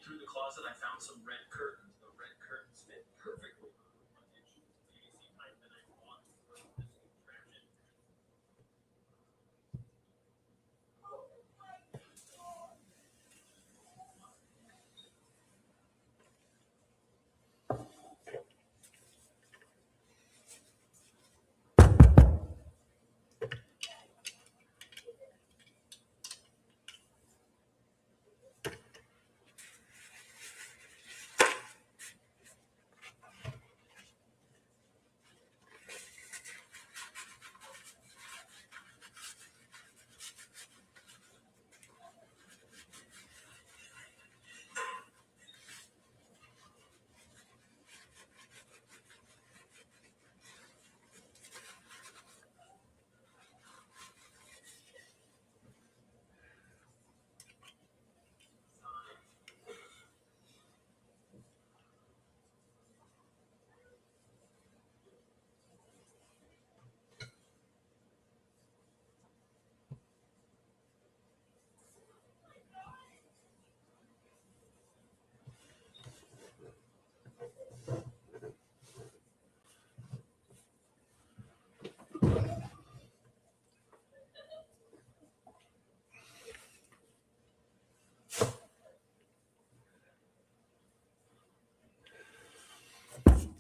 through the closet, I found some red curtains. The red curtains fit perfectly on the 1-inch PVC pipe that I bought for this contraption.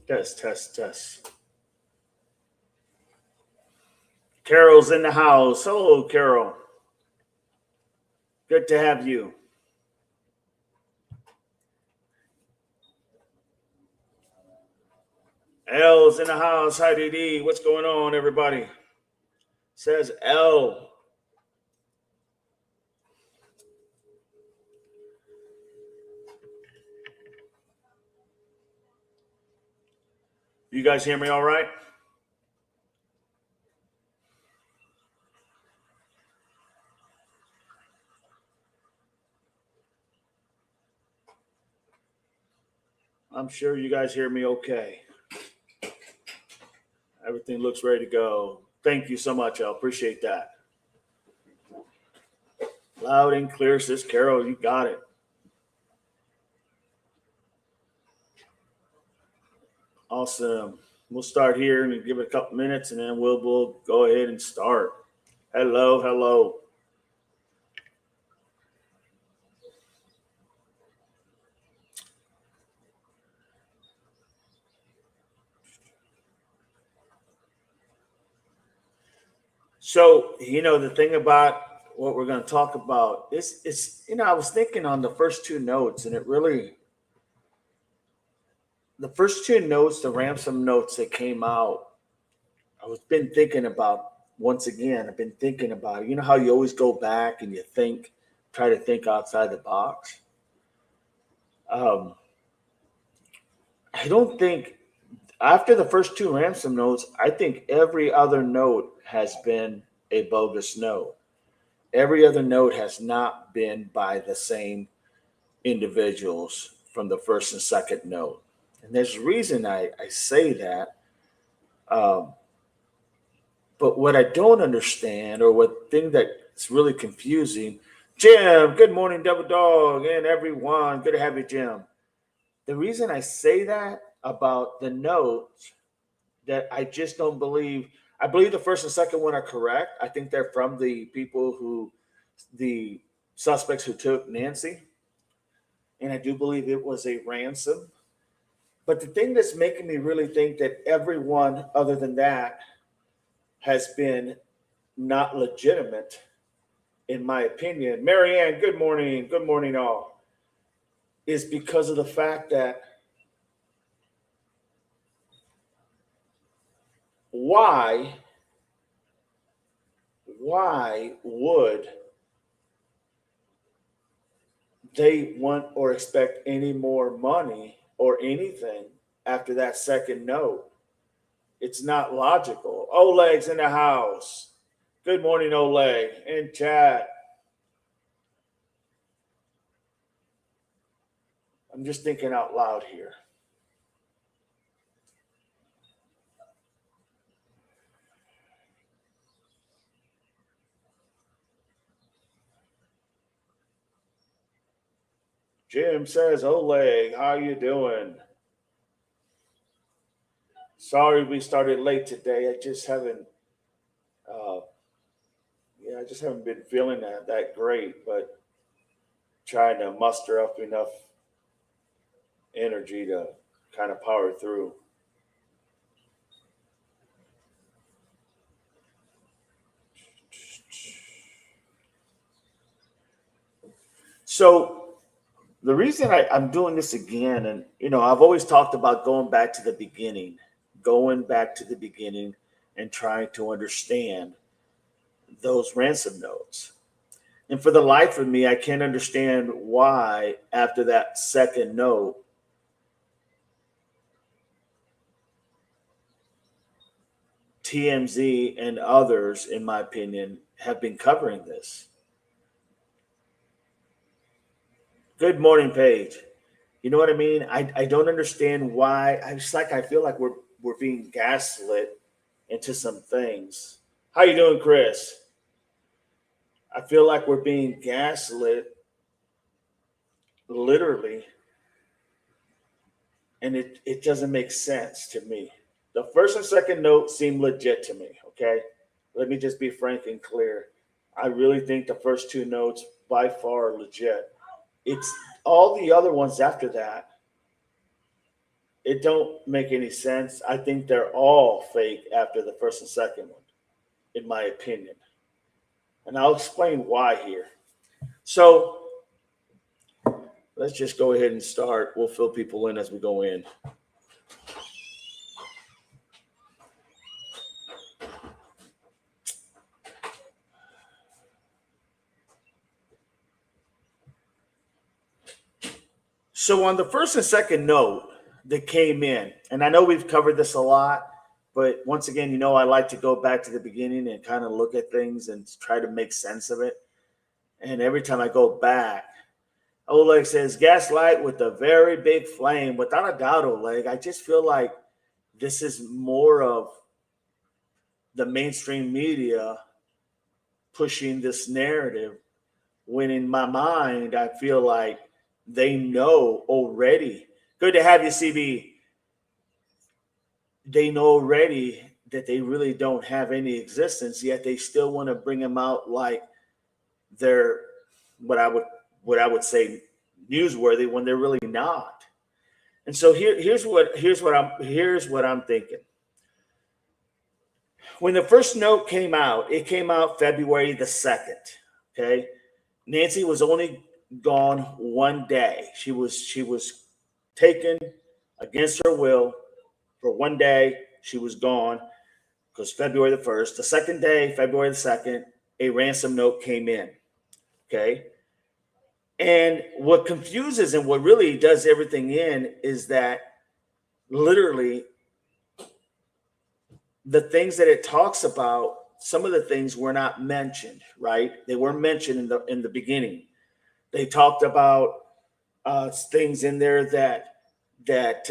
Test. Carol's in the house. Hello, Carol. Good to have you. L's in the house. Hi, DD. What's going on, everybody? Says L. You guys hear me all right? I'm sure you guys hear me okay. Everything looks ready to go. Thank you so much. I appreciate that. Loud and clear, says Carol. You got it. Awesome. We'll start here and give it a couple minutes, and then we'll go ahead and start. Hello. So, the thing about what we're going to talk about is, I was thinking on the first two notes, and the first two notes, the ransom notes that came out, I've been thinking about, once again, I've been thinking about it. You know how you always go back and you try to think outside the box? I don't think, after the first two ransom notes, I think every other note has been a bogus note. Every other note has not been by the same individuals from the first and second note. And there's a reason I say that. But what I don't understand, or what thing that's really confusing, Jim, good morning, Double Dog, and everyone. Good to have you, Jim. The reason I say that about the notes, that I just don't believe, I believe the first and second one are correct. I think they're from the the suspects who took Nancy. And I do believe it was a ransom. But the thing that's making me really think that everyone other than that has been not legitimate, in my opinion. Marianne, good morning. Good morning, all. Is because of the fact that why would they want or expect any more money or anything after that second note? It's not logical. Oleg's in the house. Good morning, Oleg. In chat. I'm just thinking out loud here. Jim says, Oleg, how you doing? Sorry we started late today. Uh, I just haven't been feeling that great, but trying to muster up enough energy to kind of power through. So the reason I'm doing this again, and I've always talked about going back to the beginning, and trying to understand those ransom notes. And for the life of me, I can't understand why, after that second note, TMZ and others, in my opinion, have been covering this. Good morning, Paige. You know what I mean? I don't understand why. I feel like we're being gaslit into some things. How you doing, Chris? I feel like we're being gaslit literally, and it doesn't make sense to me. The first and second note seem legit to me, okay? Let me just be frank and clear. I really think the first two notes by far are legit. It's all the other ones after that, it don't make any sense. I think they're all fake after the first and second one, in my opinion. And I'll explain why here. So let's just go ahead and start. We'll fill people in as we go in. So on the first and second note that came in, and I know we've covered this a lot, but once again, I like to go back to the beginning and kind of look at things and try to make sense of it. And every time I go back, Oleg says, gaslight with a very big flame. Without a doubt, Oleg, I just feel like this is more of the mainstream media pushing this narrative, when in my mind, I feel like they know already. Good to have you, CB. They know already that they really don't have any existence, yet they still want to bring them out like they're what I would say newsworthy, when they're really not. And so here's what I'm thinking. When the first note came out, it came out February the 2nd. Okay. Nancy was only gone one day. She was taken against her will for one day. She was gone because February the 1st. The second day, February the 2nd, a ransom note came in. Okay. And what confuses and what really does everything in is that literally the things that it talks about, some of the things were not mentioned, right? They weren't mentioned in the beginning. They talked about things in there that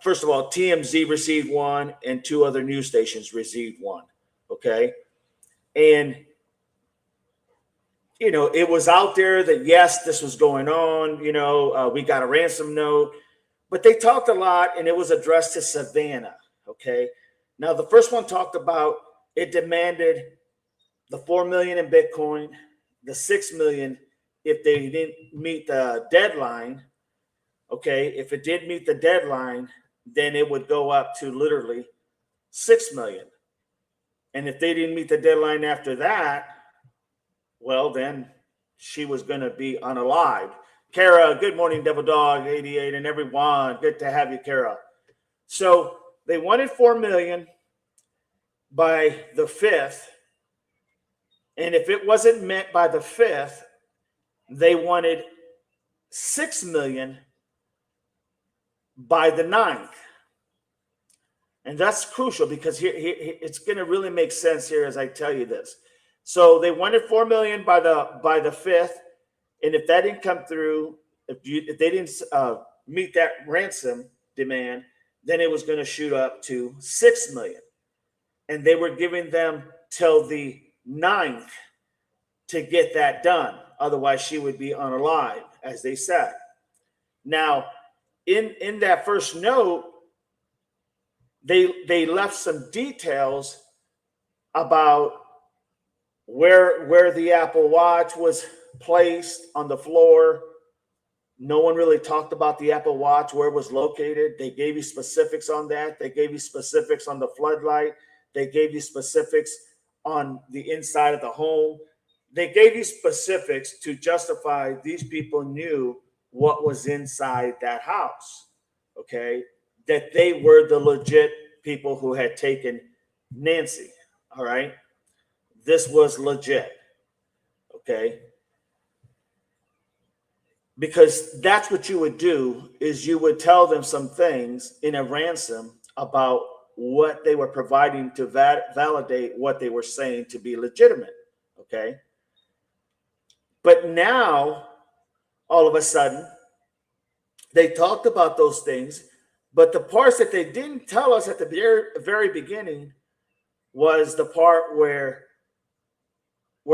first of all, TMZ received one and two other news stations received one. Okay, and it was out there that yes, this was going on. We got a ransom note, but they talked a lot, and it was addressed to Savannah. Okay, now the first one talked about it demanded the 4 million in Bitcoin, the 6 million if they didn't meet the deadline. Okay, if it did meet the deadline, then it would go up to literally 6 million. And if they didn't meet the deadline after that, well, then she was going to be unalived. Kara, good morning, Devil Dog 88, and everyone. Good to have you, Kara. So they wanted 4 million by the 5th. And if it wasn't met by the 5th, they wanted 6 million by the 9th. And that's crucial because here it's going to really make sense here as I tell you this. So they wanted 4 million by the 5th, and if that didn't come through, if they didn't meet that ransom demand, then it was going to shoot up to 6 million. And they were giving them till the 9th to get that done. Otherwise, she would be unalive, as they said. Now, in that first note, they left some details about where the Apple Watch was placed on the floor. No one really talked about the Apple Watch, where it was located. They gave you specifics on that. They gave you specifics on the floodlight. They gave you specifics on the inside of the home. They gave you specifics to justify these people knew what was inside that house. Okay. That they were the legit people who had taken Nancy. All right. This was legit. Okay. Because that's what you would do, is you would tell them some things in a ransom about what they were providing to validate what they were saying to be legitimate. Okay. But now, all of a sudden, they talked about those things, but the parts that they didn't tell us at the very beginning was the part where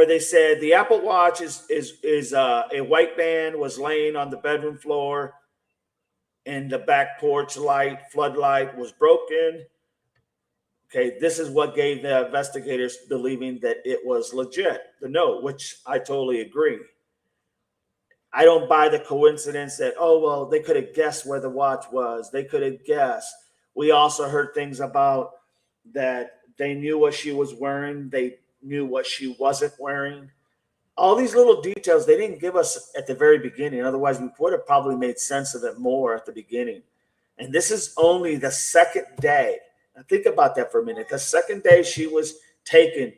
they said the Apple Watch is a white man was laying on the bedroom floor, and the back porch light, floodlight, was broken. Okay, this is what gave the investigators believing that it was legit, the note, which I totally agree. I don't buy the coincidence that, oh, well, they could have guessed where the watch was. They could have guessed. We also heard things about that they knew what she was wearing. They knew what she wasn't wearing. All these little details they didn't give us at the very beginning. Otherwise, we would have probably made sense of it more at the beginning. And this is only the second day. Now think about that for a minute. The second day she was taken,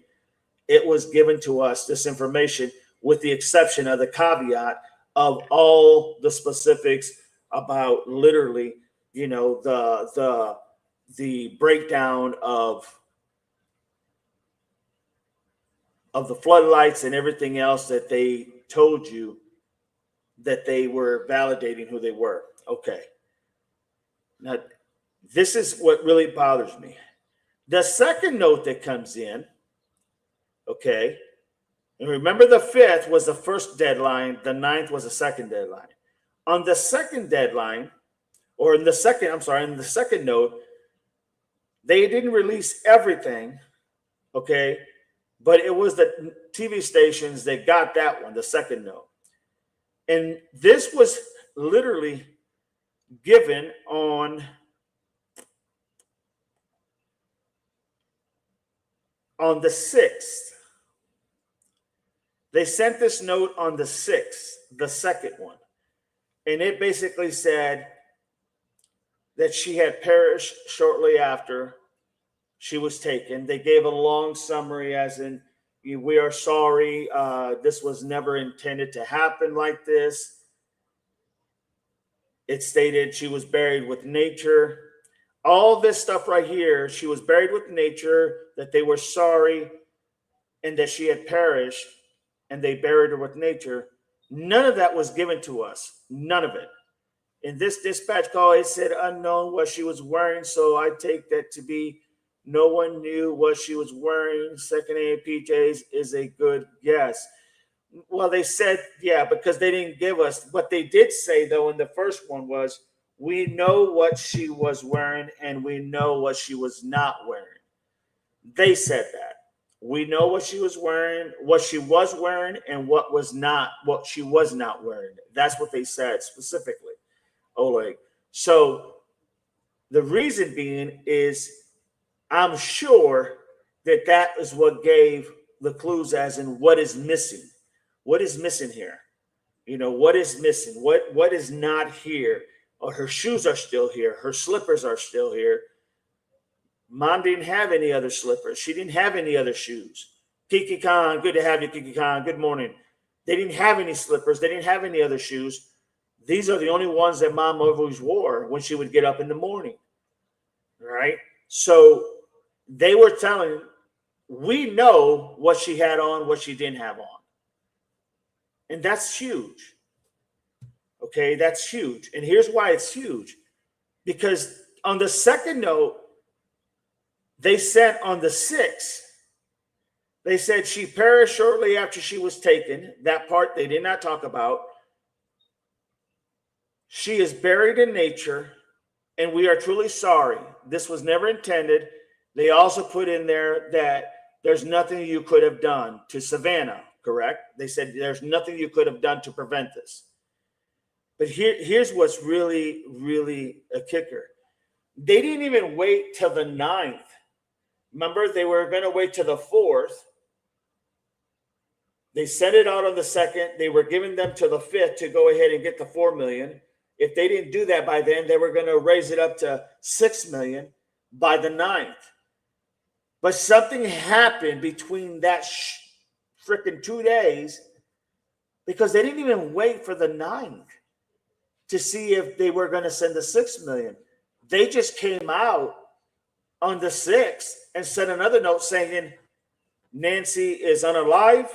it was given to us, this information, with the exception of the caveat of all the specifics about literally, the breakdown of the floodlights and everything else that they told you that they were validating who they were. Okay. Now, this is what really bothers me. The second note that comes in, okay, and remember the 5th was the first deadline, the 9th was the second deadline. On the second deadline, or in the second note, they didn't release everything, okay, but it was the TV stations that got that one, the second note. And this was literally given on the 6th. They sent this note on the 6th, the second one. And it basically said that she had perished shortly after she was taken. They gave a long summary as in, we are sorry. This was never intended to happen like this. It stated she was buried with nature. All this stuff right here, she was buried with nature, that they were sorry, and that she had perished, and they buried her with nature. None of that was given to us. None of it. In this dispatch call, it said unknown what she was wearing, so I take that to be no one knew what she was wearing. Second-hand PJs is a good guess. Well, they said, yeah, because they didn't give us. What they did say, though, in the first one was, we know what she was wearing and we know what she was not wearing. They said that. We know what she was wearing, and what she was not wearing. That's what they said specifically, Oleg. So the reason being is I'm sure that is what gave the clues as in what is missing. What is missing here? What is missing? What is not here? Or her shoes are still here. Her slippers are still here. Mom didn't have any other slippers. She didn't have any other shoes. Kiki Khan, good to have you, Kiki Khan. Good morning. They didn't have any slippers. They didn't have any other shoes. These are the only ones that Mom always wore when she would get up in the morning. Right? So they were telling, we know what she had on, what she didn't have on. And that's huge. Okay, that's huge. And here's why it's huge. Because on the second note, they sent on the 6th, they said she perished shortly after she was taken. That part they did not talk about. She is buried in nature, and we are truly sorry. This was never intended. They also put in there that there's nothing you could have done to Savannah, correct? They said there's nothing you could have done to prevent this. But here's what's really, really a kicker. They didn't even wait till the 9th. Remember, they were going to wait till the 4th. They sent it out on the 2nd. They were giving them till the 5th to go ahead and get the 4 million. If they didn't do that by then, they were going to raise it up to 6 million by the 9th. But something happened between that freaking 2 days, because they didn't even wait for the 9th to see if they were going to send the 6 million. They just came out on the 6th and sent another note saying Nancy is unalive.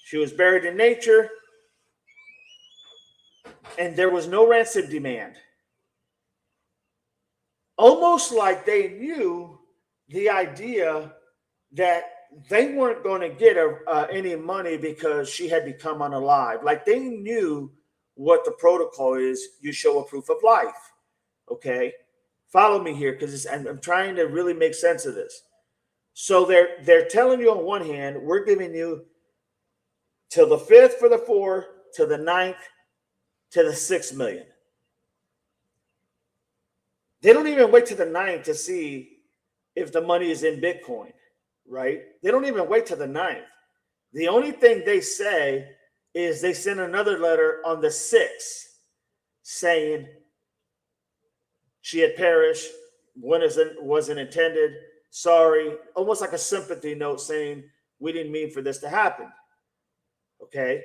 She was buried in nature. And there was no ransom demand. Almost like they knew the idea that they weren't going to get any money because she had become unalive. Like they knew what the protocol is. You show a proof of life. Okay? Follow me here, because I'm trying to really make sense of this. So they're telling you on one hand, we're giving you till the 5th for the 4, to the 9th, to the 6 million. They don't even wait to the 9th to see if the money is in Bitcoin, right? They don't even wait to the 9th. The only thing they say is they send another letter on the 6th saying she had perished, wasn't intended, sorry, almost like a sympathy note saying we didn't mean for this to happen. Okay?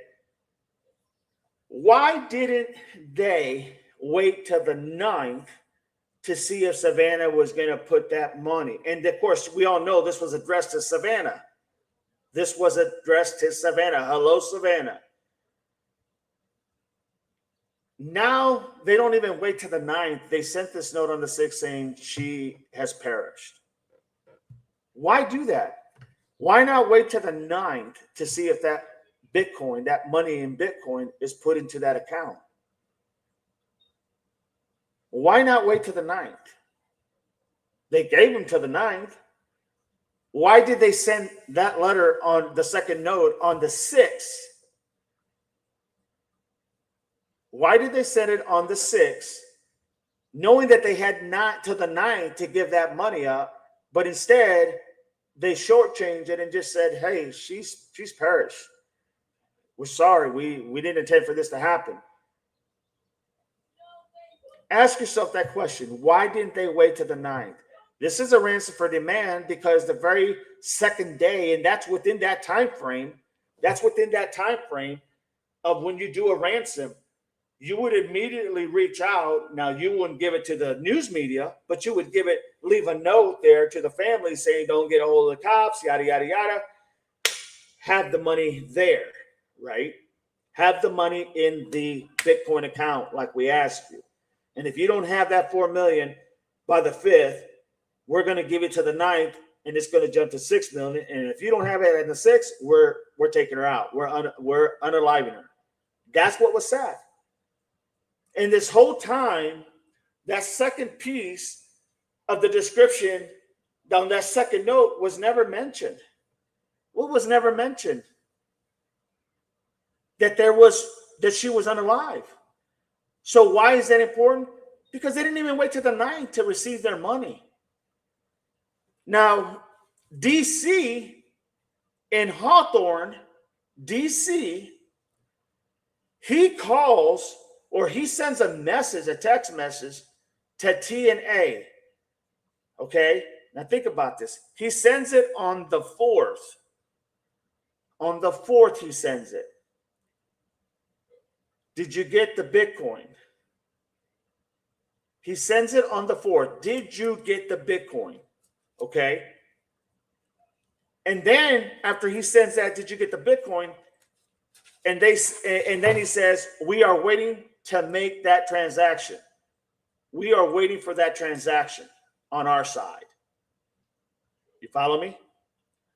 Why didn't they wait till the 9th to see if Savannah was going to put that money? And of course, we all know this was addressed to Savannah. This was addressed to Savannah. Hello, Savannah. Now they don't even wait till the 9th. They sent this note on the 6th saying she has perished. Why do that? Why not wait till the 9th to see if that Bitcoin, that money in Bitcoin, is put into that account? Why not wait till the 9th? They gave them to the 9th. Why did they send that letter on the second note on the 6th? Why did they send it on the 6th, knowing that they had not till the 9th to give that money up, but instead they shortchanged it and just said, hey, she's perished. We're sorry. We didn't intend for this to happen. Ask yourself that question. Why didn't they wait till the 9th? This is a ransom for demand because the very second day, and that's within that time frame, of when you do a ransom, you would immediately reach out. Now, you wouldn't give it to the news media, but you would leave a note there to the family saying, don't get a hold of the cops, yada, yada, yada. Have the money there, right? Have the money in the Bitcoin account like we asked you. And if you don't have that 4 million by the 5th, we're going to give it to the 9th, and it's going to jump to 6 million. And if you don't have it in the 6th, we're taking her out. We're unaliving her. That's what was said. And this whole time, that second piece of the description on that second note was never mentioned. What was never mentioned? That she was unalive. So why is that important? Because they didn't even wait till the 9th to receive their money. Now, DC in Hawthorne, DC, he calls or he sends a text message to T&A. Okay? Now think about this. He sends it on the 4th. On the 4th, he sends it. Did you get the Bitcoin? He sends it on the 4th. Did you get the Bitcoin? Okay. And then after he sends that, did you get the Bitcoin? And then he says, we are waiting to make that transaction. We are waiting for that transaction on our side. You follow me?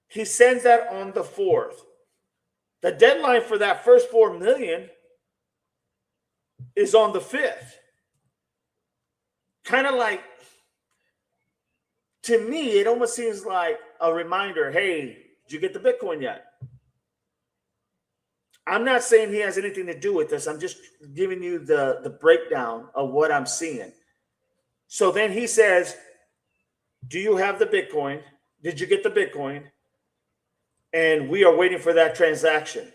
He sends that on the 4th. The deadline for that first 4 million is on the 5th. Kind of like, to me, it almost seems like a reminder, hey, did you get the Bitcoin yet? I'm not saying he has anything to do with this. I'm just giving you the breakdown of what I'm seeing. So then he says, do you have the Bitcoin? Did you get the Bitcoin? And we are waiting for that transaction.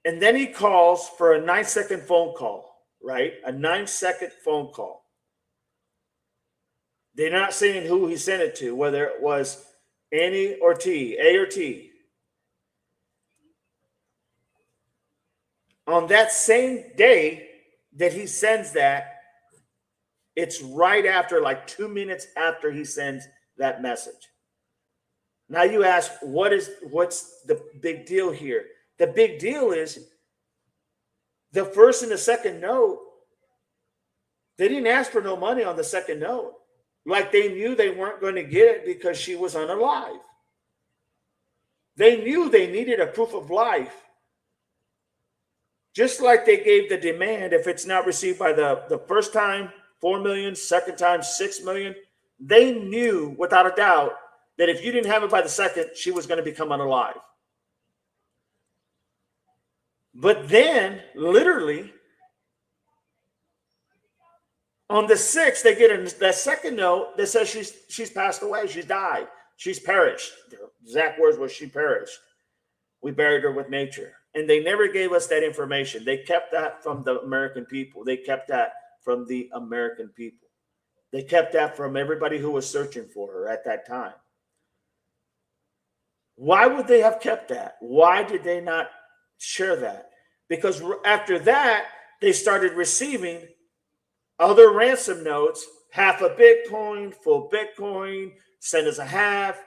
And then he calls for a 9-second phone call, right? A 9-second phone call. They're not saying who he sent it to, whether it was Annie or T, A or T. On that same day that he sends that, it's right after, like 2 minutes after he sends that message. Now you ask, what's the big deal here? The big deal is the first and the second note, they didn't ask for no money on the second note. Like they knew they weren't going to get it because she was unalive. They knew they needed a proof of life. Just like they gave the demand, if it's not received by the first time, 4 million, second time, 6 million, they knew without a doubt that if you didn't have it by the second, she was going to become unalive. But then, literally, on the 6th, they get that second note that says she's passed away, she's died, she's perished. The exact words were, she perished. We buried her with nature. And they never gave us that information. They kept that from the American people. They kept that from the American people. They kept that from everybody who was searching for her at that time. Why would they have kept that? Why did they not share that? Because after that, they started receiving other ransom notes, half a Bitcoin, full Bitcoin, send us a half.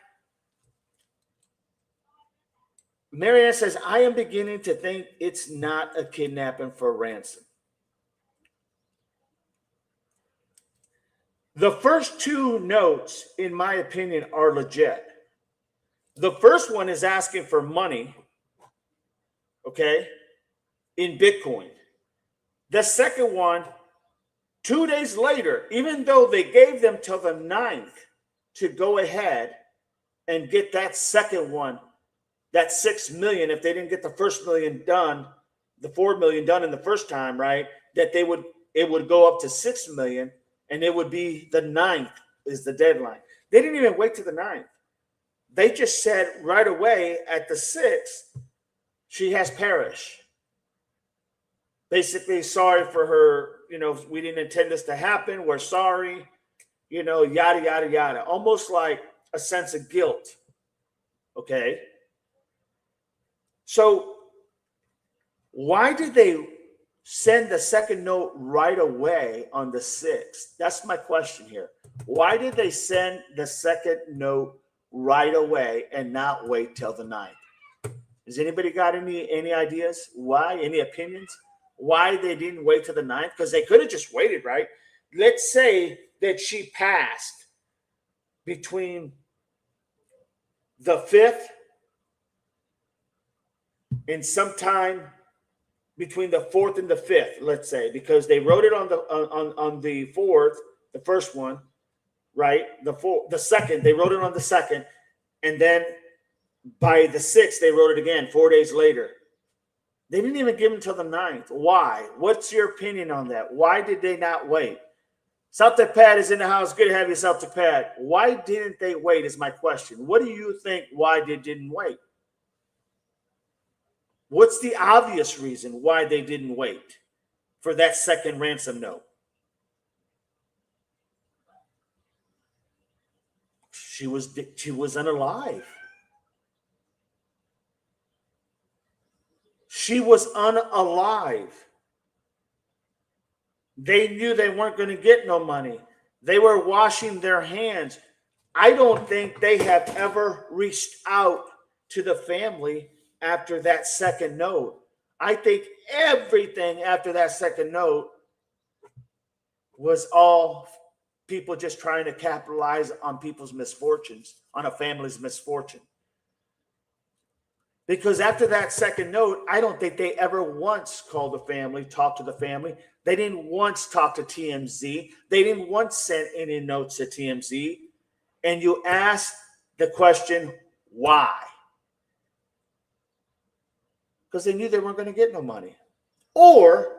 Marianne says, I am beginning to think it's not a kidnapping for ransom. The first 2 notes, in my opinion, are legit. The first one is asking for money, okay, in Bitcoin. The second one, 2 days later, even though they gave them till the 9th to go ahead and get that second one, that 6 million, if they didn't get the first million done, the 4 million done in the first time, right, that it would go up to 6 million, and it would be the 9th is the deadline. They didn't even wait to the 9th. They just said right away at the 6th, she has perished. Basically, sorry for her, we didn't intend this to happen. We're sorry, yada, yada, yada. Almost like a sense of guilt. Okay. So why did they send the second note right away on the 6th? That's my question here. Why did they send the second note right away and not wait till the 9th? Has anybody got any ideas? Why? Any opinions? Why they didn't wait till the 9th? Because they could have just waited, right? Let's say that she passed between the 5th and sometime between the 4th and the 5th, let's say, because they wrote it on the 4th, the first one, right? The second, they wrote it on the 2nd, and then by the 6th, they wrote it again 4 days later. They didn't even give them until the 9th. Why? What's your opinion on that? Why did they not wait? Celtic Pat is in the house. Good to have you, Celtic Pat. Why didn't they wait is my question. What do you think why they didn't wait? What's the obvious reason why they didn't wait for that second ransom note? She was unalive. She was unalive. They knew they weren't going to get no money. They were washing their hands. I don't think they have ever reached out to the family after that second note. I think everything after that second note was all people just trying to capitalize on people's misfortunes, on a family's misfortune. Because after that second note, I don't think they ever once called the family, talked to the family. They didn't once talk to TMZ. They didn't once send any notes to TMZ. And you ask the question, why? Because they knew they weren't going to get no money. Or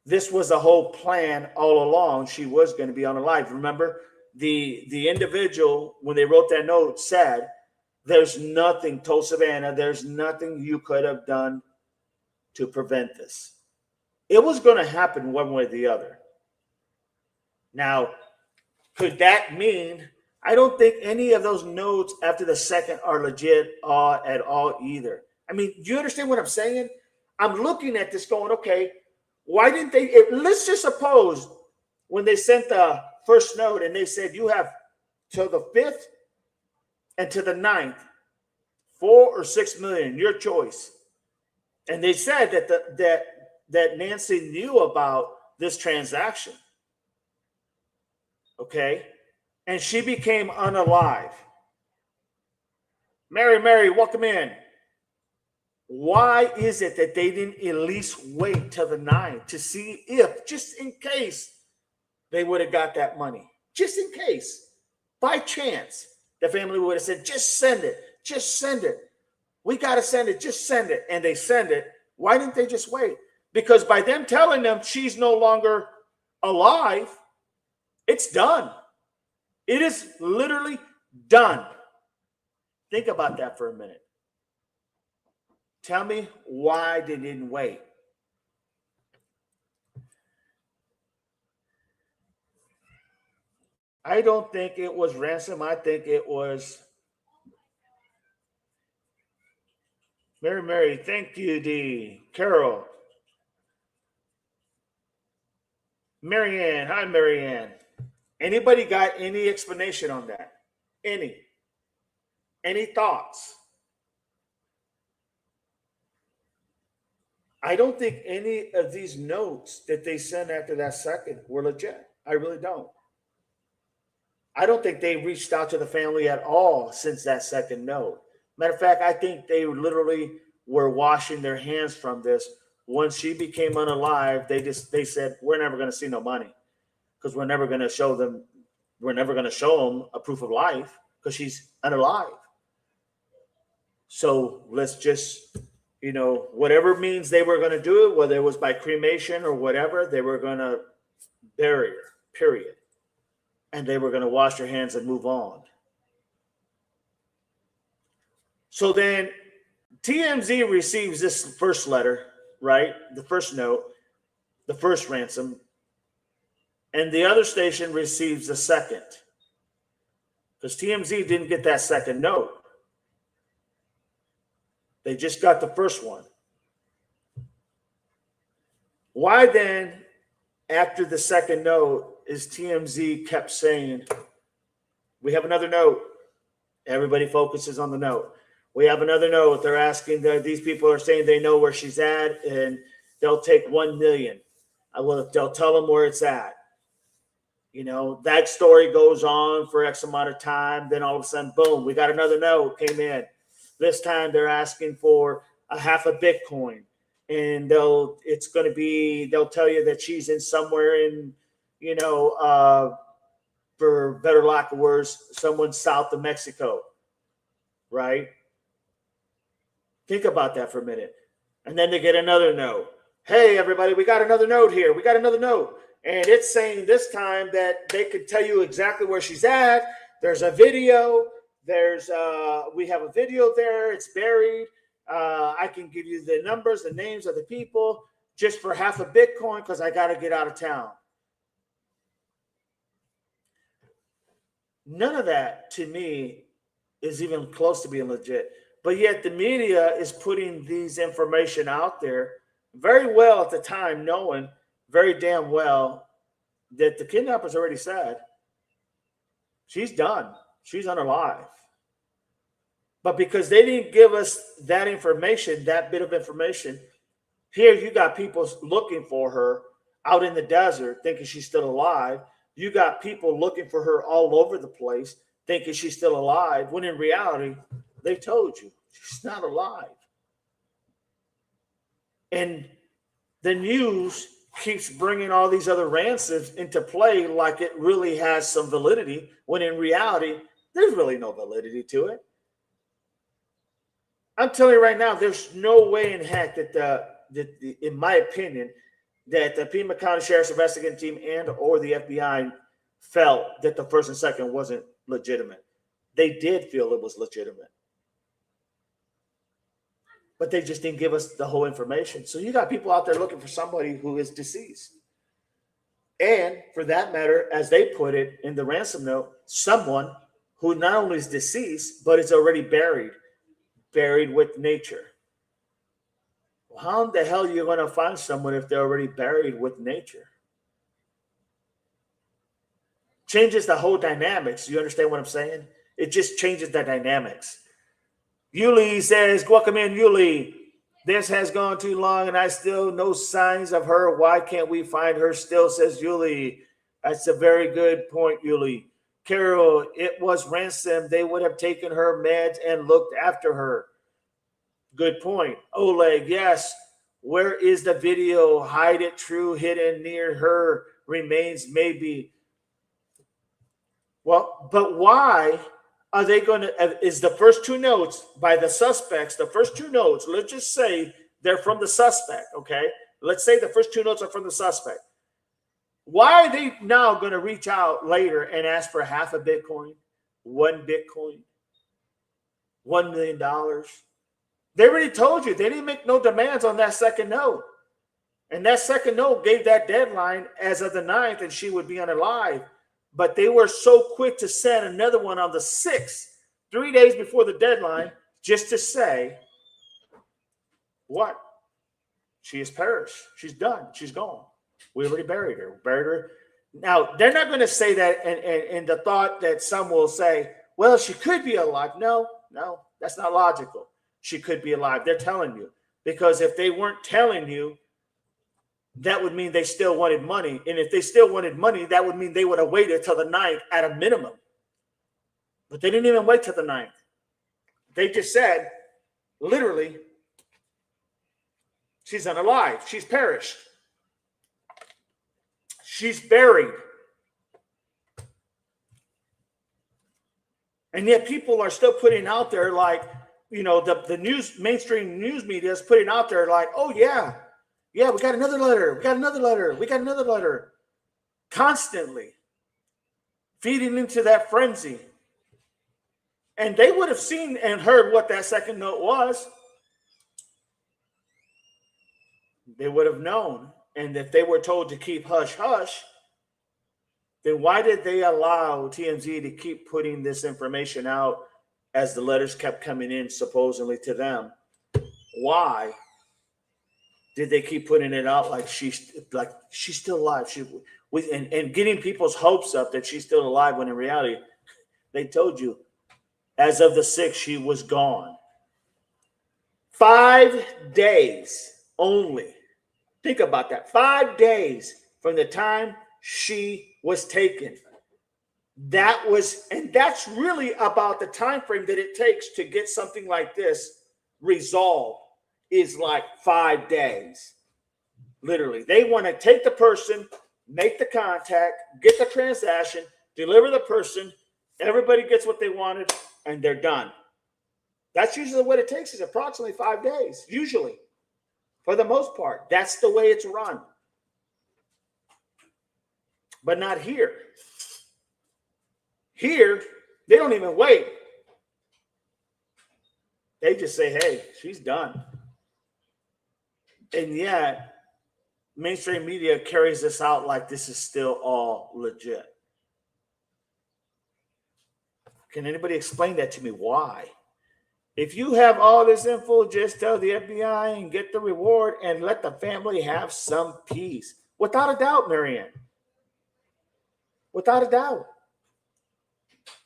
this was a whole plan all along. She was going to be unalive. Remember, the individual, when they wrote that note, said, there's nothing, told Savannah, there's nothing you could have done to prevent this. It was going to happen one way or the other. Now, could that mean, I don't think any of those notes after the second are legit at all either. I mean, do you understand what I'm saying? I'm looking at this going, okay, why didn't they, let's just suppose when they sent the first note and they said you have till the 5th and to the 9th, 4 or 6 million, your choice. And they said that Nancy knew about this transaction. Okay. And she became unalive. Mary, welcome in. Why is it that they didn't at least wait till the 9th to see if, just in case, they would have got that money? Just in case. By chance, the family would have said, just send it. Just send it. We got to send it. Just send it. And they send it. Why didn't they just wait? Because by them telling them she's no longer alive, it's done. It is literally done. Think about that for a minute. Tell me why they didn't wait. I don't think it was ransom. I think it was Mary. Thank you, D. Carol. Marianne. Hi, Marianne. Anybody got any explanation on that? Any thoughts? I don't think any of these notes that they sent after that second were legit. I really don't. I don't think they reached out to the family at all since that second note. Matter of fact, I think they literally were washing their hands from this. Once she became unalive, they said, we're never going to see no money because we're never going to show them a proof of life because she's unalive. So let's just, whatever means they were going to do it, whether it was by cremation or whatever, they were going to bury her, period. And they were going to wash their hands and move on. So then TMZ receives this first letter, right? The first note, the first ransom. And the other station receives the second. Because TMZ didn't get that second note. They just got the first one. Why then, after the second note, is TMZ kept saying, we have another note. Everybody focuses on the note. We have another note. They're asking these people are saying they know where she's at and they'll take 1 million. They'll tell them where it's at. That story goes on for X amount of time. Then all of a sudden, boom, we got another note came in. This time they're asking for a half a Bitcoin. And they'll tell you that she's in somewhere in, for better lack of words, someone south of Mexico, right? Think about that for a minute. And then they get another note. Hey, everybody, we got another note here. We got another note. And it's saying this time that they could tell you exactly where she's at. There's a video. We have a video there. It's buried. I can give you the numbers, the names of the people, just for half a Bitcoin because I got to get out of town. None of that, to me, is even close to being legit. But yet the media is putting these information out there very well at the time, knowing very damn well that the kidnappers already said she's done. She's unalive. But because they didn't give us that information, that bit of information, here you got people looking for her out in the desert thinking she's still alive. You got people looking for her all over the place thinking she's still alive, when in reality, They told you she's not alive. And the news keeps bringing all these other ransoms into play like it really has some validity, when in reality, there's really no validity to it. I'm telling you right now, there's no way in heck that in my opinion, that the Pima County Sheriff's Investigating Team and or the FBI felt that the first and second wasn't legitimate. They did feel it was legitimate, but they just didn't give us the whole information. So you got people out there looking for somebody who is deceased. And for that matter, as they put it in the ransom note, someone who not only is deceased, but is already buried with nature. Well, how in the hell are you going to find someone if they're already buried with nature? Changes the whole dynamics. You understand what I'm saying? It just changes the dynamics. Yuli says, welcome in, Yuli. This has gone too long and I still no signs of her. Why can't we find her still, says Yuli. That's a very good point, Yuli. Carol, it was ransom. They would have taken her meds and looked after her. Good point. Oleg, yes. Where is the video? Hide it, true, hidden near her remains, maybe. Well, but why are they going to, is the first two notes by the suspects, the first two notes, let's just say they're from the suspect, okay? Let's say the first two notes are from the suspect. Why are they now going to reach out later and ask for half a Bitcoin, $1 million? They already told you. They didn't make no demands on that second note. And that second note gave that deadline as of the 9th, and she would be unalive. But they were so quick to send another one on the 6th, 3 days before the deadline, just to say, what? She has perished. She's done. She's gone. We already buried her. Now, they're not going to say that in the thought that some will say, well, she could be alive. No, that's not logical. She could be alive. They're telling you. Because if they weren't telling you, that would mean they still wanted money. And if they still wanted money, that would mean they would have waited till the 9th at a minimum. But they didn't even wait till the 9th. They just said, literally, she's unalive. She's perished. She's buried. And yet people are still putting out there like, you know, the news, mainstream news media is putting out there like, oh, yeah, we got another letter. Constantly feeding into that frenzy. And they would have seen and heard what that second note was. They would have known. And if they were told to keep hush, hush, then why did they allow TMZ to keep putting this information out as the letters kept coming in supposedly to them? Why did they keep putting it out like she's still alive? And getting people's hopes up that she's still alive, when in reality, they told you as of the 6th, she was gone. 5 days only. Think about that. 5 days from the time she was taken. That's really about the time frame that it takes to get something like this resolved, is like 5 days. Literally. They want to take the person, make the contact, get the transaction, deliver the person, everybody gets what they wanted, and they're done. That's usually what it takes, is approximately 5 days, usually. For the most part, that's the way it's run. But not here. Here, they don't even wait. They just say, hey, she's done. And yet, mainstream media carries this out like this is still all legit. Can anybody explain that to me? Why? If you have all this info, just tell the FBI and get the reward and let the family have some peace. Without a doubt, Marianne. Without a doubt.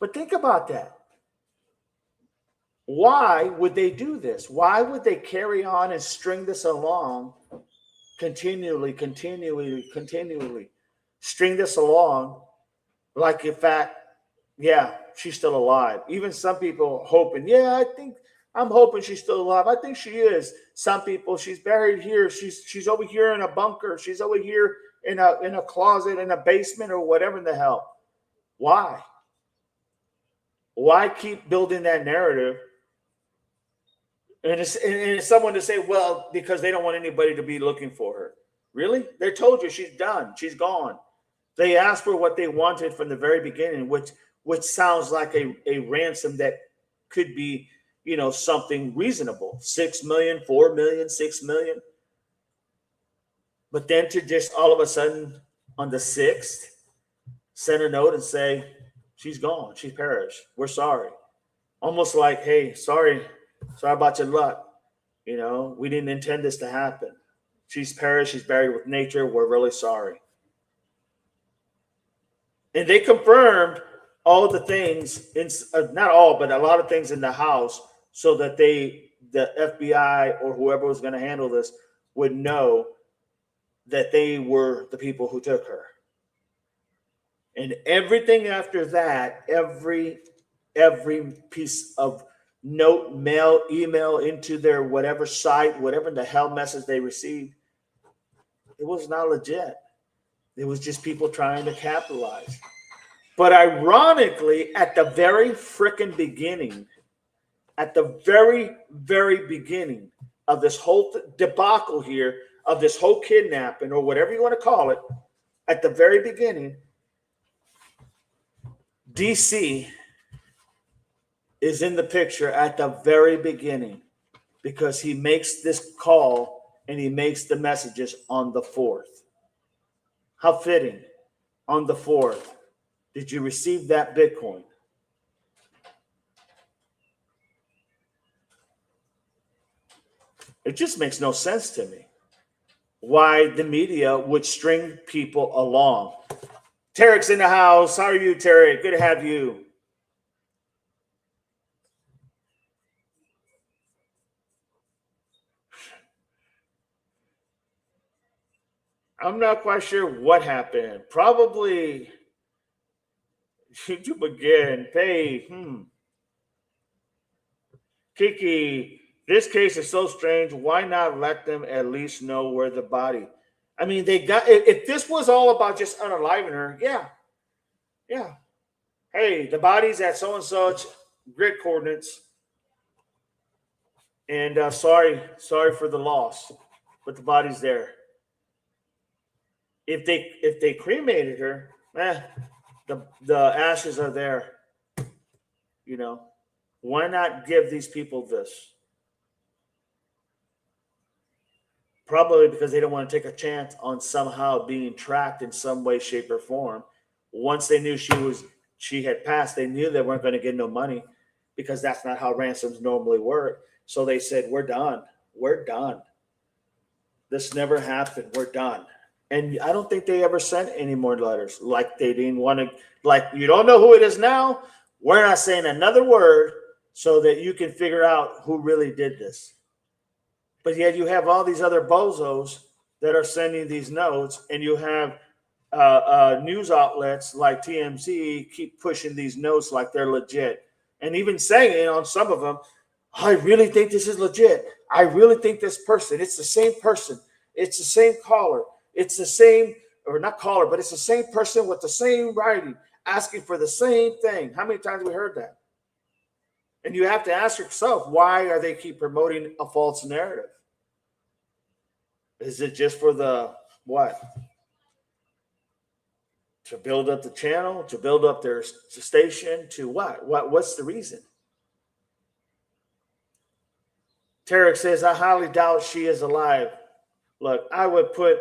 But think about that. Why would they do this? Why would they carry on and string this along continually? String this along like, in fact, Yeah, she's still alive. Even some people hoping, yeah, I'm hoping she's still alive. I think she is. Some people, she's buried here. She's over here in a bunker. She's over here in a closet in a basement or whatever in the hell. Why? Why keep building that narrative? And it's someone to say, well, because they don't want anybody to be looking for her. Really? They told you she's done. She's gone. They asked for what they wanted from the very beginning, which sounds like a ransom that could be, something reasonable. 6 million, 4 million, 6 million. But then to just all of a sudden on the 6th send a note and say, she's gone, she's perished. We're sorry. Almost like, hey, sorry about your luck. We didn't intend this to happen. She's perished, she's buried with nature. We're really sorry. And they confirmed all the things not all, but a lot of things in the house, so that the FBI or whoever was going to handle this would know that they were the people who took her. And everything after that, every piece of note, mail, email into their whatever site, whatever the hell message they received, it was not legit. It was just people trying to capitalize. But ironically, at the very freaking beginning, at the very, very beginning of this whole debacle here, of this whole kidnapping or whatever you want to call it, at the very beginning, DC is in the picture at the very beginning because he makes this call and he makes the messages on the 4th. How fitting. On the 4th, did you receive that Bitcoin? It just makes no sense to me why the media would string people along. Tarek's in the house. How are you, Tarek? Good to have you. I'm not quite sure what happened. Probably YouTube again. Hey, Kiki, this case is so strange. Why not let them at least know where the body? I mean, they got. If this was all about just unaliving her, yeah. Hey, the body's at so and such grid coordinates, and sorry for the loss, but the body's there. If they cremated her, the ashes are there. You know, why not give these people this? Probably because they don't want to take a chance on somehow being tracked in some way, shape, or form. Once they knew she had passed, they knew they weren't going to get no money because that's not how ransoms normally work. So they said, "We're done. We're done. This never happened. We're done." And I don't think they ever sent any more letters. Like they didn't want to. Like, you don't know who it is now. We're not saying another word so that you can figure out who really did this. But yet you have all these other bozos that are sending these notes, and you have news outlets like TMZ keep pushing these notes like they're legit, and even saying on some of them, "I really think this is legit. I really think this person. It's the same person. It's the same caller. It's the same, or not caller, but it's the same person with the same writing, asking for the same thing." How many times have we heard that? And you have to ask yourself, why are they keep promoting a false narrative? Is it just for the what? To build up the channel, to build up their station, to what? What's the reason? Tarek says, I highly doubt she is alive. Look, I would put,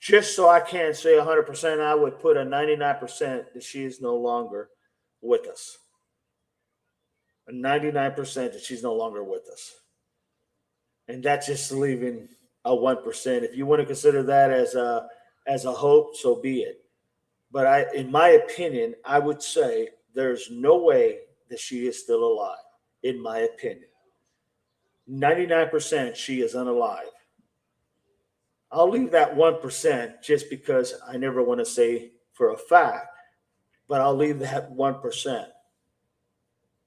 just so I can't say 100%, I would put a 99% that she is no longer with us. A 99% that she's no longer with us. And that's just leaving a 1%. If you want to consider that as a hope, so be it. But in my opinion, I would say there's no way that she is still alive. In my opinion, 99% she is unalive. I'll leave that 1% just because I never want to say for a fact. but I'll leave that 1%.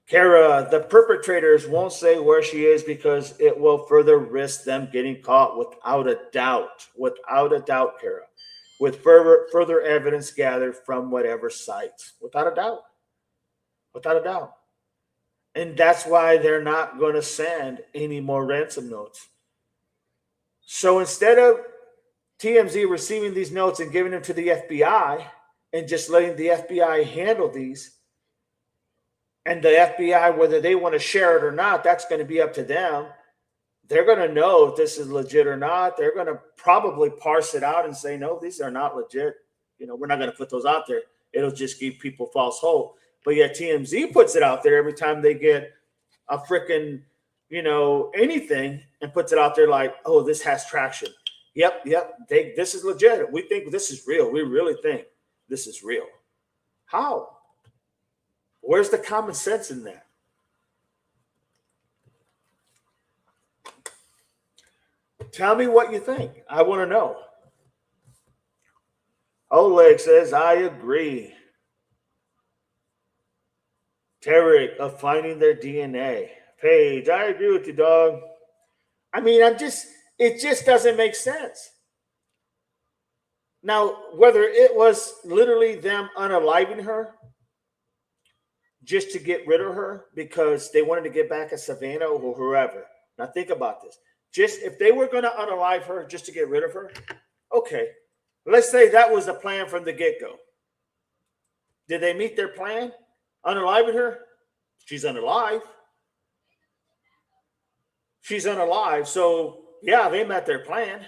Kara, the perpetrators won't say where she is because it will further risk them getting caught without a doubt. Without a doubt, Kara. With further evidence gathered from whatever sites. Without a doubt. Without a doubt. And that's why they're not going to send any more ransom notes. So instead of TMZ receiving these notes and giving them to the FBI and just letting the FBI handle these, and the FBI, whether they want to share it or not, that's going to be up to them. They're going to know if this is legit or not. They're going to probably parse it out and say, no, these are not legit. We're not going to put those out there. It'll just give people false hope. But yet TMZ puts it out there every time they get a freaking, anything, and puts it out there like, oh, this has traction. Yep. This is legit. We think this is real. We really think this is real. How? Where's the common sense in that? Tell me what you think. I want to know. Oleg says, I agree. Tarek, of finding their DNA. Paige, I agree with you, dog. I mean, it just doesn't make sense. Now, whether it was literally them unaliving her just to get rid of her because they wanted to get back at Savannah or whoever. Now, think about this. Just if they were going to unalive her just to get rid of her, okay. Let's say that was the plan from the get-go. Did they meet their plan? Unaliving her? She's unalive. She's unalive. So, yeah, they met their plan.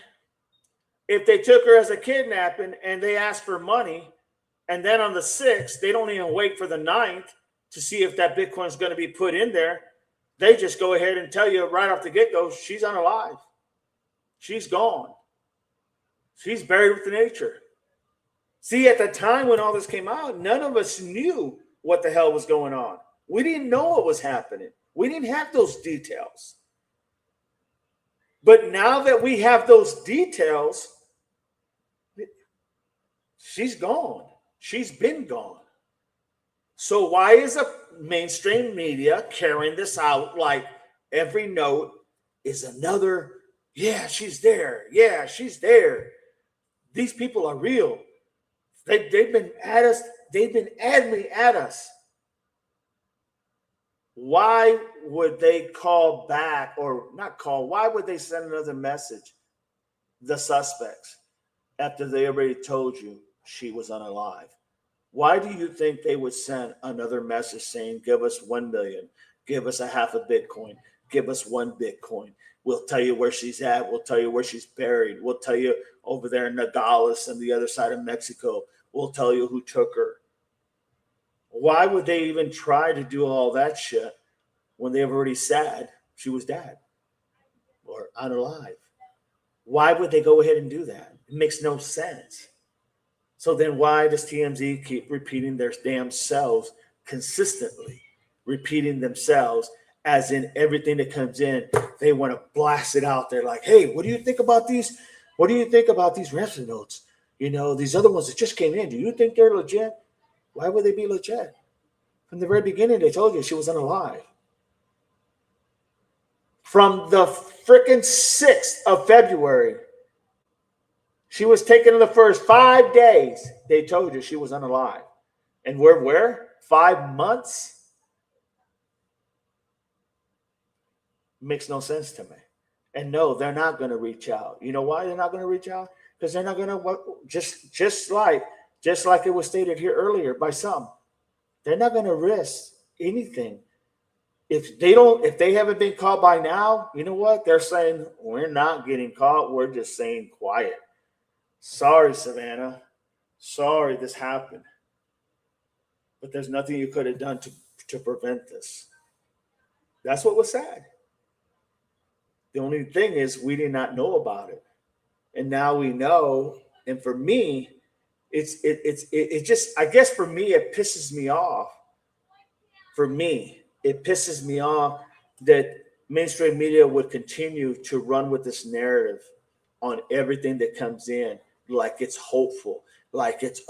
If they took her as a kidnapping and they asked for money, and then on the 6th, they don't even wait for the 9th to see if that Bitcoin is going to be put in there. They just go ahead and tell you right off the get-go, she's unalive. She's gone. She's buried with the nature. See, at the time when all this came out, none of us knew what the hell was going on. We didn't know what was happening. We didn't have those details. But now that we have those details, she's gone. She's been gone. So why is a mainstream media carrying this out like every note is another, yeah, she's there. Yeah, she's there. These people are real. They've been at us. They've been adamantly at us. Why would they call back or not call? Why would they send another message, the suspects, after they already told you she was unalive? Why do you think they would send another message saying, give us 1 million, give us a half a Bitcoin, give us 1 Bitcoin. We'll tell you where she's at. We'll tell you where she's buried. We'll tell you over there in Nogales and the other side of Mexico. We'll tell you who took her. Why would they even try to do all that shit when they've already said she was dead or unalive? Why would they go ahead and do that? It makes no sense. So then why does TMZ keep repeating their damn selves consistently, repeating themselves as in everything that comes in, they want to blast it out there like, hey, what do you think about these? What do you think about these ransom notes? These other ones that just came in, do you think they're legit? Why would they be legit? From the very beginning, they told you she was unalive. From the freaking 6th of February, she was taken in the first 5 days. They told you she was unalive. And we're where? 5 months? Makes no sense to me. And no, they're not going to reach out. You know why they're not going to reach out? Because they're not going to, just like it was stated here earlier by some, they're not going to risk anything. If they haven't been caught by now, you know what? They're saying, we're not getting caught. We're just saying quiet. Sorry, Savannah. Sorry this happened. But there's nothing you could have done to prevent this. That's what was said. The only thing is we did not know about it. And now we know. And for me, it just, I guess for me, it pisses me off. For me, it pisses me off that mainstream media would continue to run with this narrative on everything that comes in, like it's hopeful, like it's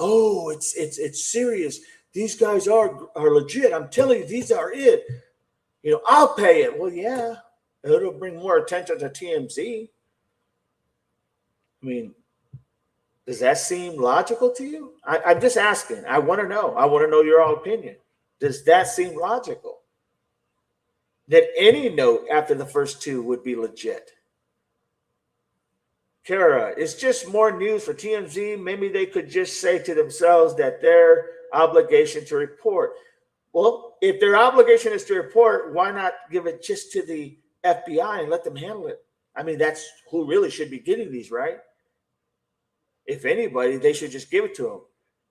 serious. these guys are legit. I'm telling you, these are it. I'll pay it. Well, yeah, it'll bring more attention to TMZ. I mean, does that seem logical to you? I'm just asking. I want to know. I want to know your opinion. Does that seem logical? That any note after the first two would be legit? Kara, it's just more news for TMZ. Maybe they could just say to themselves that their obligation to report. Well, if their obligation is to report, why not give it just to the FBI and let them handle it? I mean, that's who really should be getting these, right? If anybody, they should just give it to them.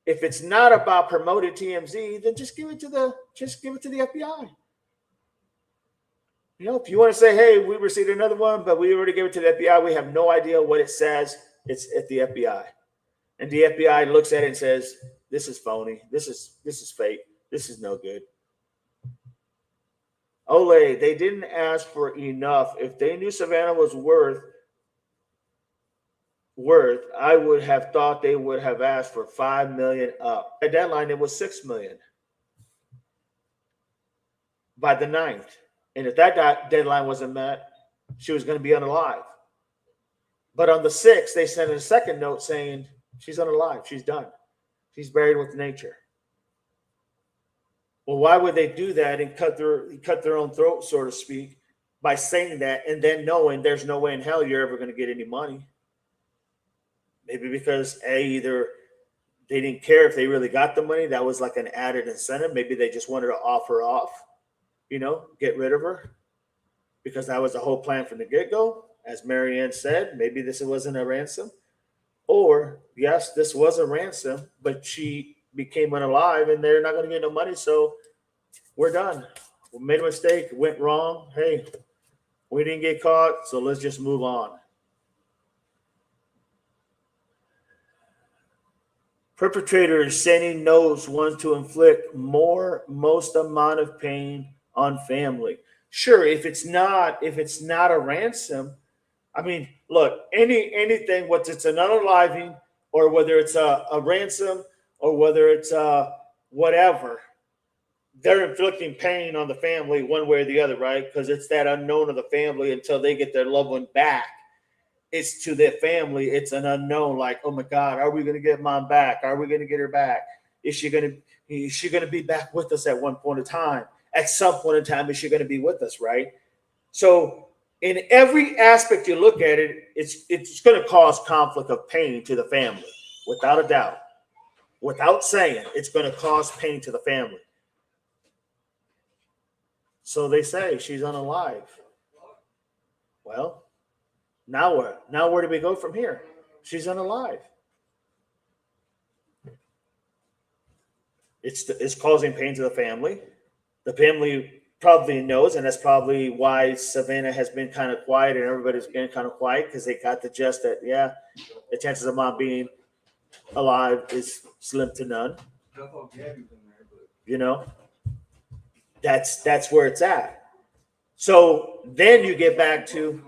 If it's not about promoting TMZ, then just give it to the FBI. If you want to say, hey, we received another one, but we already gave it to the FBI, we have no idea what it says. It's at the FBI. And the FBI looks at it and says, this is phony. This is fake. This is no good. Ole, they didn't ask for enough. If they knew Savannah was worth, I would have thought they would have asked for $5 million up. At deadline, it was $6 million by the 9th. And if that deadline wasn't met, she was going to be unalive. But on the 6th, they sent a second note saying she's unalive. She's done. She's buried with nature. Well, why would they do that and cut their own throat, so to speak, by saying that and then knowing there's no way in hell you're ever going to get any money? Maybe because either they didn't care if they really got the money. That was like an added incentive. Maybe they just wanted to offer off, get rid of her, because that was the whole plan from the get-go. As Marianne said, maybe this wasn't a ransom. Or, yes, this was a ransom, but she became unalive and they're not going to get no money, so we're done. We made a mistake, went wrong. Hey, we didn't get caught, so let's just move on. Perpetrator is sending notes want to inflict most amount of pain on family. Sure, if it's not a ransom, I mean, look, anything, whether it's an unaliving or whether it's a ransom or whether it's whatever, they're inflicting pain on the family one way or the other, right? Because it's that unknown of the family until they get their loved one back. It's to their family. It's an unknown. Like, oh my God, are we going to get mom back? Are we going to get her back? Is she going to be back with us at one point in time? At some point in time, is she going to be with us, right? So in every aspect you look at it, it's going to cause conflict of pain to the family, without a doubt. Without saying, it's going to cause pain to the family. So they say she's unalive. Well, now what? Now where do we go from here? She's unalive. It's causing pain to the family. The family probably knows, and that's probably why Savannah has been kind of quiet and everybody's been kind of quiet, because they got the gist that, yeah, the chances of mom being alive is slim to none. That's where it's at. So then you get back to,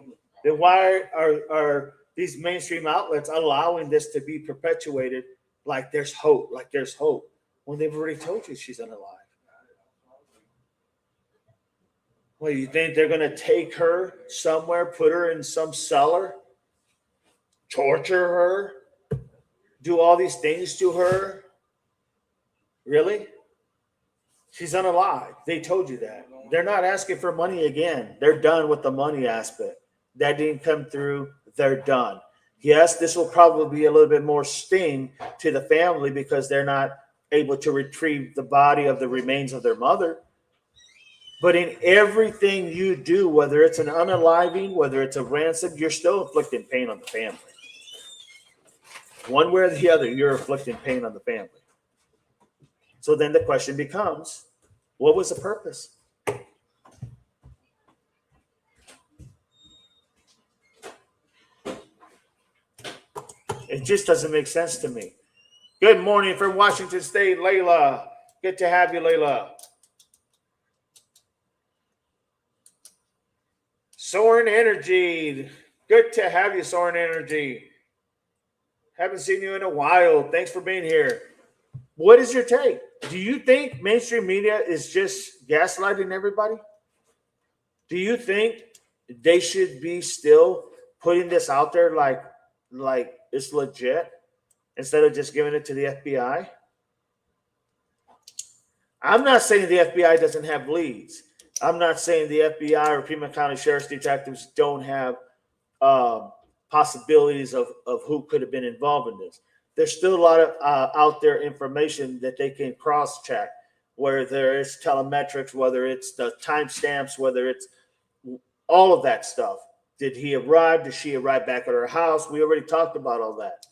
then why are these mainstream outlets allowing this to be perpetuated like there's hope, when they've already told you she's unalive? Well, you think they're going to take her somewhere, put her in some cellar, torture her, do all these things to her? Really? She's unalive. They told you that. They're not asking for money again. They're done with the money aspect. That didn't come through. They're done. Yes, this will probably be a little bit more sting to the family because they're not able to retrieve the body of the remains of their mother. But in everything you do, whether it's an unaliving, whether it's a ransom, you're still inflicting pain on the family. One way or the other, you're inflicting pain on the family. So then the question becomes, what was the purpose? It just doesn't make sense to me. Good morning from Washington State, Layla. Good to have you, Layla. Soaring Energy. Good to have you, Soaring Energy. Haven't seen you in a while. Thanks for being here. What is your take? Do you think mainstream media is just gaslighting everybody? Do you think they should be still putting this out there like it's legit instead of just giving it to the FBI? I'm not saying the FBI doesn't have leads. I'm not saying the FBI or Pima County Sheriff's detectives don't have possibilities of who could have been involved in this. There's still a lot of out there information that they can cross check, whether it's telemetrics, whether it's the timestamps, whether it's all of that stuff. Did he arrive? Did she arrive back at her house? We already talked about all that.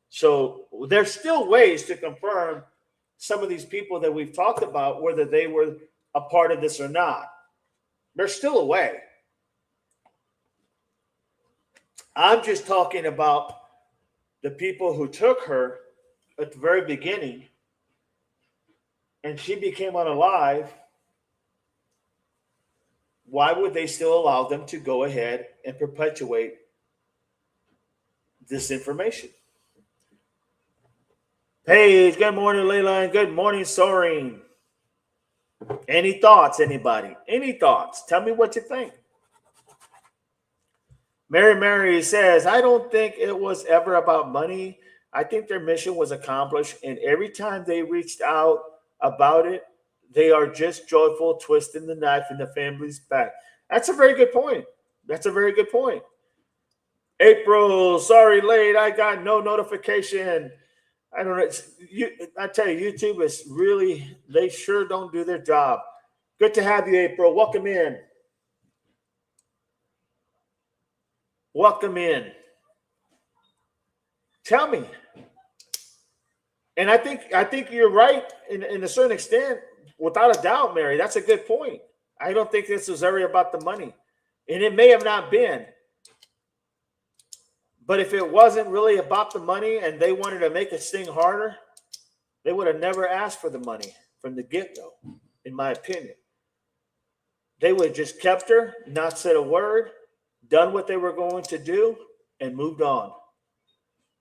So there's still ways to confirm some of these people that we've talked about, whether they were a part of this or not. There's still a way. I'm just talking about the people who took her at the very beginning and she became unalive. Why would they still allow them to go ahead and perpetuate this information? Hey, good morning, Layla, and good morning, Soaring. Any thoughts, anybody? Any thoughts? Tell me what you think. Mary says, I don't think it was ever about money. I think their mission was accomplished, and every time they reached out about it, they are just joyful, twisting the knife in the family's back. That's a very good point. That's a very good point. April, sorry, late. I got no notification. I don't know. I tell you, YouTube is really, they sure don't do their job. Good to have you, April. Welcome in. Welcome in. Tell me. And I think you're right in a certain extent, without a doubt, Mary. That's a good point. I don't think this was ever about the money. And it may have not been. But if it wasn't really about the money and they wanted to make it sting harder, they would have never asked for the money from the get-go, in my opinion. They would have just kept her, not said a word, done what they were going to do, and moved on.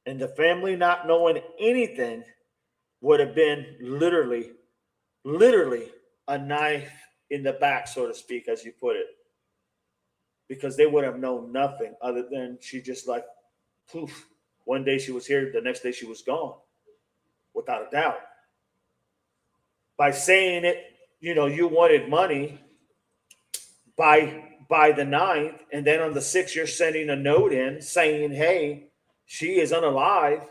And the family not knowing anything would have been literally a knife in the back, so to speak, as you put it. Because they would have known nothing other than she just like, poof. One day she was here, the next day she was gone, without a doubt. By saying it, you wanted money by the 9th, and then on the 6th, you're sending a note in saying, hey, she is unalive.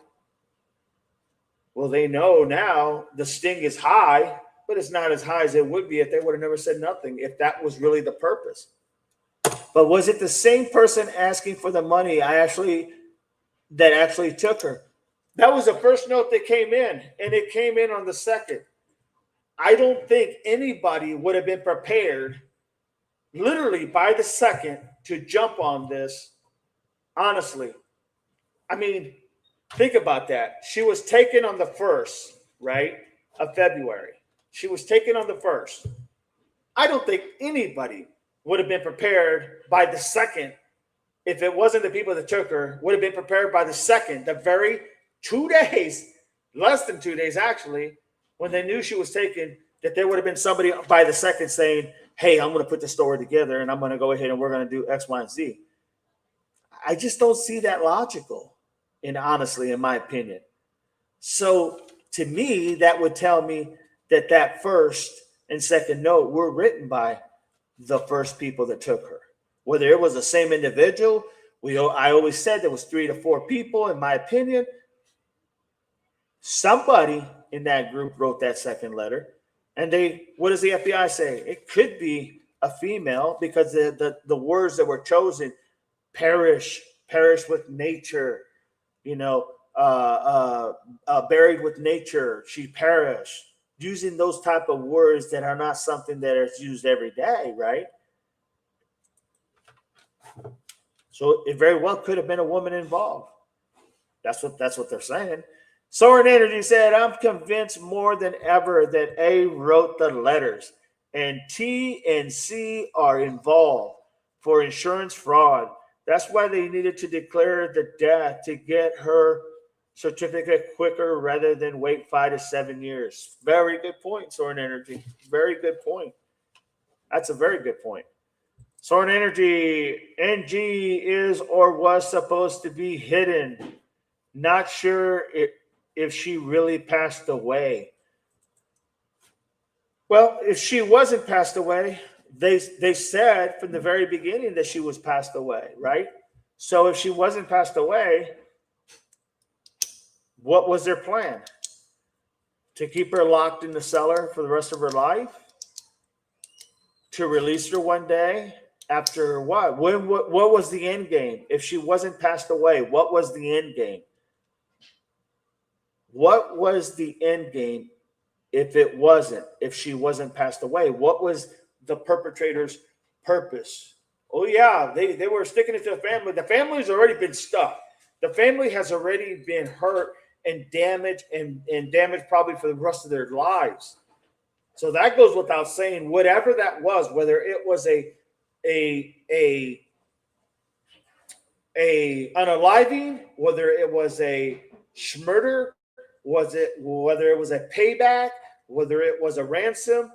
Well, they know now the sting is high, but it's not as high as it would be if they would have never said nothing, if that was really the purpose. But was it the same person asking for the money that actually took her? That was the first note that came in, and it came in on the 2nd. I don't think anybody would have been prepared literally by the 2nd to jump on this, honestly. I mean, think about that. She was taken on the 1st, right, of February. She was taken on the 1st. I don't think anybody would have been prepared by the 2nd. If it wasn't the people that took her, would have been prepared by the 2nd, the very 2 days, less than 2 days actually, when they knew she was taken, that there would have been somebody by the 2nd saying, hey, I'm going to put the story together and I'm going to go ahead and we're going to do X, Y, and Z. I just don't see that logical, and honestly, in my opinion. So to me, that would tell me that first and second note were written by the first people that took her. Whether it was the same individual, I always said there was 3 to 4 people, in my opinion. Somebody in that group wrote that second letter. And what does the FBI say? It could be a female because the words that were chosen, perish with nature, buried with nature, she perished. Using those type of words that are not something that is used every day, right? So it very well could have been a woman involved. That's what they're saying. Soaring Energy said, I'm convinced more than ever that A wrote the letters and T and C are involved for insurance fraud. That's why they needed to declare the death to get her certificate quicker rather than wait 5 to 7 years. Very good point, Soren Energy. Very good point. That's a very good point. Soren Energy, NG is or was supposed to be hidden. Not sure if she really passed away. Well, if she wasn't passed away, they said from the very beginning that she was passed away, right? So if she wasn't passed away, what was their plan? To keep her locked in the cellar for the rest of her life? To release her one day? After what? What was the end game? If she wasn't passed away, what was the end game? What was the end game if she wasn't passed away? What was the perpetrator's purpose? Oh yeah, they were sticking it to the family. The family's already been stuck. The family has already been hurt and damaged probably for the rest of their lives. So that goes without saying. Whatever that was, whether it was a unaliving, whether it was a schmurder, whether it was a payback, whether it was a ransom,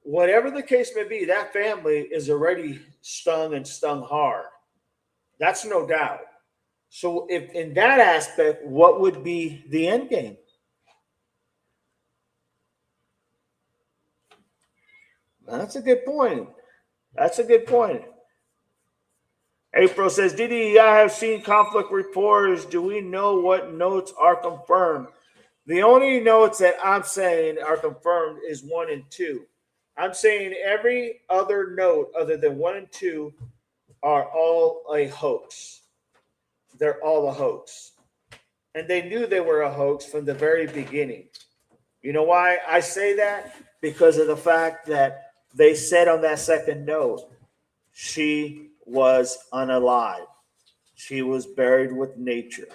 whatever the case may be, that family is already stung and stung hard. That's no doubt. So if in that aspect, what would be the end game? That's a good point. That's a good point. April says, Didi, I have seen conflict reports. Do we know what notes are confirmed? The only notes that I'm saying are confirmed is 1 and 2. I'm saying every other note other than 1 and 2 are all a hoax. They're all a hoax. And they knew they were a hoax from the very beginning. You know why I say that? Because of the fact that they said on that second note, she was unalive. She was buried with nature.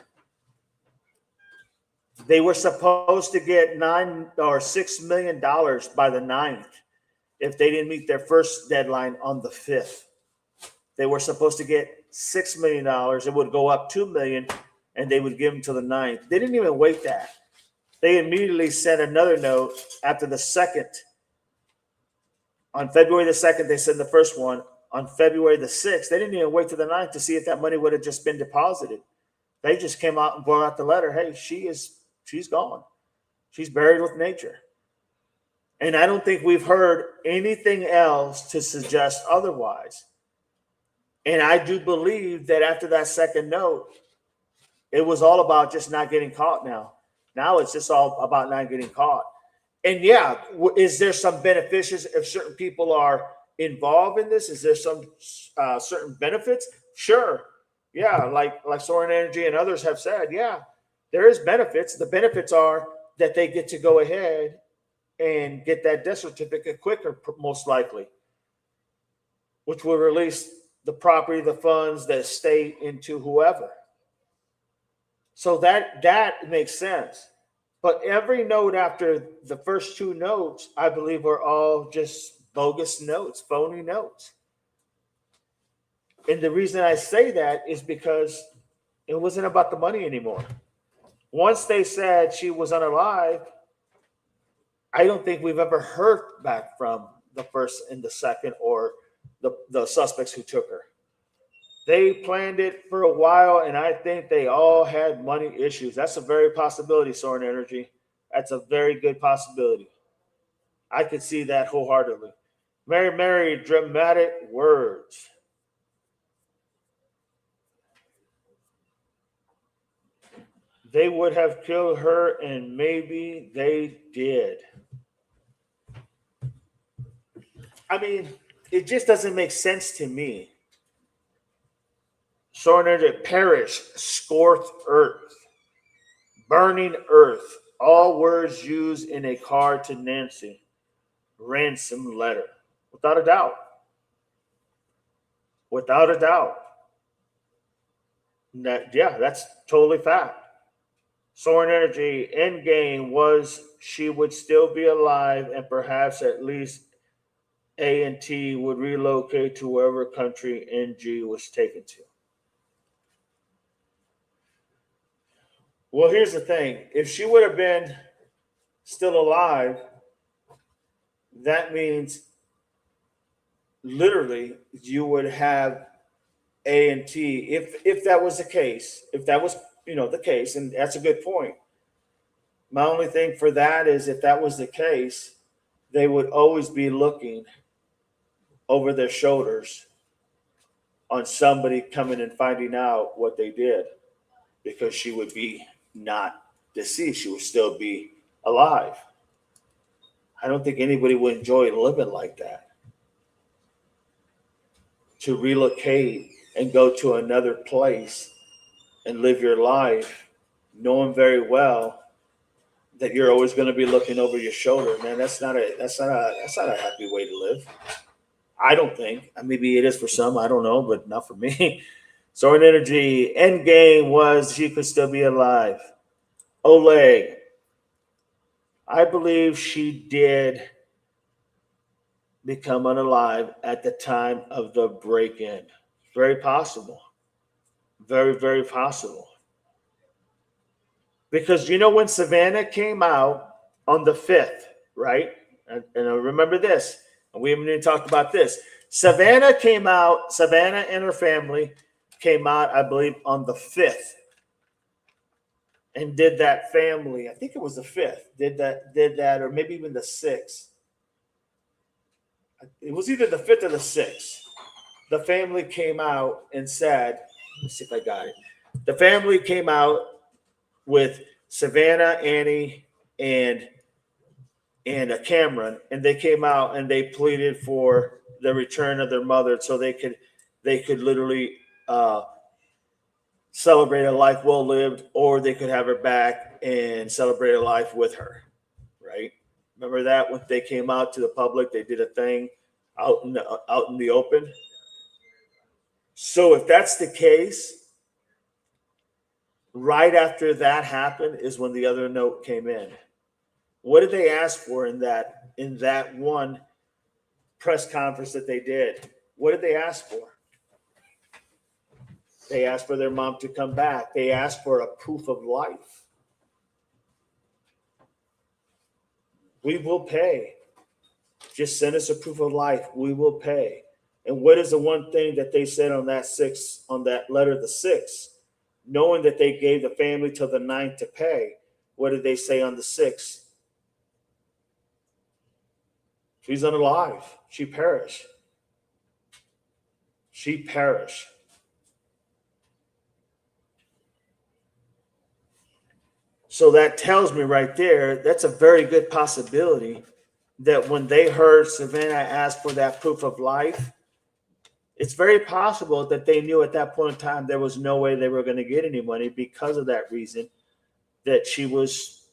They were supposed to get $6 million by the 9th if they didn't meet their first deadline on the 5th. They were supposed to get $6 million. It would go up $2 million, and they would give them to the 9th. They didn't even wait that. They immediately sent another note after the 2nd. On February the 2nd, they sent the first one. On February the 6th, they didn't even wait to the 9th to see if that money would have just been deposited. They just came out and brought out the letter. Hey, she's gone. She's buried with nature. And I don't think we've heard anything else to suggest otherwise. And I do believe that after that second note, it was all about just not getting caught now. Now it's just all about not getting caught. And yeah, is there some beneficiaries if certain people are involved in this? Is there some certain benefits? Sure. Yeah, like Soren Energy and others have said, yeah, there is benefits. The benefits are that they get to go ahead and get that death certificate quicker, most likely, which will release the property, the funds, the estate into whoever. So that makes sense. But every note after the first 2 notes, I believe, are all just bogus notes, phony notes. And the reason I say that is because it wasn't about the money anymore. Once they said she was unalive, I don't think we've ever heard back from the first and the second or the suspects who took her. They planned it for a while, and I think they all had money issues. That's a very possibility, Soren Energy. That's a very good possibility. I could see that wholeheartedly. Mary, dramatic words. They would have killed her, and maybe they did. I mean, it just doesn't make sense to me. Soren perish, scorched earth, burning earth, all words used in a card to Nancy. Ransom letter. Without a doubt. Without a doubt. That's totally fact. Soren Energy end game was she would still be alive and perhaps at least A&T would relocate to wherever country NG was taken to. Well, here's the thing. If she would have been still alive, that means literally you would have A and T. If that was the case, if that was the case, and that's a good point. My only thing for that is if that was the case, they would always be looking over their shoulders on somebody coming and finding out what they did because she would be not deceased. She would still be alive. I don't think anybody would enjoy living like that. To relocate and go to another place and live your life knowing very well that you're always going to be looking over your shoulder, man. That's not a happy way to live. I don't think. Maybe it is for some. I don't know, but not for me. Soaring Energy end game was she could still be alive. Oleg, I believe she did become unalive at the time of the break-in. Very possible. Very, very possible. Because when Savannah came out on the 5th, right? And I remember this, and we haven't even talked about this. Savannah and her family came out, I believe, on the 5th and did that family. I think it was the 5th. Did that, or maybe even the 6th. It was either the 5th or the 6th. The family came out and said, let's see if I got it. The family came out with Savannah, Annie, and Cameron, and they came out and they pleaded for the return of their mother, so they could literally celebrate a life well lived, or they could have her back and celebrate a life with her. Right? Remember that when they came out to the public, they did a thing out in the open. So if that's the case, right after that happened is when the other note came in. What did they ask for in that one press conference that they did? What did they ask for? They asked for their mom to come back. They asked for a proof of life. We will pay. Just send us a proof of life. We will pay. And what is the one thing that they said on that letter, the 6th? Knowing that they gave the family till the 9th to pay, what did they say on the 6th? She's unalive. She perished. She perished. So that tells me right there, that's a very good possibility that when they heard Savannah ask for that proof of life, it's very possible that they knew at that point in time there was no way they were going to get any money because of that reason, that she was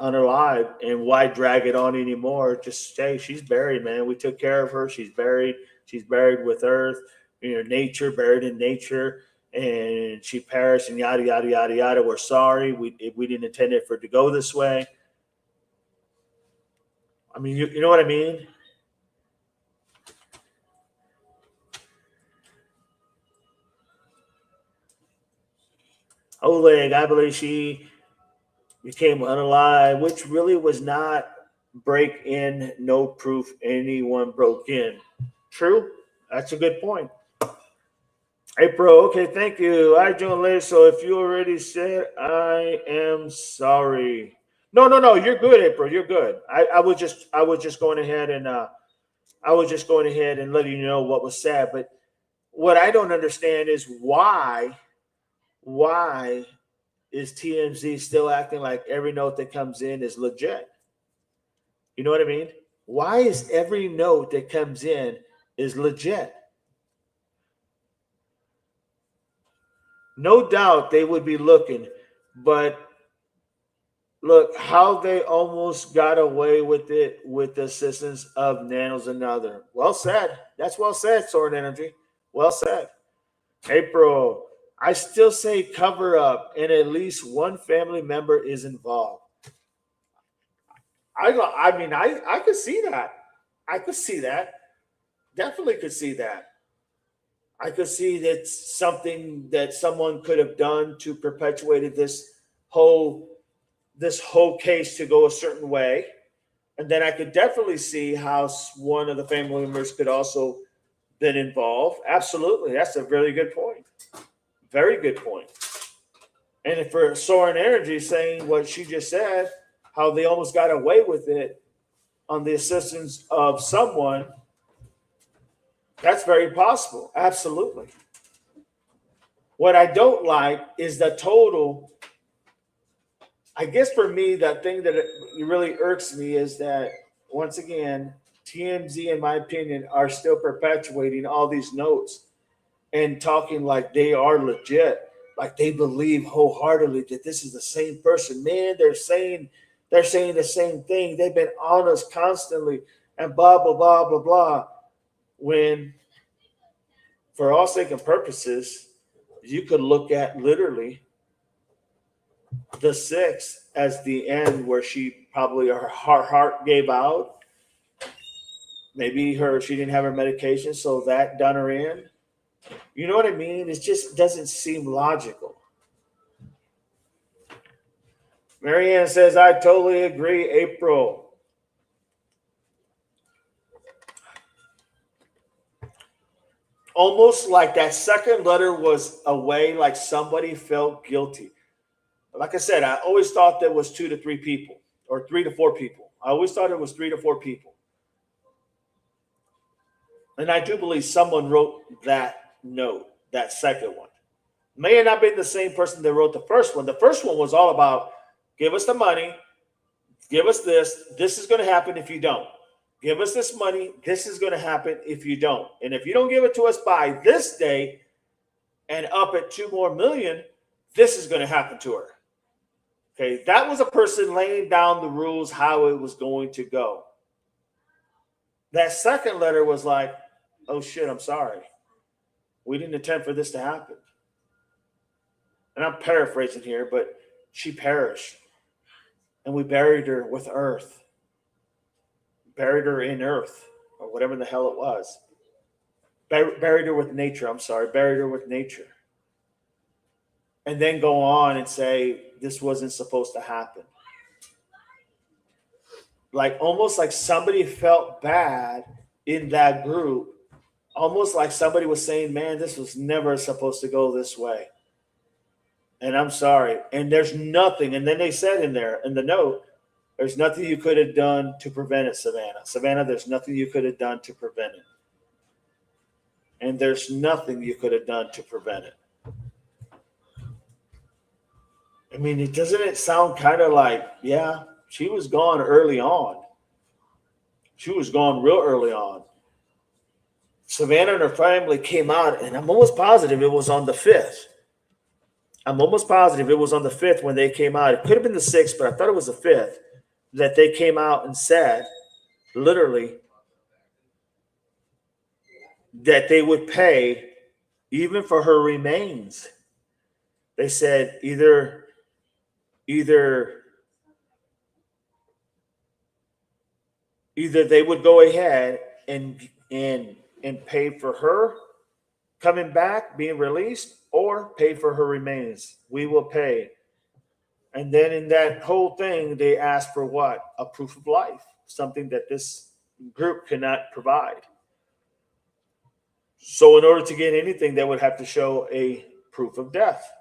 unalive. And why drag it on anymore? Just say she's buried, man. We took care of her. She's buried. She's buried with earth, nature, buried in nature, and she perished, and yada yada yada yada. We're sorry. We didn't intend it for it to go this way. I mean, you know what I mean? Oleg, I believe she became unalive, which really was not break in, no proof anyone broke in. True. That's a good point. April, okay, thank you. I joined late, so if you already said, I am sorry. No, you're good, April. You're good. I was just going ahead and letting you know what was said. But what I don't understand is why is TMZ still acting like every note that comes in is legit? You know what I mean? Why is every note that comes in is legit? No doubt they would be looking, but look how they almost got away with it with the assistance of Nanos and other. Well said. That's well said, Sword Energy. Well said. April, I still say cover up, and at least one family member is involved. I could see that. I could see that. Definitely could see that. I could see that something that someone could have done to perpetuate this this whole case to go a certain way. And then I could definitely see how one of the family members could also been involved. Absolutely. That's a really good point. Very good point. And if for Soaring Energy saying what she just said, how they almost got away with it on the assistance of someone, that's very possible. Absolutely. What I don't like is the total. I guess for me, that thing that really irks me is that, once again, TMZ, in my opinion, are still perpetuating all these notes and talking like they are legit, like they believe wholeheartedly that this is the same person. Man, they're saying the same thing. They've been on us constantly and blah, blah, blah, blah, blah. When, for all sake and purposes, you could look at literally the 6th as the end where she probably her heart gave out. Maybe she didn't have her medication, so that done her in. You know what I mean? It just doesn't seem logical. Marianne says, I totally agree, April. Almost like that second letter was a way like somebody felt guilty. Like I said, I always thought there was 2 to 3 people or 3 to 4 people. I always thought it was 3 to 4 people. And I do believe someone wrote that note, that second one. May have not been the same person that wrote the first one. The first one was all about, give us the money, give us this. This is going to happen if you don't. Give us this money. This is going to happen if you don't. And if you don't give it to us by this day and up at 2 more million, this is going to happen to her. Okay, that was a person laying down the rules how it was going to go. That second letter was like, oh shit, I'm sorry. We didn't intend for this to happen. And I'm paraphrasing here, but she perished. And we buried her with earth. Buried her in earth, or whatever the hell it was. Buried her with nature, buried her with nature. And then go on and say, this wasn't supposed to happen. Like almost like somebody felt bad in that group. Almost like somebody was saying, man, this was never supposed to go this way. And I'm sorry. And there's nothing. And then they said in there, in the note, there's nothing you could have done to prevent it, Savannah. Savannah, there's nothing you could have done to prevent it. And there's nothing you could have done to prevent it. I mean, doesn't it sound kind of like, yeah, she was gone early on. She was gone real early on. Savannah and her family came out, and I'm almost positive it was on the 5th. I'm almost positive it was on the 5th when they came out. It could have been the 6th, but I thought it was the 5th that they came out and said, literally, that they would pay even for her remains. They said either they would go ahead and pay for her coming back, being released, or pay for her remains. We will pay. And then in that whole thing, they asked for what? A proof of life, something that this group cannot provide. So in order to get anything, they would have to show a proof of death.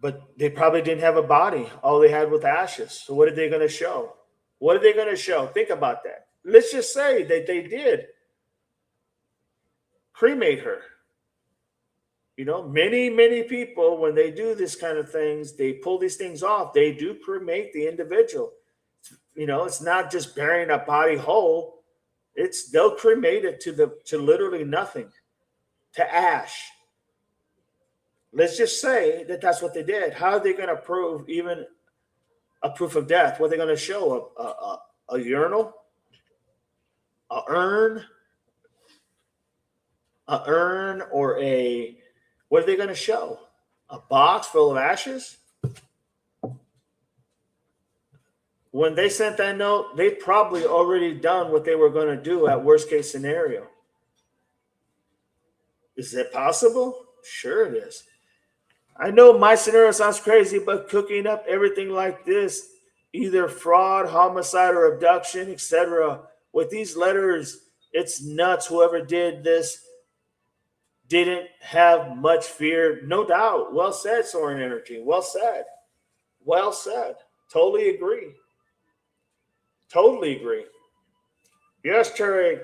But they probably didn't have a body. All they had was ashes. So what are they going to show? What are they going to show? Think about that. Let's just say that they did cremate her. You know, many people, when they do this kind of things, they pull these things off. They do cremate the individual. You know, it's not just burying a body whole. They'll cremate it to literally nothing, to ash. Let's just say that that's what they did. How are they going to prove even a proof of death? What are they going to show? A urinal? A urn? Or a, what are they going to show? A box full of ashes? When they sent that note, they'd probably already done what they were going to do at worst case scenario. Is it possible? Sure it is. I know my scenario sounds crazy, but cooking up everything like this, either fraud, homicide, or abduction, etc., with these letters, it's nuts. Whoever did this didn't have much fear, no doubt. Well said, Soaring Energy. Well said. Well said. Totally agree. Totally agree. Yes, Terry.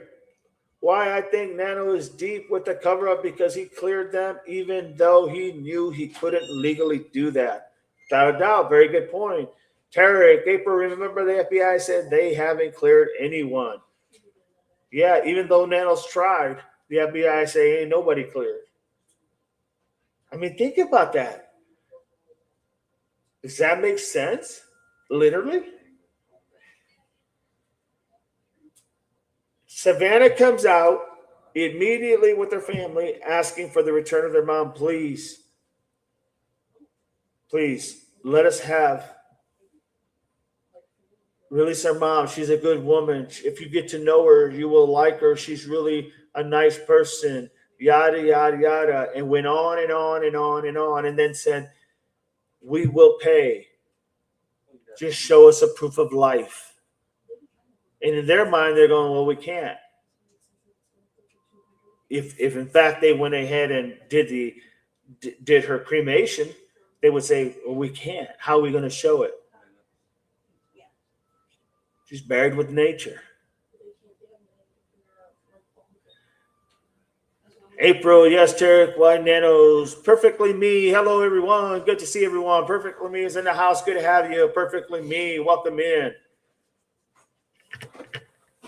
Why I think Nano is deep with the cover up because he cleared them even though he knew he couldn't legally do that. Without a doubt. Very good point. Tarek, April, remember the FBI said they haven't cleared anyone. Yeah, even though Nano's tried, the FBI say ain't nobody cleared. I mean, think about that. Does that make sense? Literally? Savannah comes out immediately with her family asking for the return of their mom. Please, please, let us have release our mom. She's a good woman. If you get to know her, you will like her. She's really a nice person. Yada, yada, yada. And went on and on and on and on. And then said, we will pay. Just show us a proof of life. And in their mind, they're going, well, we can't. If in fact they went ahead and did her cremation, they would say, well, we can't. How are we going to show it? She's buried with nature. April, yes, Tarek, why Nanos, perfectly me. Hello, everyone. Good to see everyone. Perfectly me is in the house. Good to have you. Perfectly me. Welcome in.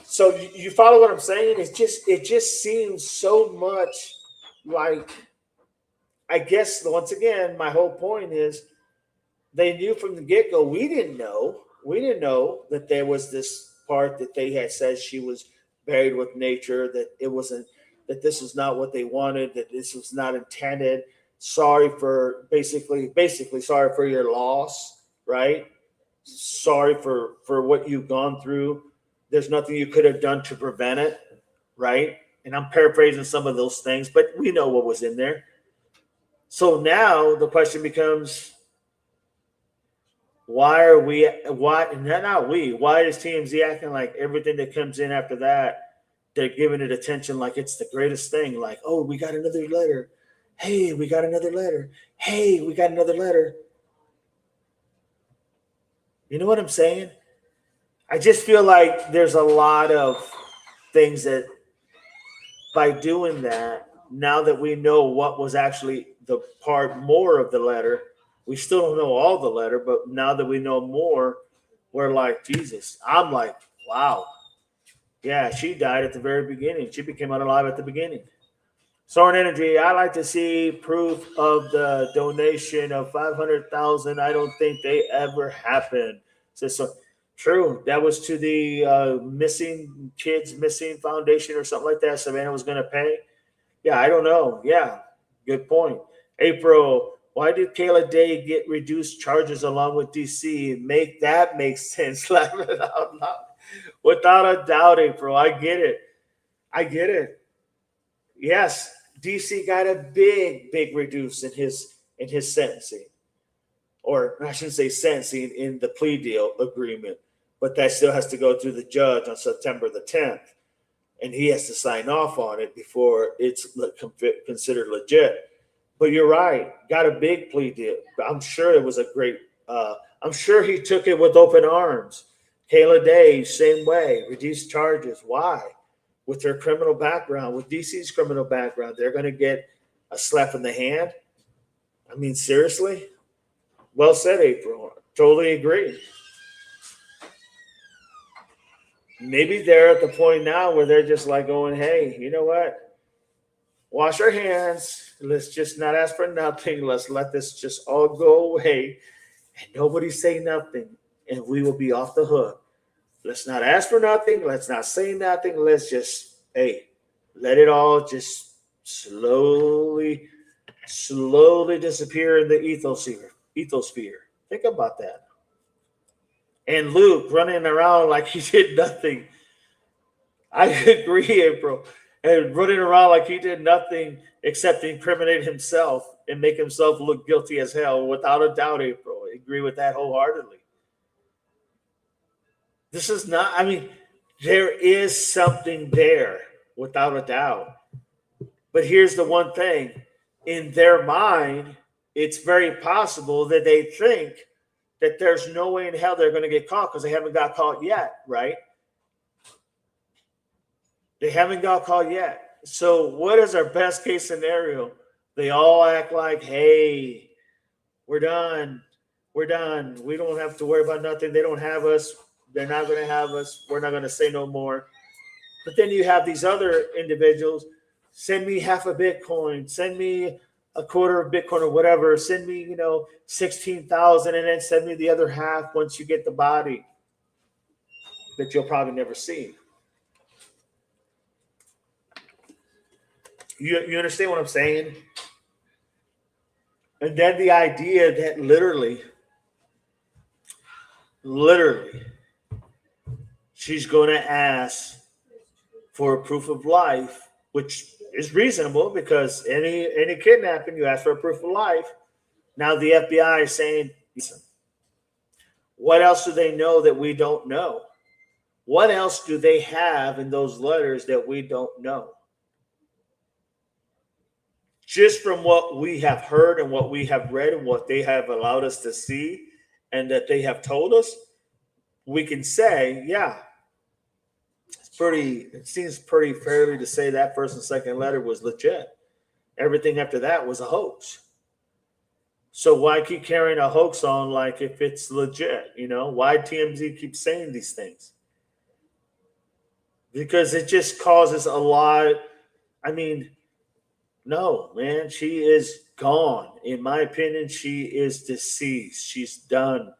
So you follow what I'm saying? It just seems so much like, I guess once again, my whole point is they knew from the get-go. We didn't know that there was this part that they had said she was buried with nature, that it wasn't, that this was not what they wanted, that this was not intended. Sorry for basically sorry for your loss, right? Sorry for what you've gone through. There's nothing you could have done to prevent it, right? And I'm paraphrasing some of those things, but we know what was in there. So now the question becomes, why is TMZ acting like everything that comes in after that, they're giving it attention like it's the greatest thing? Like, oh, we got another letter. Hey, we got another letter. Hey, we got another letter. You know what I'm saying? I just feel like there's a lot of things that by doing that, now that we know what was actually the part more of the letter, we still don't know all the letter, but now that we know more, we're like, Jesus. I'm like, wow. Yeah, she died at the very beginning. She became unalive at the beginning. Soaring Energy, I like to see proof of the donation of 500,000. I don't think they ever happened. So true. That was to the Missing Kids Missing Foundation or something like that. Savannah was going to pay. Yeah, I don't know. Yeah, good point. April, why did Kayla Day get reduced charges along with DC? That makes sense. Without a doubt, April. I get it. Yes, DC got a big reduce in his sentencing. Or I shouldn't say sentencing, in the plea deal agreement. But that still has to go through the judge on September the 10th. And he has to sign off on it before it's considered legit. But you're right. Got a big plea deal. I'm sure it was a great. I'm sure he took it with open arms. Kayla Day, same way. Reduced charges. Why? With their criminal background, with DC's criminal background, they're going to get a slap in the hand. I mean, seriously? Well said, April. Totally agree. Maybe they're at the point now where they're just like going, hey, you know what? Wash our hands. Let's just not ask for nothing. Let's let this just all go away and nobody say nothing, and we will be off the hook. Let's not ask for nothing. Let's not say nothing. Let's just, hey, let it all just slowly disappear in the ethosphere. Think about that. And Luke running around like he did nothing. I agree, April. And running around like he did nothing except incriminate himself. and make himself look guilty as hell. Without a doubt, April. I agree with that wholeheartedly. This is not, I mean, there is something there, without a doubt. But here's the one thing, in their mind, it's very possible that they think that there's no way in hell they're going to get caught because they haven't got caught yet, right? They haven't got caught yet. So what is our best case scenario? They all act like, hey, we're done. We're done. We don't have to worry about nothing. They don't have us. They're not going to have us. We're not going to say no more. But then you have these other individuals, send me half a Bitcoin, send me a quarter of Bitcoin or whatever, send me, 16,000 and then send me the other half once you get the body that you'll probably never see. You understand what I'm saying? And then the idea that literally, she's going to ask for a proof of life, which is reasonable because any kidnapping, you ask for a proof of life. Now the FBI is saying, listen, what else do they know that we don't know? What else do they have in those letters that we don't know? Just from what we have heard and what we have read and what they have allowed us to see and that they have told us, we can say, yeah, it seems pretty fairly to say that first and second letter was legit. Everything after that was a hoax. So why keep carrying a hoax on like if it's legit? Why TMZ keep saying these things? Because it just causes a lot. I mean, no, man, she is gone. In my opinion, she is deceased. She's done.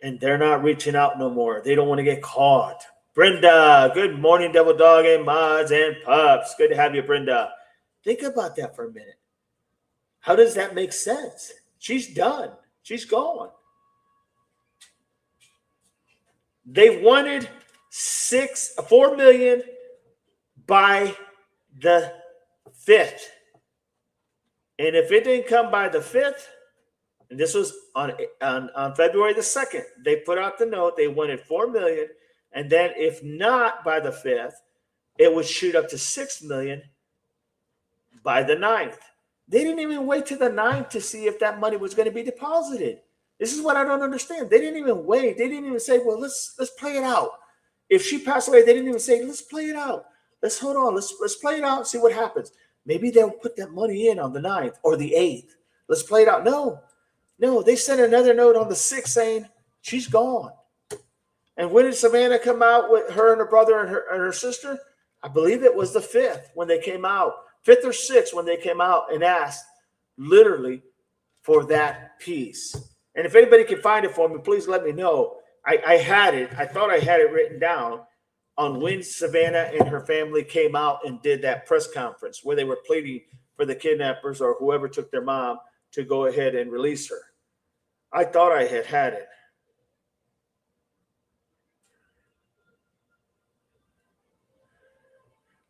And they're not reaching out no more. They don't want to get caught. Brenda, good morning, Devil Dog and mods and pups. Good to have you, Brenda. Think about that for a minute. How does that make sense? She's done. She's gone. They wanted 4 million by the 5th. And if it didn't come by the 5th, and this was on February the 2nd, they put out the note, they wanted 4 million. And then if not by the 5th, it would shoot up to 6 million by the 9th. They didn't even wait to the 9th to see if that money was going to be deposited. This is what I don't understand. They didn't even wait. They didn't even say, well, let's play it out. If she passed away, they didn't even say, let's play it out. Let's hold on. Let's play it out and see what happens. Maybe they'll put that money in on the 9th or the 8th. Let's play it out. No, they sent another note on the 6th saying she's gone. And when did Savannah come out with her and her brother and her sister? I believe it was the 5th when they came out. 5th or 6th when they came out and asked literally for that piece. And if anybody can find it for me, please let me know. I had it. I thought I had it written down on when Savannah and her family came out and did that press conference where they were pleading for the kidnappers or whoever took their mom to go ahead and release her. I thought I had it.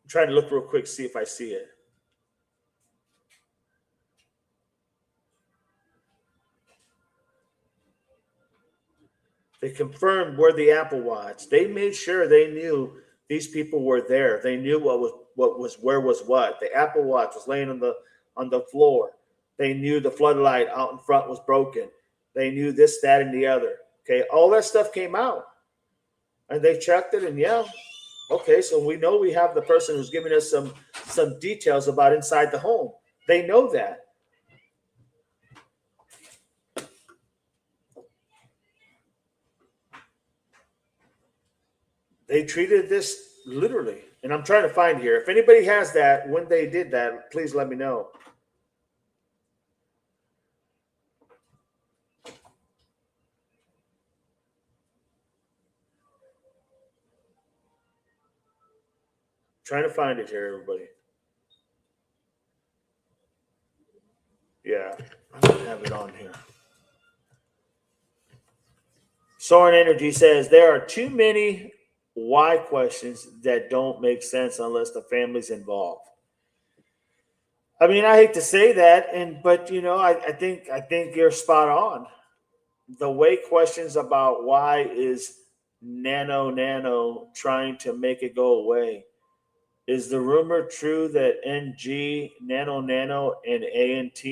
I'm trying to look real quick, see if I see it. They confirmed where the Apple Watch. They made sure they knew these people were there. They knew where was what. The Apple Watch was laying on the floor. They knew the floodlight out in front was broken. They knew this, that, and the other. Okay, all that stuff came out, and they checked it. And yeah, okay, so we know we have the person who's giving us some details about inside the home. They know that. They treated this literally, and I'm trying to find here. If anybody has that, when they did that, please let me know. Trying to find it here, everybody. Yeah, I don't have it on here. Soren Energy says there are too many why questions that don't make sense unless the family's involved. I mean, I hate to say that, but I think you're spot on. The way questions about why is nano trying to make it go away. Is the rumor true that NG, nano, and ANT?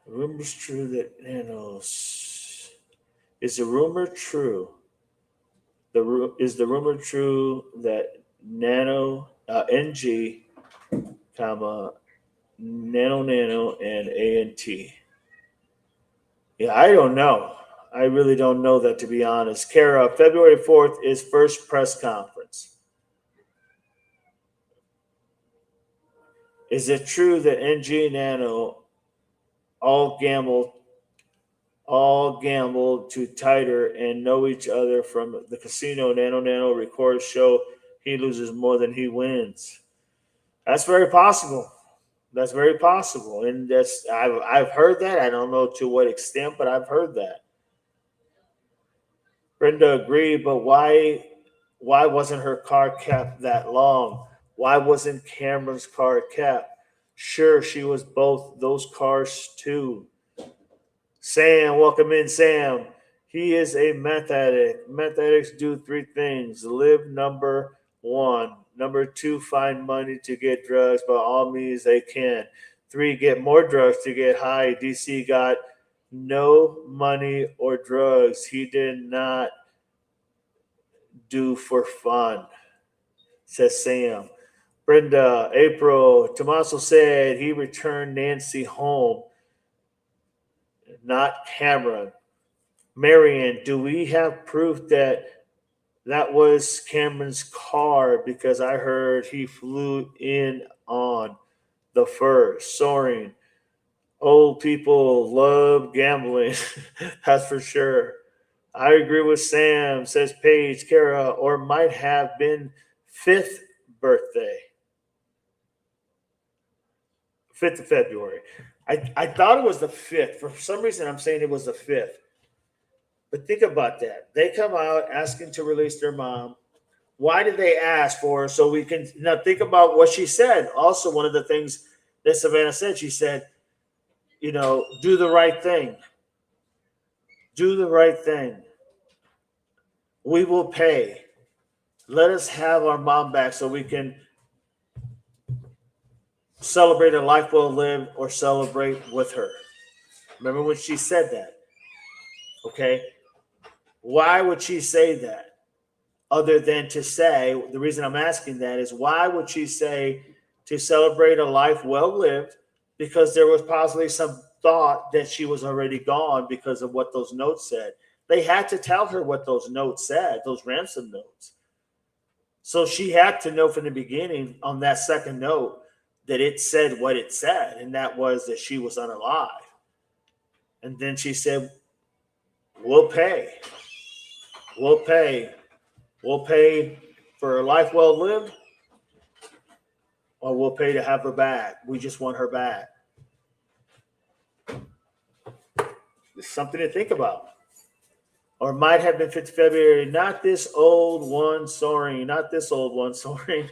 Rumors true that nanos. Is the rumor true? Is the rumor true that NG, comma nano, and ANT? Yeah, I don't know. I really don't know that, to be honest. Kara, February 4th is first press conference. Is it true that NG Nano all gamble all gamble to tighter and know each other from the casino? Nano records show he loses more than he wins. That's very possible. That's very possible, and I've heard that. I don't know to what extent, but I've heard that. Brenda agreed, but why wasn't her car kept that long? Why wasn't Cameron's car kept? Sure, she was both those cars too. Sam, welcome in, Sam. He is a meth addict. Meth addicts do three things: live, number one; number two, find money to get drugs by all means they can; three, get more drugs to get high. DC got no money or drugs. He did not do for fun, says Sam. Brenda, April, Tommaso said he returned Nancy home, not Cameron. Marion, do we have proof that that was Cameron's car? Because I heard he flew in on the first. Soaring. Old people love gambling. That's for sure. I agree with Sam, says Paige, Kara, or might have been fifth birthday. 5th of February. I thought it was the 5th. For some reason, I'm saying it was the 5th. But think about that. They come out asking to release their mom. Why did they ask for her? So we can now think about what she said. Also, one of the things that Savannah said, she said, do the right thing. Do the right thing. We will pay. Let us have our mom back so we can celebrate a life well lived or celebrate with her. Remember when she said that? Okay. Why would she say that? Other than to say, the reason I'm asking that is why would she say to celebrate a life well lived? Because there was possibly some thought that she was already gone because of what those notes said. They had to tell her what those notes said, those ransom notes. So she had to know from the beginning on that second note that it said what it said, and that was that she was unalive. And then she said, we'll pay. We'll pay. We'll pay for a life well lived, or we'll pay to have her back. We just want her back. It's something to think about. Or it might have been 5th February. Not this old one soaring. Not this old one soaring.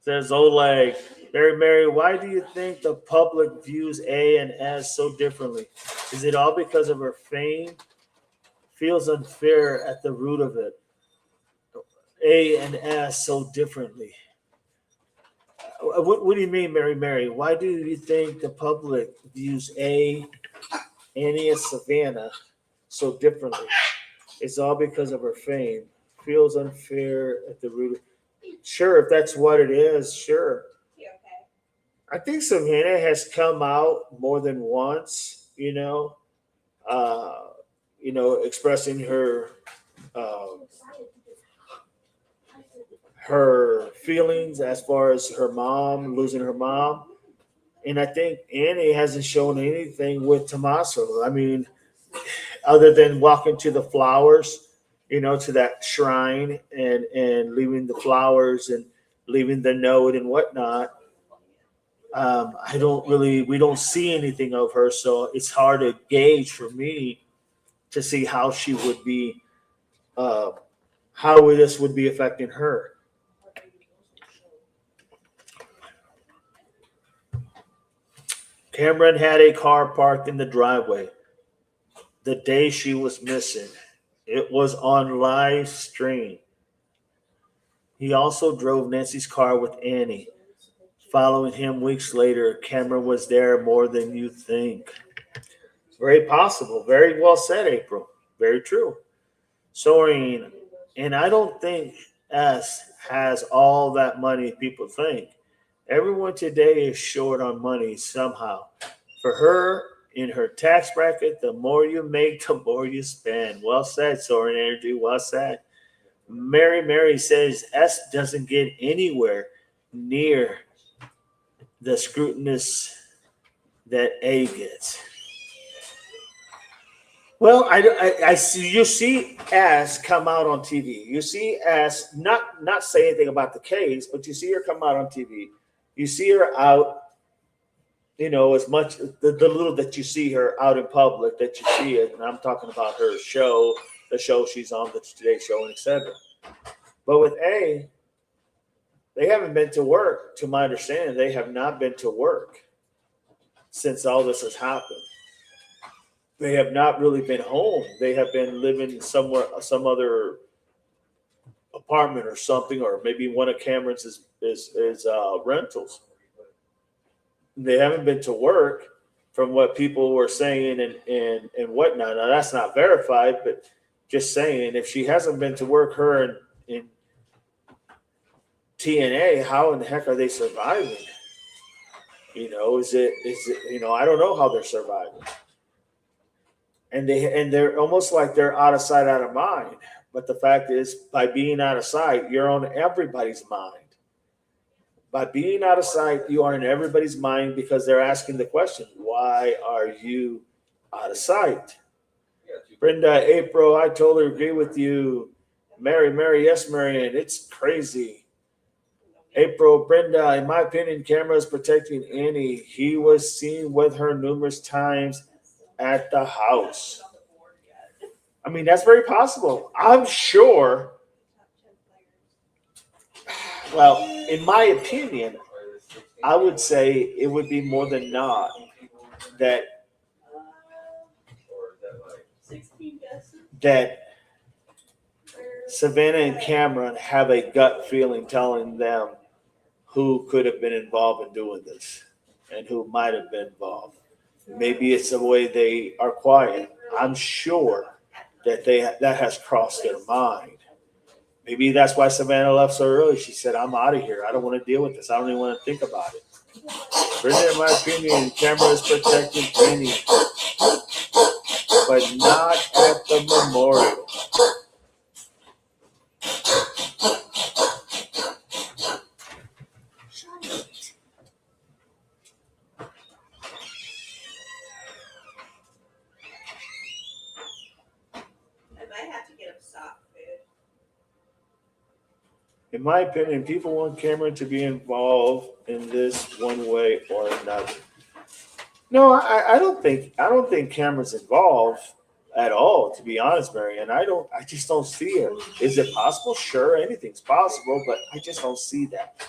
Says Oleg. Mary, why do you think the public views A and S so differently? Is it all because of her fame? Feels unfair at the root of it. A and S so differently. What do you mean, Mary? Why do you think the public views Annie and Savannah so differently? It's all because of her fame. Feels unfair at the root. Sure, if that's what it is, sure. You okay? I think Savannah has come out more than once, expressing her feelings as far as her mom, losing her mom. And I think Annie hasn't shown anything with Tommaso. I mean, other than walking to the flowers, to that shrine and leaving the flowers and leaving the note and whatnot. We don't see anything of her. So it's hard to gauge for me to see how she would be, how this would be affecting her. Cameron had a car parked in the driveway the day she was missing. It was on live stream. He also drove Nancy's car with Annie. Following him weeks later, Cameron was there more than you think. Very possible. Very well said, April. Very true. Soaring, and I don't think S has all that money people think. Everyone today is short on money somehow. For her, in her tax bracket, the more you make, the more you spend. Well said, Soaring Energy. Well said. Mary says S doesn't get anywhere near the scrutinous that A gets. Well, I see you see S come out on TV. You see S not say anything about the case, but you see her come out on TV. You see her out, as much the little that you see her out in public that you see it, and I'm talking about her show, the show she's on, the Today Show, and etc. But with A, they haven't been to work. To my understanding, they have not been to work since all this has happened. They have not really been home. They have been living somewhere, some other apartment or something, or maybe one of Cameron's is rentals. They haven't been to work, from what people were saying and whatnot. Now that's not verified, but just saying, if she hasn't been to work, her in TNA, how in the heck are they surviving? Is it I don't know how they're surviving. And they're almost like they're out of sight, out of mind. But the fact is, by being out of sight, you're on everybody's mind. By being out of sight, you are in everybody's mind because they're asking the question, why are you out of sight? Brenda, April, I totally agree with you. Mary, yes, Marion, it's crazy. April, Brenda, in my opinion, Camera is protecting Annie. He was seen with her numerous times at the house. I mean, that's very possible. I'm sure. Well, in my opinion, I would say it would be more than not that that Savannah and Cameron have a gut feeling telling them who could have been involved in doing this and who might have been involved. Maybe it's the way they are quiet. I'm sure that that has crossed their mind. Maybe that's why Savannah left so early. She said, I'm out of here. I don't want to deal with this. I don't even want to think about it. Brenda, in my opinion, Camera is protecting Annie, but not at the memorial. In my opinion, people want Cameron to be involved in this one way or another. No, I don't think Cameron's involved at all, to be honest, Marianne. I just don't see it. Is it possible? Sure, anything's possible, but I just don't see that.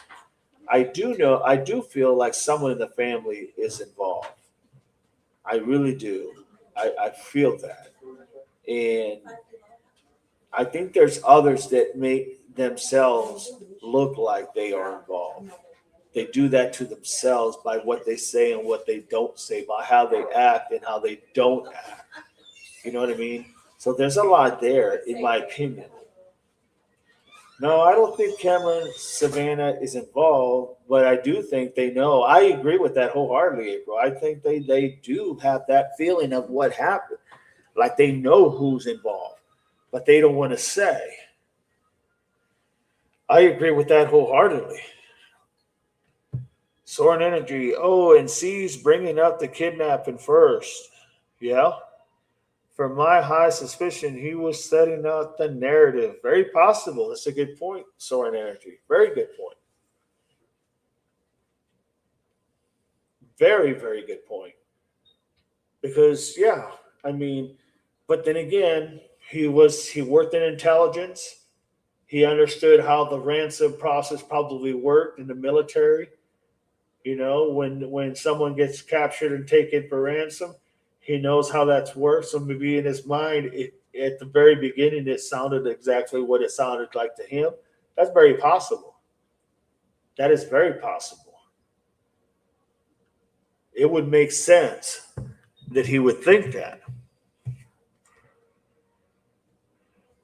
I do feel like someone in the family is involved. I really do. I feel that. And I think there's others that make themselves look like they are involved. They do that to themselves by what they say and what they don't say, by how they act and how they don't act. You know what I mean? So there's a lot there, in my opinion. No, I don't think Cameron Savannah is involved, but I do think they know. I agree with that wholeheartedly, April. I think they do have that feeling of what happened. Like they know who's involved, but they don't want to say. I agree with that wholeheartedly. Soren Energy. Oh, and C's bringing up the kidnapping first. Yeah. For my high suspicion, he was setting up the narrative. Very possible. That's a good point, Soren Energy. Very good point. Very, very good point. Because, yeah, I mean, but then again, he worked in intelligence. He understood how the ransom process probably worked in the military. When someone gets captured and taken for ransom, he knows how that's worked. So maybe in his mind, at the very beginning, it sounded exactly what it sounded like to him. That's very possible. That is very possible. It would make sense that he would think that.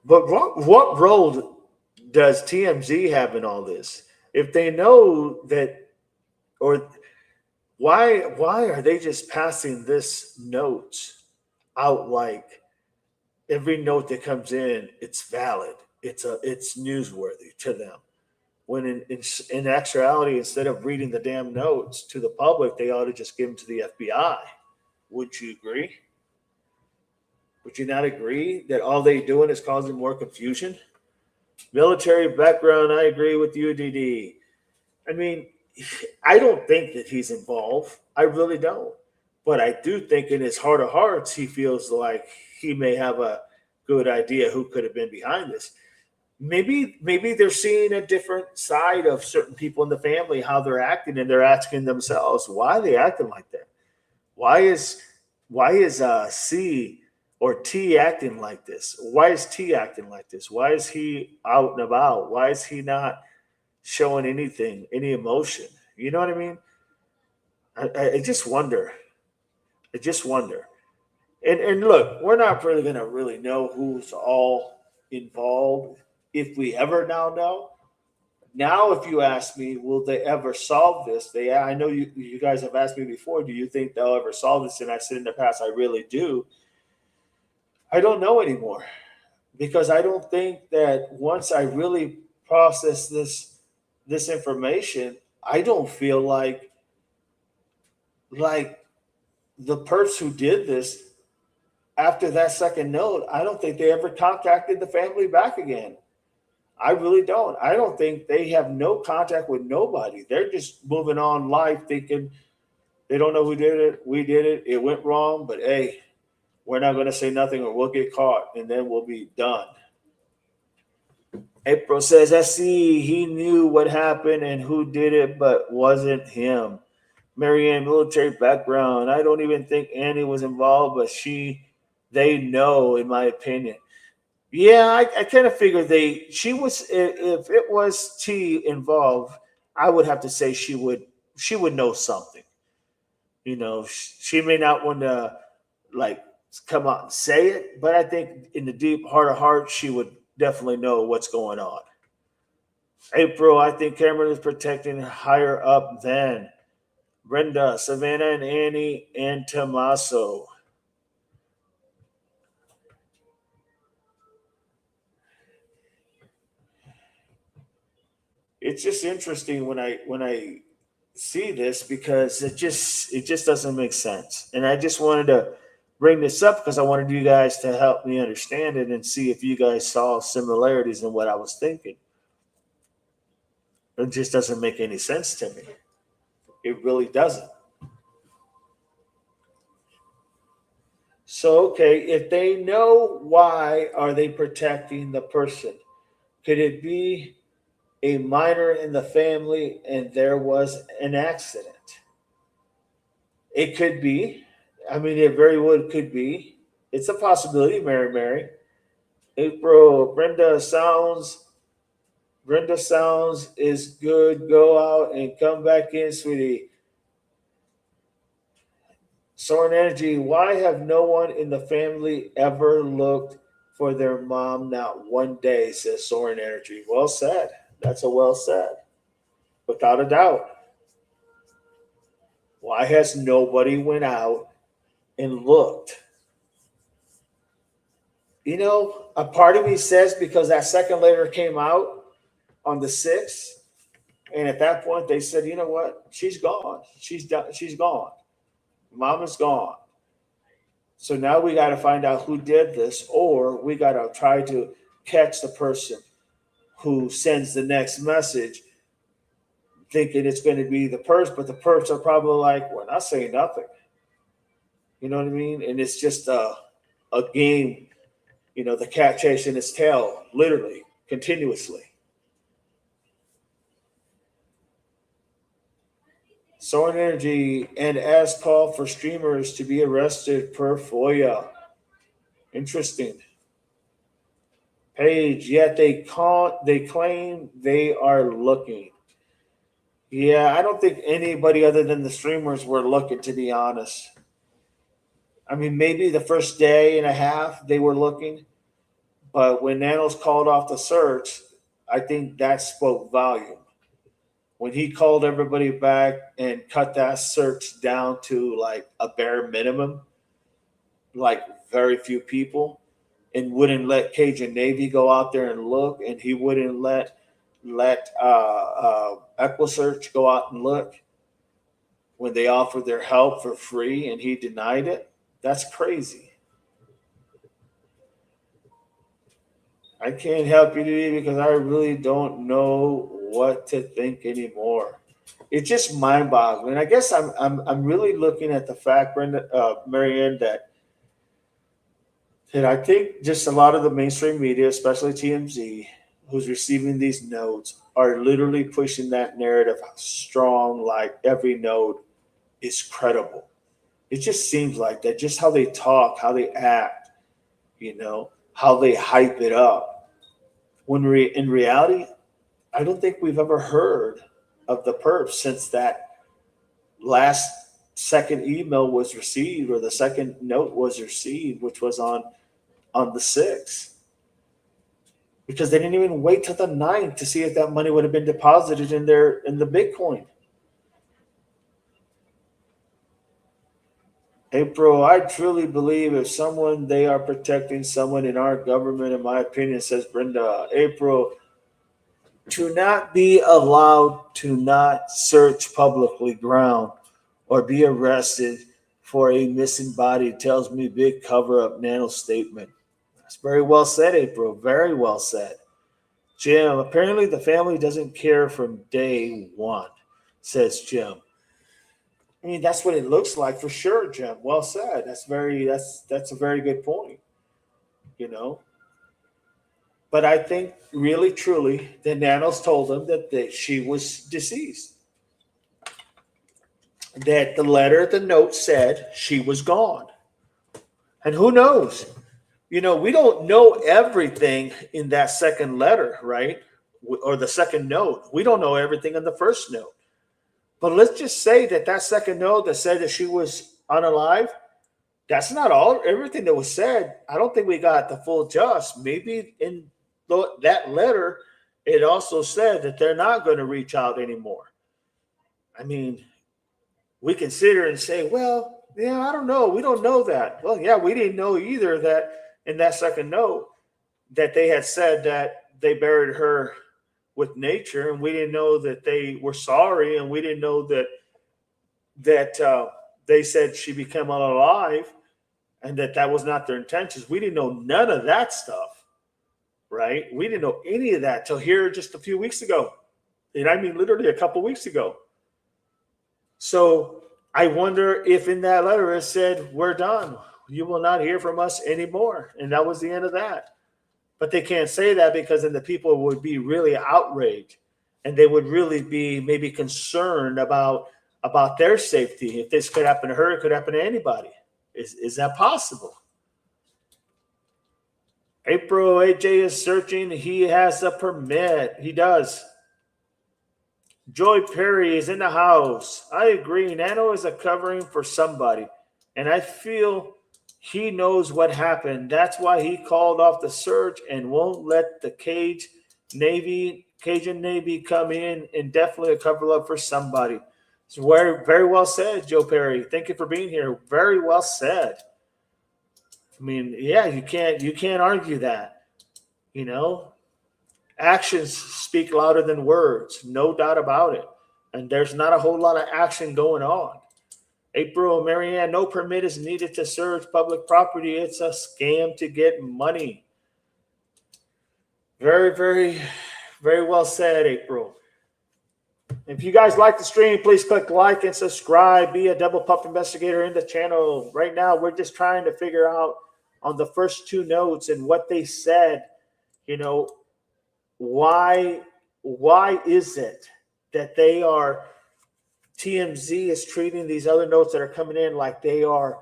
But what role does TMZ have in all this? If they know that, or why are they just passing this notes out like every note that comes in, it's valid, it's newsworthy to them? When in actuality, instead of reading the damn notes to the public, they ought to just give them to the FBI. Would you agree? Would you not agree that all they doing is causing more confusion? Military background, I agree with you, DD. I mean, I don't think that he's involved. I really don't. But I do think in his heart of hearts, he feels like he may have a good idea who could have been behind this. Maybe they're seeing a different side of certain people in the family, how they're acting, and they're asking themselves, why are they acting like that? Why is C or T acting like this? Why is T acting like this? Why is he out and about? Why is he not showing anything, any emotion? You know what I mean? I just wonder. I just wonder. And look, we're not really gonna really know who's all involved if we ever now know. Now, if you ask me, will they ever solve this? I know you guys have asked me before. Do you think they'll ever solve this? And I said in the past, I really do. I don't know anymore because I don't think that once I really process this information, I don't feel like the person who did this after that second note. I don't think they ever contacted the family back again. I really don't. I don't think they have no contact with nobody. They're just moving on life thinking they don't know who did it. We did it. It went wrong, but hey, we're not going to say nothing or we'll get caught and then we'll be done. April says, I see he knew what happened and who did it, but wasn't him. Marianne, military background. I don't even think Annie was involved, but they know, in my opinion. Yeah, I kind of figured she was, if it was T involved, I would have to say she would know something. She may not want to like come out and say it, but I think in the deep heart of heart, she would definitely know what's going on. April, I think Cameron is protecting higher up than Brenda, Savannah, and Annie and Tommaso. It's just interesting when I see this because it just doesn't make sense. And I just wanted to bring this up because I wanted you guys to help me understand it and see if you guys saw similarities in what I was thinking. It just doesn't make any sense to me. It really doesn't. So okay, if they know, why are they protecting the person? Could it be a minor in the family and there was an accident? It could be. I mean, it very well could be. It's a possibility, Mary. April, Brenda sounds is good. Go out and come back in, sweetie. Soren Energy, why have no one in the family ever looked for their mom not one day, says Soren Energy. Well said. That's a well said. Without a doubt. Why has nobody went out and looked? A part of me says because that second letter came out on the 6th, and at that point they said, you know what? She's gone. She's done. She's gone. Mama's gone. So now we got to find out who did this, or we got to try to catch the person who sends the next message, thinking it's going to be the person, but the person are probably like, "We're not saying nothing." You know what I mean? And it's just a game. The cat chasing its tail, literally, continuously. Soaring Energy and as call for streamers to be arrested per FOIA. Interesting. Page, yet they claim they are looking. Yeah, I don't think anybody other than the streamers were looking, to be honest. I mean, maybe the first day and a half they were looking, but when Nanos called off the search, I think that spoke volume. When he called everybody back and cut that search down to like a bare minimum, like very few people, and wouldn't let Cajun Navy go out there and look, and he wouldn't let EquiSearch go out and look when they offered their help for free, and he denied it. That's crazy. I can't help you today because I really don't know what to think anymore. It's just mind-boggling. I guess I'm really looking at the fact, Brenda, Marianne, that I think just a lot of the mainstream media, especially TMZ, who's receiving these notes, are literally pushing that narrative strong, like every note is credible. It just seems like that, just how they talk, how they act, how they hype it up. When in reality, I don't think we've ever heard of the perp since that last second email was received or the second note was received, which was on the 6th. Because they didn't even wait till the 9th to see if that money would have been deposited in the Bitcoin. April, I truly believe if they are protecting someone in our government, in my opinion, says Brenda. April, to not be allowed to not search publicly ground or be arrested for a missing body tells me big cover up nano statement. That's very well said, April. Very well said. Jim, apparently the family doesn't care from day one, says Jim. I mean, that's what it looks like for sure, Jim. Well said. That's a very good point. You know, but I think really truly the Nanos told them that she was deceased. That the note said she was gone. And who knows? We don't know everything in that second letter, right? Or the second note. We don't know everything in the first note. But let's just say that second note that said that she was unalive, that's not everything that was said. I don't think we got the full just. Maybe in that letter, it also said that they're not going to reach out anymore. I mean, we can sit here and say, well, yeah, I don't know. We don't know that. Well, yeah, we didn't know either that in that second note that they had said that they buried her with nature, and we didn't know that they were sorry, and we didn't know that they said she became unalive, and that was not their intentions. We didn't know none of that stuff, right? We didn't know any of that till here just a few weeks ago, and I mean literally a couple weeks ago. So I wonder if in that letter it said, we're done. You will not hear from us anymore. And that was the end of that. But they can't say that because then the people would be really outraged and they would really be maybe concerned about their safety. If this could happen to her, it could happen to anybody. Is that possible? April, AJ is searching. He has a permit. He does. Joy Perry is in the house. I agree. Nano is a covering for somebody. And I feel he knows what happened. That's why he called off the search and won't let the Cajun Navy come in, and definitely a cover up for somebody. It's very, very well said, Joe Perry. Thank you for being here. Very well said. I mean, yeah, you can't argue that. Actions speak louder than words, no doubt about it. And there's not a whole lot of action going on. April, Marianne, no permit is needed to search public property. It's a scam to get money. Very, very, very well said, April. If you guys like the stream, please click like and subscribe. Be a Double Pup Investigator in the channel. Right now, we're just trying to figure out on the first two notes and what they said, why is it that they are TMZ is treating these other notes that are coming in like they are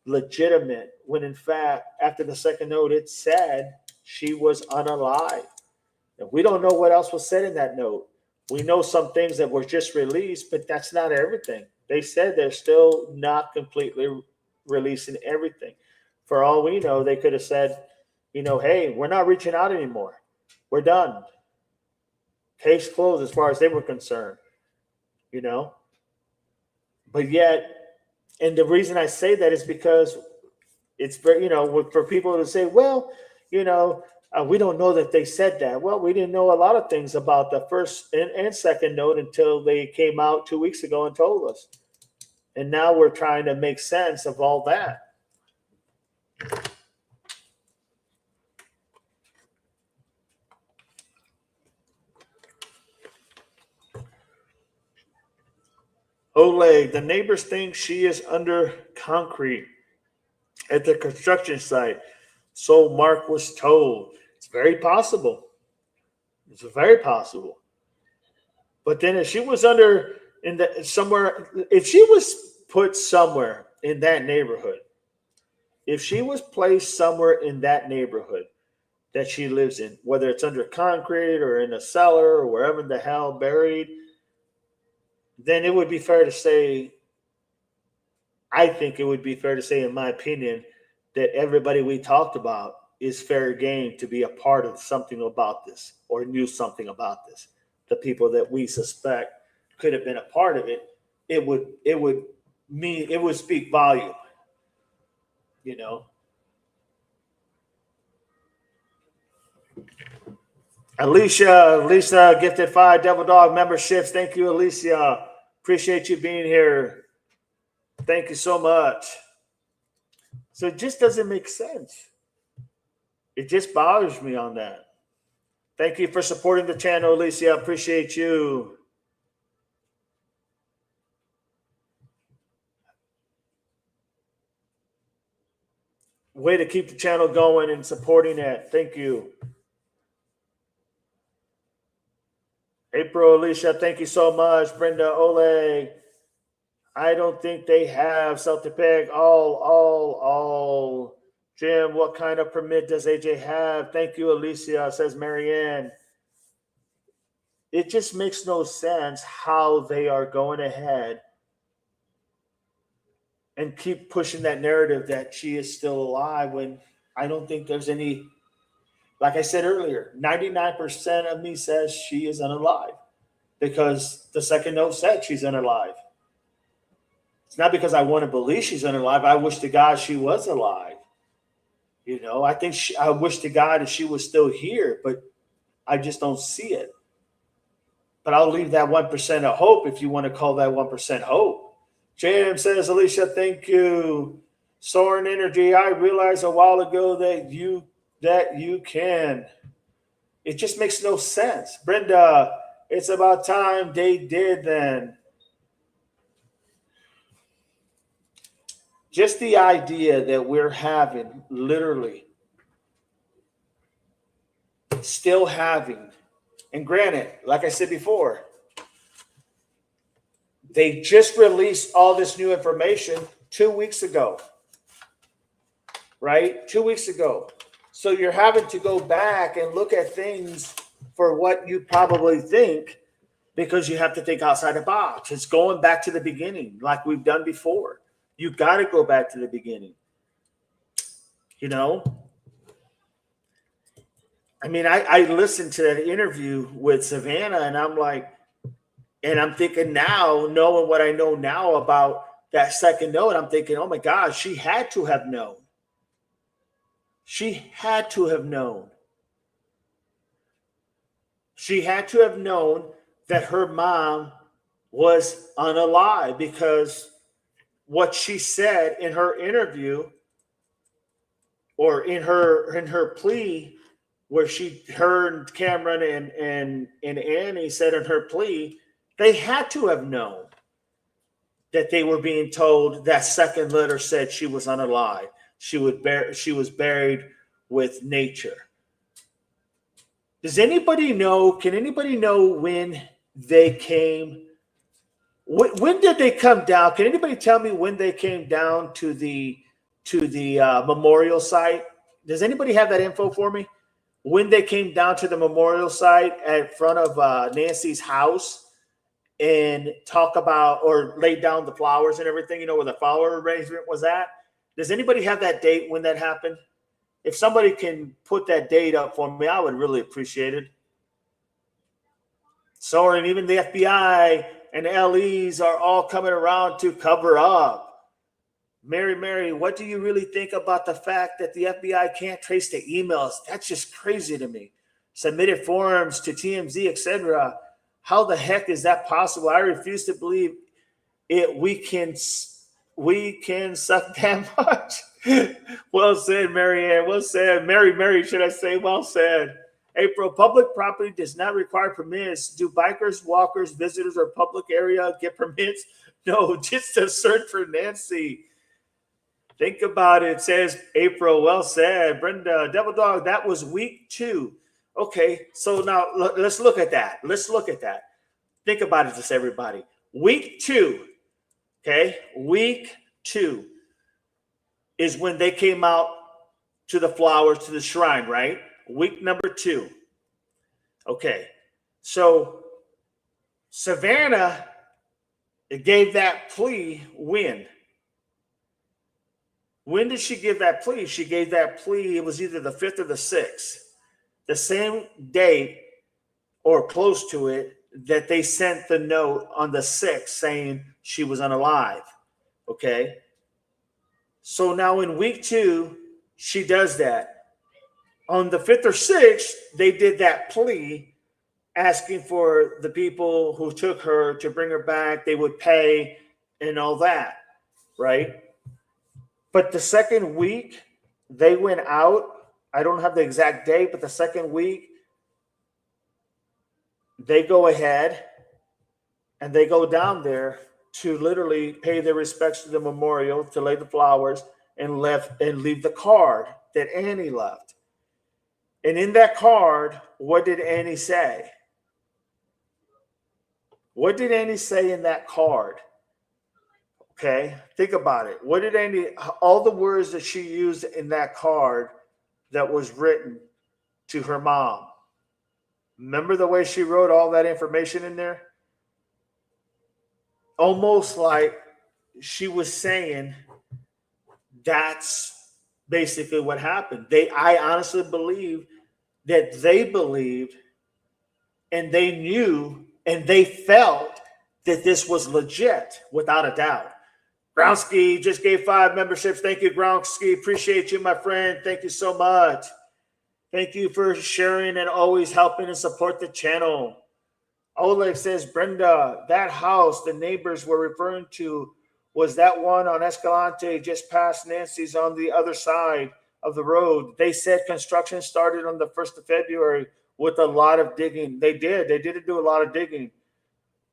legitimate, when in fact, after the second note, it said she was unalive. And we don't know what else was said in that note. We know some things that were just released, but that's not everything. They said they're still not completely releasing everything. For all we know, they could have said, hey, we're not reaching out anymore. We're done. Case closed as far as they were concerned, you know? But yet, and the reason I say that is because it's very, for people to say, well, we don't know that they said that. Well, we didn't know a lot of things about the first and second note until they came out 2 weeks ago and told us. And now we're trying to make sense of all that. Oleg, the neighbors think she is under concrete at the construction site. So Mark was told. It's very possible. It's very possible. But then if she was if she was put somewhere in that neighborhood, if she was placed somewhere in that neighborhood that she lives in, whether it's under concrete or in a cellar or wherever the hell buried, then it would be fair to say, I think it would be fair to say, in my opinion, that everybody we talked about is fair game to be a part of something about this or knew something about this. The people that we suspect could have been a part of it, it would speak volume, Alicia gifted 5 Devil Dog memberships. Thank you, Alicia. Appreciate you being here. Thank you so much. So it just doesn't make sense. It just bothers me on that. Thank you for supporting the channel, Alicia. Appreciate you. Way to keep the channel going and supporting it. Thank you. April, Alicia, thank you so much. Brenda, Oleg. I don't think they have Celtic all. Jim, what kind of permit does AJ have? Thank you, Alicia, says Marianne. It just makes no sense how they are going ahead and keep pushing that narrative that she is still alive when I don't think there's any. Like I said earlier, 99% of me says she is unalive because the second note said she's unalive. It's not because I want to believe she's unalive. I wish to God she was alive. I think I wish to God if she was still here, but I just don't see it. But I'll leave that 1% of hope if you want to call that 1% hope. Jam says, Alicia, thank you. Soaring Energy, I realized a while ago that you can. It just makes no sense. Brenda, it's about time they did then. Just the idea that we're having, literally, still having, and granted, like I said before, they just released all this new information 2 weeks ago, right? 2 weeks ago. So you're having to go back and look at things for what you probably think because you have to think outside the box. It's going back to the beginning like we've done before. You got to go back to the beginning. I mean, I listened to that interview with Savannah and I'm like, and I'm thinking now, knowing what I know now about that second note, I'm thinking, oh my God, she had to have known. She had to have known. She had to have known that her mom was unalive because what she said in her interview or in her plea, where her and Cameron and Annie said in her plea, they had to have known that they were being told that second letter said she was unalive. She was buried with nature. Does anybody know? Can anybody know when they came When did they come down? Can anybody tell me when they came down to the memorial site? Does anybody have that info for me? When they came down to the memorial site at front of Nancy's house and talk about or lay down the flowers and everything, where the flower arrangement was at? Does anybody have that date when that happened? If somebody can put that date up for me, I would really appreciate it. So, and even the FBI and LEs are all coming around to cover up. Mary, what do you really think about the fact that the FBI can't trace the emails? That's just crazy to me. Submitted forms to TMZ, etc. How the heck is that possible? I refuse to believe it. We can suck that much. Well said, Marianne. Well said, Mary. Should I say? Well said. April, public property does not require permits. Do bikers, walkers, visitors, or public area get permits? No, just to search for Nancy. Think about it, says April. Well said. Brenda, Devil Dog, that was week 2. Okay, so now let's look at that. Think about it, just everybody. Week 2, okay? Week 2 is when they came out to the flowers, to the shrine, right? Week number 2. Okay, so Savannah gave that plea when? When did she give that plea? She gave that plea, it was either the 5th or the 6th. The same day or close to it that they sent the note on the 6th saying she was unalive. Okay? So now in week 2, she does that. On the 5th or 6th, they did that plea asking for the people who took her to bring her back. They would pay and all that, right? But the second week, they went out. I don't have the exact date, but the second week, they go ahead and they go down there to literally pay their respects to the memorial, to lay the flowers, and leave the card that Annie left. And in that card, what did Annie say? What did Annie say in that card? Okay, think about it. What did Annie, all the words that she used in that card that was written to her mom? Remember the way she wrote all that information in there? Almost like she was saying that's basically what happened. I honestly believe that they believed and they knew and they felt that this was legit without a doubt. Groundsky just gave 5 memberships. Thank you, Groundsky. Appreciate you, my friend. Thank you so much. Thank you for sharing and always helping and support the channel. Oleg says, Brenda, that house the neighbors were referring to was that one on Escalante just past Nancy's on the other side of the road. They said construction started on the 1st of February with a lot of digging. They did do a lot of digging.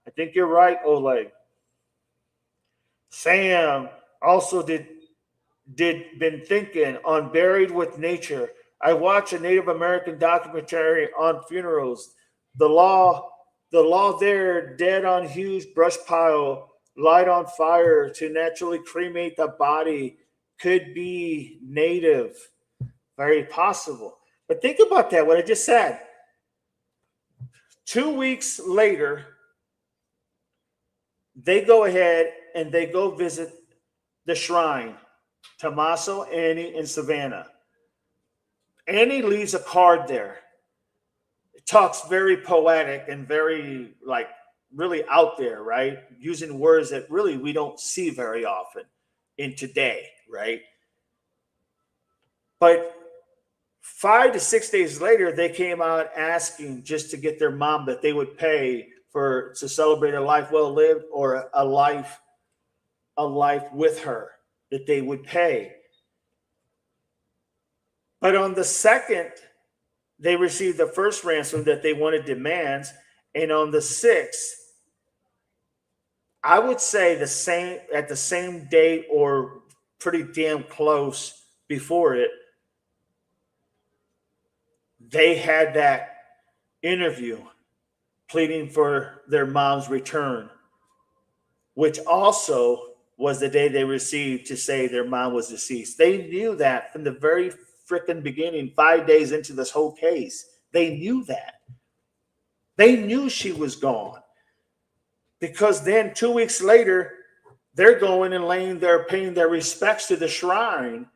I think you're right, Oleg. Sam also did been thinking on Buried with Nature. I watched a Native American documentary on funerals. The law there, dead on huge brush pile, light on fire to naturally cremate the body, could be native. Very possible. But think about that, what I just said. 2 weeks later, they go ahead and they go visit the shrine. Tommaso, Annie, and Savannah. Annie leaves a card there. It talks very poetic and very, really out there, right? Using words that really we don't see very often in today, right? But 5 to 6 days later, they came out asking just to get their mom that they would pay to celebrate a life well lived or a life with her, that they would pay. But on the 2nd, they received the first ransom that they wanted demands. And on the 6th, I would say at the same day or pretty damn close before it, they had that interview pleading for their mom's return. which also was the day they received to say their mom was deceased. They knew that from the very freaking beginning, 5 days into this whole case. They knew that. They knew she was gone. Because then 2 weeks later, they're going and paying their respects to the shrine,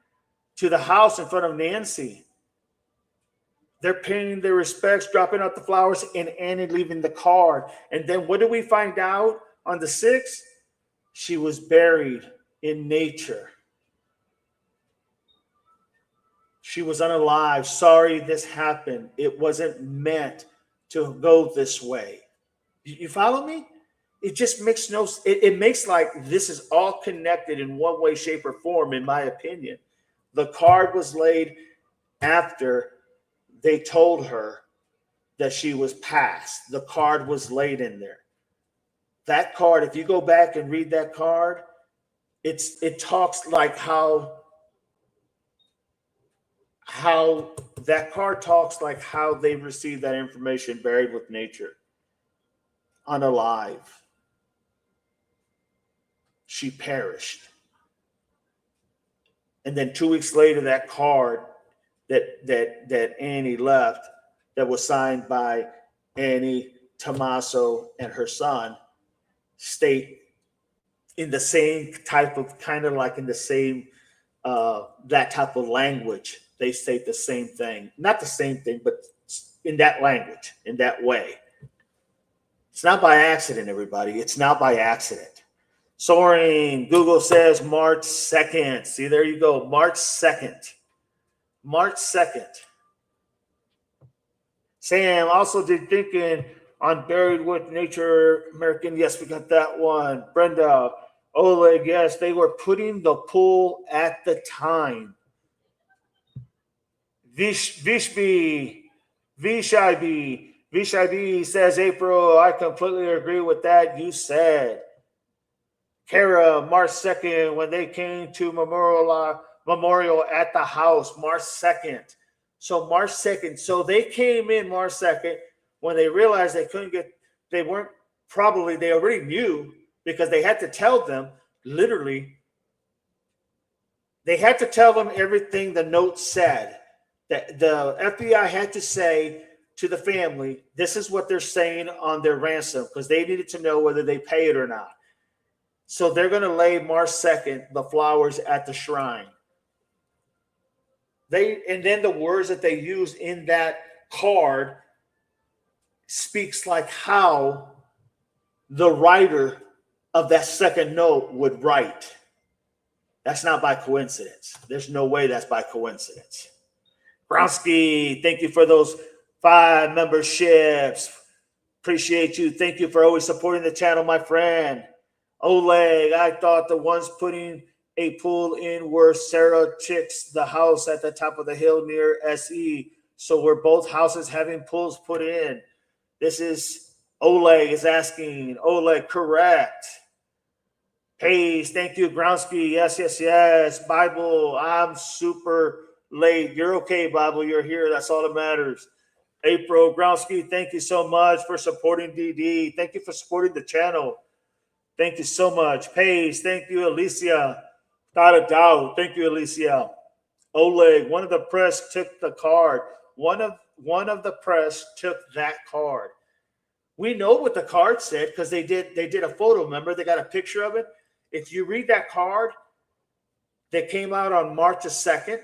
to the house in front of Nancy. They're paying their respects, dropping out the flowers, and Annie leaving the card. And then what did we find out on the 6th? She was buried in nature. She was unalive. Sorry this happened. It wasn't meant to go this way. You follow me? It just makes no sense. It makes like this is all connected in one way, shape, or form, in my opinion. The card was laid after they told her that she was passed. The card was laid in there. That card, if you go back and read that card, it talks like how that card talks like how they received that information, buried with nature, unalive. She perished. And then 2 weeks later, that card that Annie left, that was signed by Annie, Tommaso, and her son, state in the same type of, kind of like in the same, that type of language. They state the same thing. Not the same thing, but in that language, in that way. It's not by accident, everybody. It's not by accident. Soaring, Google says March 2nd. See, there you go. March 2nd. March 2nd. Sam also did thinking on Buried with Nature American. Yes, we got that one. Brenda, Oleg, yes, they were putting the pool at the time. Vishbi says, April, I completely agree with that. You said. Kara, March 2nd, when they came to memorial at the house, March 2nd. So March 2nd. So they came in March 2nd when they realized they already knew, because they had to tell them, literally, they had to tell them everything the note said. That the FBI had to say to the family, this is what they're saying on their ransom, because they needed to know whether they pay it or not. So they're going to lay March 2nd, the flowers at the shrine. And then the words that they use in that card speaks like how the writer of that second note would write. That's not by coincidence. There's no way that's by coincidence. Bronsky, thank you for those 5 memberships. Appreciate you. Thank you for always supporting the channel, my friend. Oleg, I thought the ones putting a pool in were Sarah Chicks, the house at the top of the hill near SE. So were both houses having pools put in? This is Oleg is asking. Oleg, correct. Pace, thank you, Bronsky. Yes. Bible, I'm super late. You're okay, Bible. You're here. That's all that matters. April, Bronsky, thank you so much for supporting DD. Thank you for supporting the channel. Thank you so much. Pace, thank you, Alicia. Without a doubt. Thank you, Alicia. Oleg, one of the press took the card. One of the press took that card. We know what the card said because they did a photo. Remember, they got a picture of it. If you read that card that came out on March the 2nd,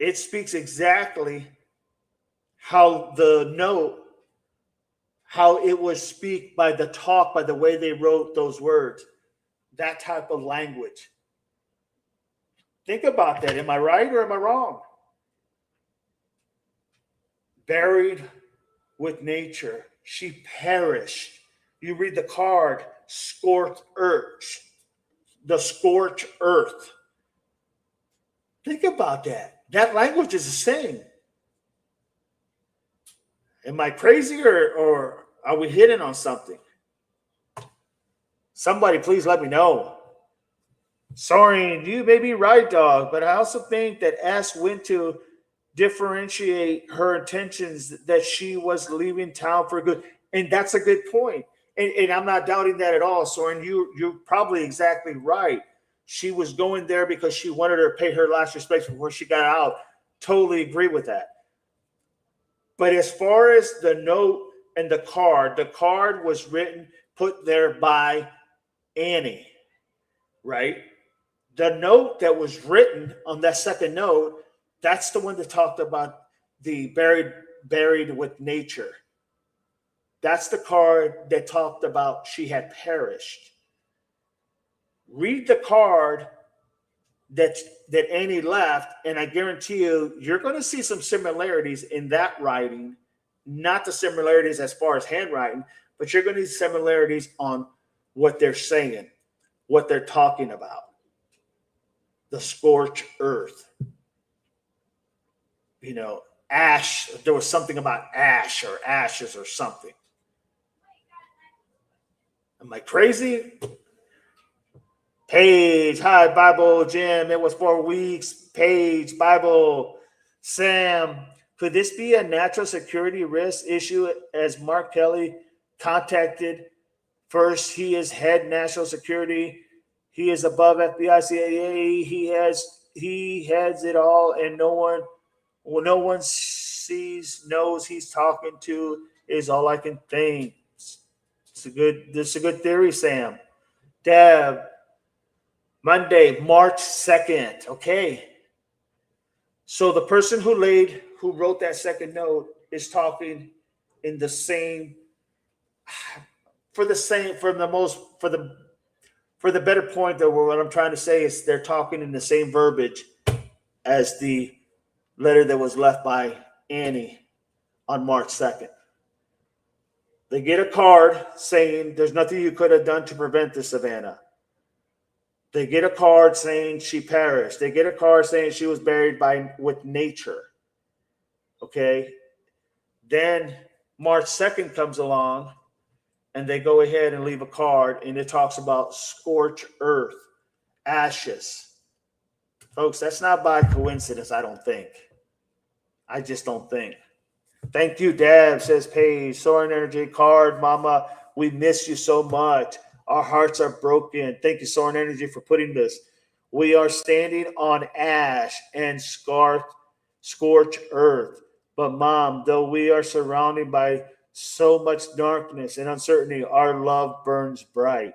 it speaks exactly how the note, how it would speak by the way they wrote those words, that type of language. Think about that. Am I right or am I wrong? Buried with nature. She perished. You read the card, scorched earth. The scorched earth. Think about that. That language is the same. Am I crazy or are we hitting on something? Somebody please let me know. Sorry, you may be right, dog, but I also think that S went to differentiate her intentions that she was leaving town for good. And that's a good point. And I'm not doubting that at all, Soren. You're probably exactly right. She was going there because she wanted her to pay her last respects before she got out. Totally agree with that. But as far as the note and the card was written, put there by Annie, right? The note that was written on that second note, that's the one that talked about the buried with nature. That's the card that talked about she had perished. Read the card that that Annie left, and I guarantee you're going to see some similarities in that writing. Not the similarities as far as handwriting, but you're going to see similarities on what they're saying, what they're talking about. The scorched earth, ash. There was something about ash or ashes or something. Am I crazy? Paige, hi, Bible, Jim. It was 4 weeks. Paige, Bible, Sam. Could this be a national security risk issue as Mark Kelly contacted first? He is head national security. He is above FBI, CIA. He heads it all, and no one knows he's talking to. Is all I can think. This is a good theory, Sam. Deb, Monday, March 2nd. Okay. So the person who wrote that second note is talking in the same for the better point that what I'm trying to say is they're talking in the same verbiage as the letter that was left by Annie on March 2nd. They get a card saying there's nothing you could have done to prevent this, Savannah. They get a card saying she perished. They get a card saying she was buried with nature. Okay. Then March 2nd comes along and they go ahead and leave a card and it talks about scorched earth, ashes. Folks, that's not by coincidence, I don't think. I just don't think. Thank you, Deb, says Paige. Soaring Energy card, Mama. We miss you so much. Our hearts are broken. Thank you, Soaring Energy, for putting this. We are standing on ash and scorched earth. But, Mom, though we are surrounded by so much darkness and uncertainty, our love burns bright.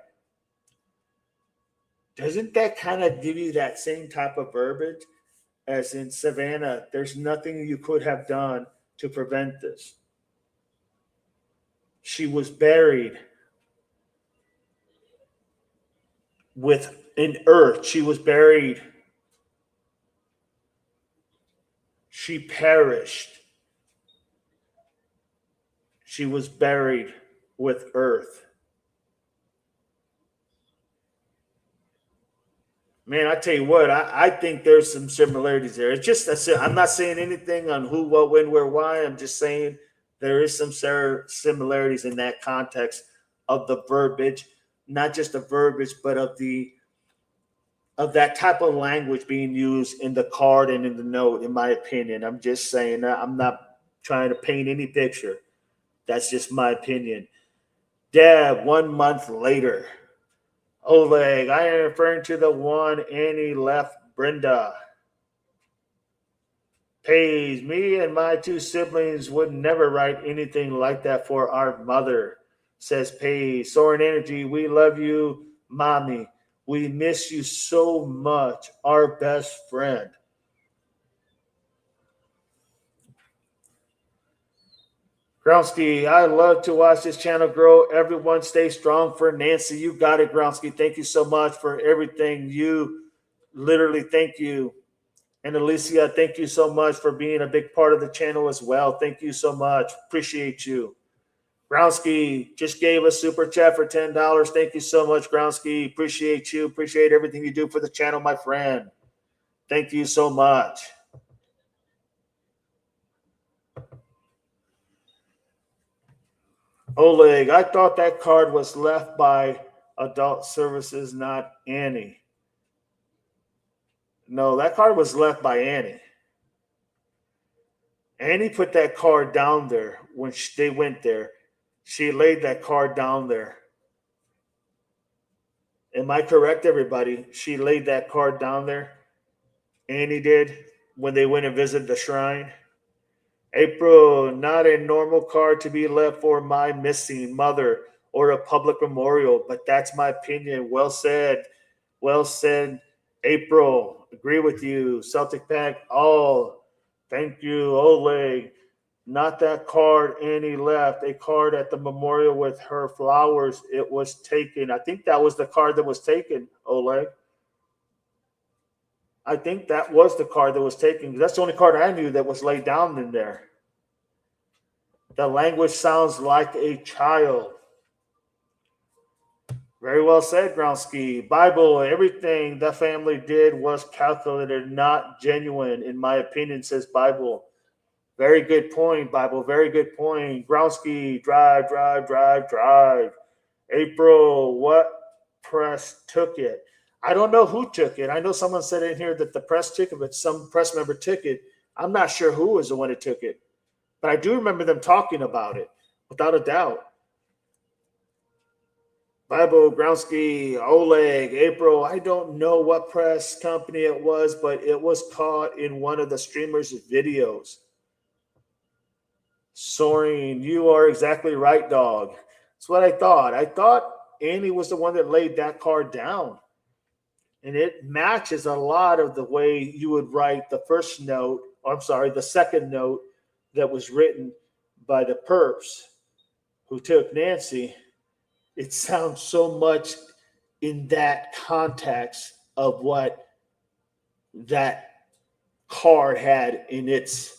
Doesn't that kind of give you that same type of verbiage as in Savannah? There's nothing you could have done to prevent this. She was buried in earth. She was buried. She perished. She was buried with earth. Man, I tell you what, I think there's some similarities there. It's just, I'm not saying anything on who, what, when, where, why. I'm just saying there is some similarities in that context of the verbiage, not just the verbiage, but of that type of language being used in the card and in the note, in my opinion. I'm just saying that. I'm not trying to paint any picture. That's just my opinion. Deb, 1 month later. Oleg, I am referring to the one Annie left Brenda. Paige, me and my two siblings would never write anything like that for our mother, says Paige. Soaring Energy, we love you, Mommy. We miss you so much, our best friend. Groundsky, I love to watch this channel grow. Everyone stay strong for Nancy. You got it, Groundsky. Thank you so much for everything. You literally thank you. And Alicia, thank you so much for being a big part of the channel as well. Thank you so much. Appreciate you. Groundsky just gave a super chat for $10. Thank you so much, Groundsky. Appreciate you. Appreciate everything you do for the channel, my friend. Thank you so much. Oleg, I thought that card was left by Adult Services, not Annie. No, that card was left by Annie. Annie put that card down there when they went there. She laid that card down there. Am I correct, everybody? She laid that card down there. Annie did when they went and visited the shrine. April, not a normal card to be left for my missing mother or a public memorial, but that's my opinion. Well said. Well said, April. Agree with you. Celtic Pack. Oh, thank you, Oleg. Not that card Annie left. A card at the memorial with her flowers. It was taken. I think that was the card that was taken, Oleg. I think that was the card that was taken. That's the only card I knew that was laid down in there. The language sounds like a child. Very well said, Groundsky. Bible, everything the family did was calculated, not genuine, in my opinion, says Bible. Very good point, Bible. Very good point. Groundsky, drive, drive, drive, drive. April, what press took it? I don't know who took it. I know someone said in here that the press took it, but some press member took it. I'm not sure who was the one that took it, but I do remember them talking about it, without a doubt. Bible, Groundsky, Oleg, April. I don't know what press company it was, but it was caught in one of the streamers' videos. Soaring, you are exactly right, dog. That's what I thought. I thought Annie was the one that laid that card down. And it matches a lot of the way you would write the first note, or I'm sorry, the second note that was written by the perps who took Nancy. It sounds so much in that context of what that card had in its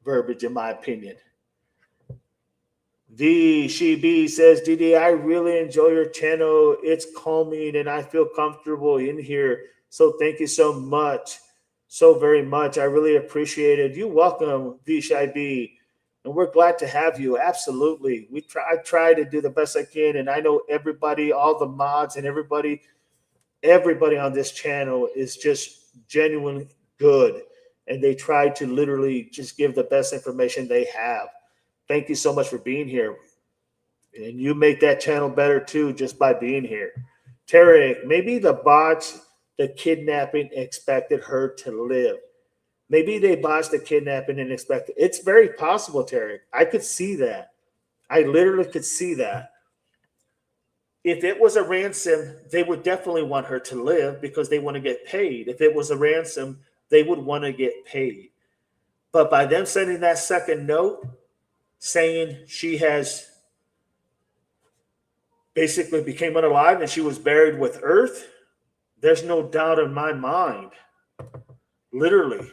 verbiage, in my opinion. The She Bee says, DD, I really enjoy your channel. It's calming and I feel comfortable in here. So thank you so much. So very much. I really appreciate it. You're welcome, VSHIB. And we're glad to have you. Absolutely. I try to do the best I can. And I know everybody, all the mods and everybody on this channel is just genuinely good. And they try to literally just give the best information they have. Thank you so much for being here. And you make that channel better too just by being here. Tarek, maybe the bots, the kidnapping expected her to live. Maybe they botched the kidnapping and expected. It's very possible, Tarek. I could see that. I literally could see that. If it was a ransom, they would definitely want her to live because they want to get paid. If it was a ransom, they would want to get paid. But by them sending that second note saying she has basically became unalive and she was buried with earth, there's no doubt in my mind. Literally,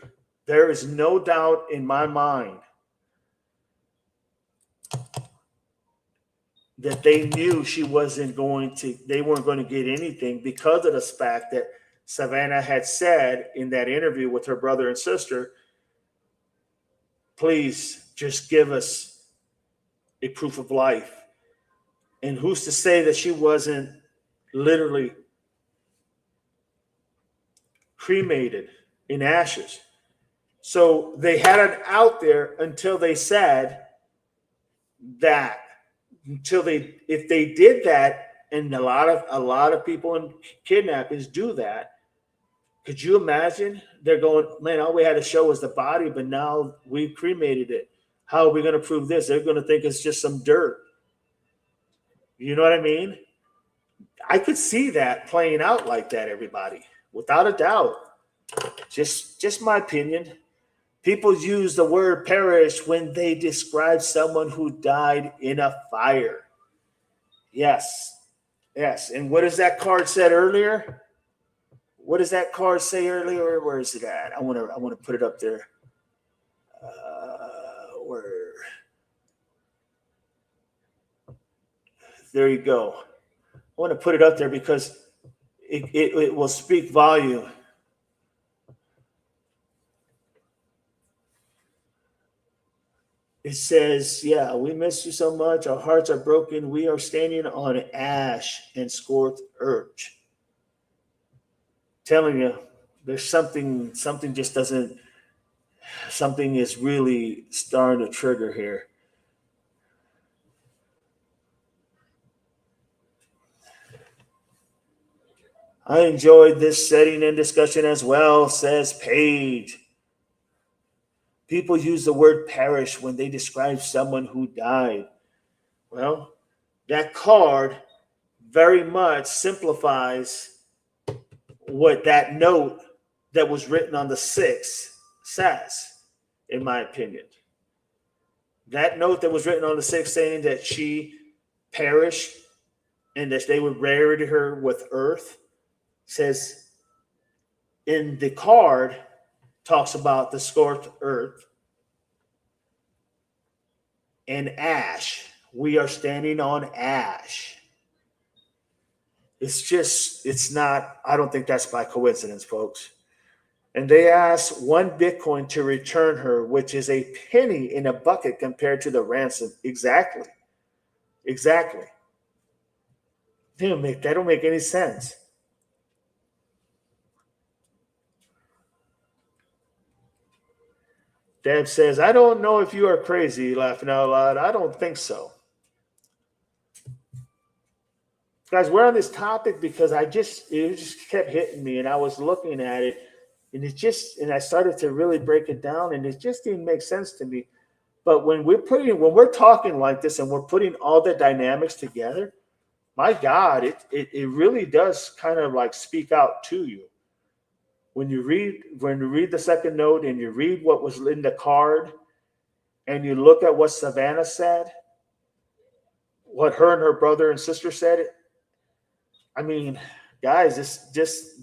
there is no doubt in my mind that they knew she wasn't going to, they weren't going to get anything because of the fact that Savannah had said in that interview with her brother and sister, please just give us a proof of life. And who's to say that she wasn't literally cremated in ashes? So they had it out there until they said that, if they did that, and a lot of people in kidnappings do that. Could you imagine? They're going, man, all we had to show was the body, but now we cremated it. How are we going to prove this? They're going to think it's just some dirt. You know what I mean? I could see that playing out like that, everybody, without a doubt. Just my opinion. People use the word perish when they describe someone who died in a fire. Yes. Yes. And what does that card said earlier? What does that card say earlier? Where is it at? I want to put it up there. Where? There you go. I want to put it up there because it will speak volume. It says, yeah, we miss you so much. Our hearts are broken. We are standing on ash and scorched earth. Telling you, there's something just doesn't, something is really starting to trigger here. I enjoyed this setting and discussion as well, says Paige. People use the word perish when they describe someone who died. Well, that card very much simplifies what that note that was written on the 6th says, in my opinion. That note that was written on the 6th saying that she perished and that they would bury her with earth says in the card talks about the scorched earth and ash. We are standing on ash. It's not, I don't think that's by coincidence, folks. And they asked 1 Bitcoin to return her, which is a penny in a bucket compared to the ransom. Exactly. Exactly. That don't make any sense. Deb says, I don't know if you are crazy, laughing out loud. I don't think so. Guys, we're on this topic because it just kept hitting me, and I was looking at it, and I started to really break it down, and it just didn't make sense to me. But when we're talking like this and we're putting all the dynamics together, my God, it really does kind of like speak out to you. When you read the second note and you read what was in the card and you look at what Savannah said, what her and her brother and sister said, I mean, guys,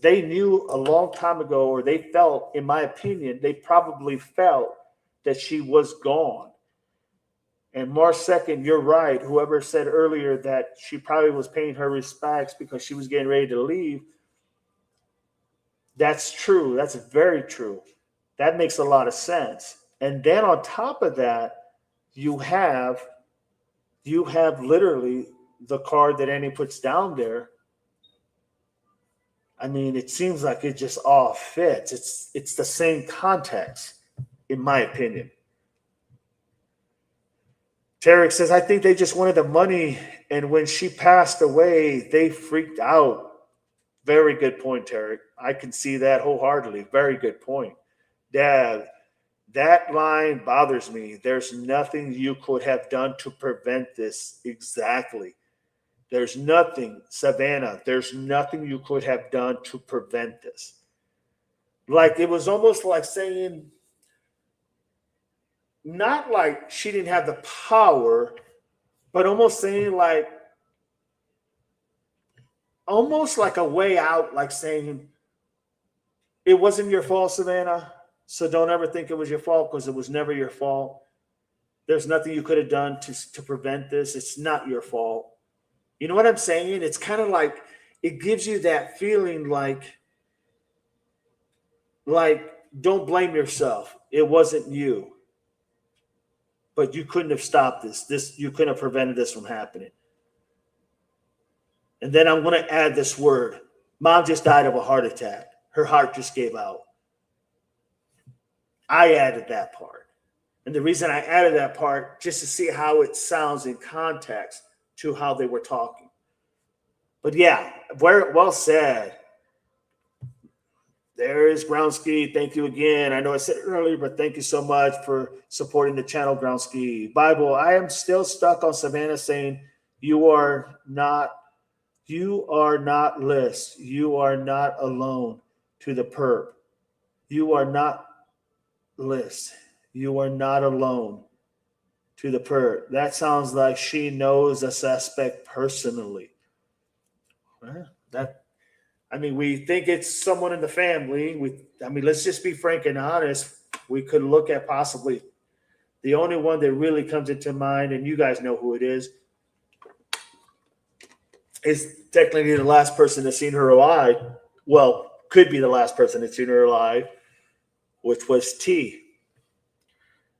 they knew a long time ago, or they felt, in my opinion, they probably felt that she was gone. And March 2nd, you're right. Whoever said earlier that she probably was paying her respects because she was getting ready to leave, that's true. That's very true. That makes a lot of sense. And then on top of that, you have literally the card that Annie puts down there. I mean, it seems like it just all fits. It's the same context, in my opinion. Tarek says, I think they just wanted the money, and when she passed away, they freaked out. Very good point, Tarek. I can see that wholeheartedly. Very good point. Dad, that line bothers me. There's nothing you could have done to prevent this. Exactly. There's nothing, Savannah, there's nothing you could have done to prevent this. Like, it was almost like saying, not like she didn't have the power, but almost saying almost like a way out, like saying, it wasn't your fault, Savannah, so don't ever think it was your fault because it was never your fault. There's nothing you could have done to prevent this. It's not your fault. You know what I'm saying? It's kind of like, it gives you that feeling like don't blame yourself. It wasn't you. But you couldn't have stopped this. You couldn't have prevented this from happening. And then I'm going to add this word. Mom just died of a heart attack. Her heart just gave out. I added that part. And the reason I added that part, just to see how it sounds in context to how they were talking. But yeah, well said. There is Groundski. Thank you again. I know I said it earlier, but thank you so much for supporting the channel, Groundski. Bible, I am still stuck on Savannah saying you are not list. You are not alone to the perp. You are not list. You are not alone to the perp. That sounds like she knows the suspect personally. We think it's someone in the family. Let's just be frank and honest. We could look at possibly the only one that really comes into mind, and you guys know who it is technically the last person that's seen her alive. Well, could be the last person that's seen her alive, which was T.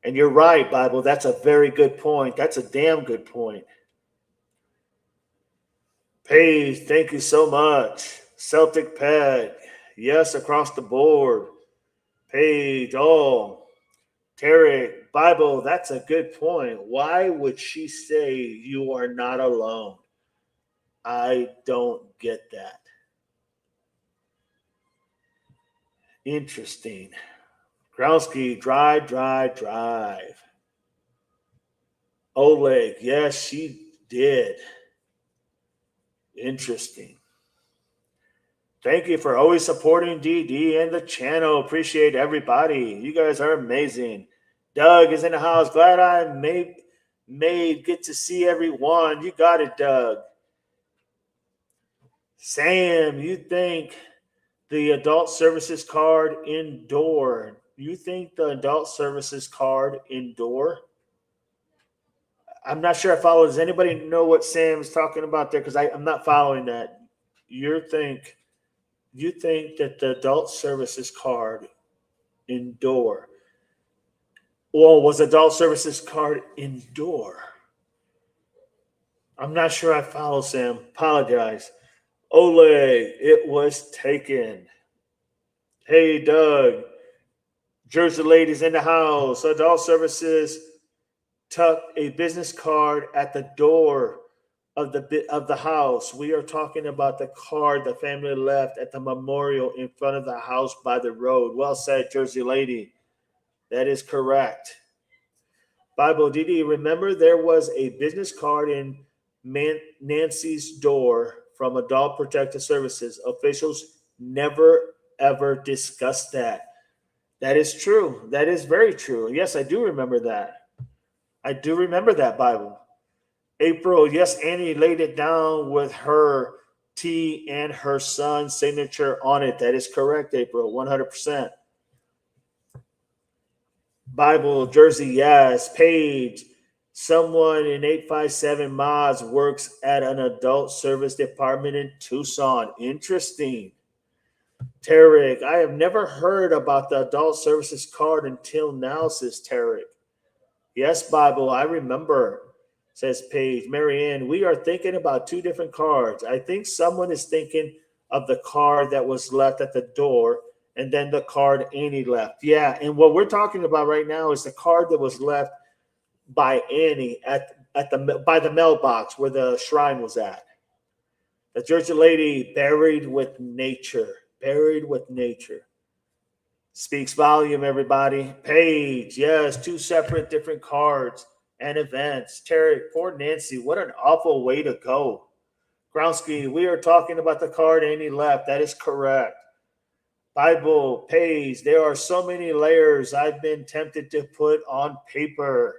And you're right, Bible. That's a very good point. That's a damn good point. Paige, thank you so much. Celtic Pet, yes, across the board. Paige, Tarek, Bible, that's a good point. Why would she say you are not alone? I don't get that. Interesting. Growski, drive. Oleg, yes, she did. Interesting. Thank you for always supporting DD and the channel. Appreciate everybody. You guys are amazing. Doug is in the house. Glad I made get to see everyone. You got it, Doug. Sam, you think the adult services card indoor? You think the adult services card indoor? I'm not sure I follow. Does anybody know what Sam's talking about there? Because I'm not following that. You think that the adult services card indoor? Well, was adult services card indoor? I'm not sure I follow, Sam. Apologize. Ole, it was taken. Hey, Doug. Jersey ladies in the house. Adult services tuck a business card at the door of the house. We are talking about the card the family left at the memorial in front of the house by the road. Well said, Jersey lady. That is correct. Bible DD, remember there was a business card in Nancy's door from Adult Protective Services. Officials never ever discussed that. That is true. That is very true. Yes, I do remember that. I do remember that, Bible. April, yes, Annie laid it down with her T and her son's signature on it. That is correct, April, 100%. Bible, Jersey, yes. Paige, someone in 857 Mods works at an adult service department in Tucson. Interesting. Tarek, I have never heard about the adult services card until now, says Tarek. Yes, Bible, I remember, says Paige. Marianne, we are thinking about two different cards. I think someone is thinking of the card that was left at the door and then the card Annie left. Yeah, and what we're talking about right now is the card that was left by Annie by the mailbox where the shrine was at. The Jersey lady buried with nature. Buried with nature. Speaks volume, everybody. Page, yes, two separate different cards and events. Terry, poor Nancy, what an awful way to go. Growski, we are talking about the card Annie left. That is correct. Bible, Page, there are so many layers I've been tempted to put on paper.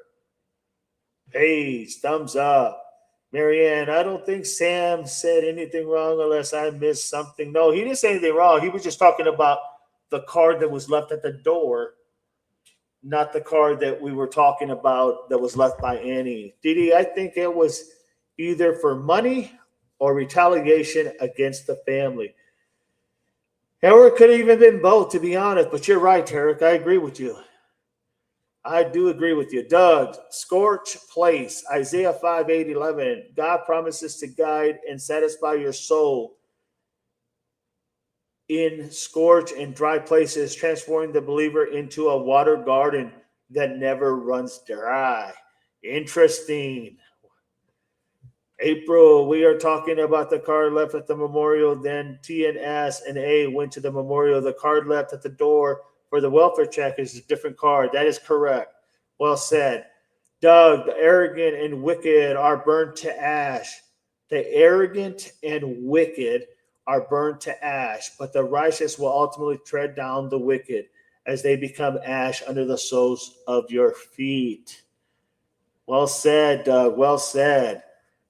Page, thumbs up. Marianne, I don't think Sam said anything wrong unless I missed something. No, he didn't say anything wrong. He was just talking about the card that was left at the door, not the card that we were talking about that was left by Annie. Didi, I think it was either for money or retaliation against the family. Or it could have even been both, to be honest. But you're right, Tarek. I agree with you. I do agree with you. Doug, scorch place, Isaiah 5:8-11. God promises to guide and satisfy your soul in scorch and dry places, transforming the believer into a water garden that never runs dry. Interesting. April, we are talking about the card left at the memorial. Then T and S and A went to the memorial. The card left at the door for the welfare check is a different card. That is correct. Well said. Doug, the arrogant and wicked are burned to ash. The arrogant and wicked are burned to ash, but the righteous will ultimately tread down the wicked as they become ash under the soles of your feet. Well said, Doug. Well said.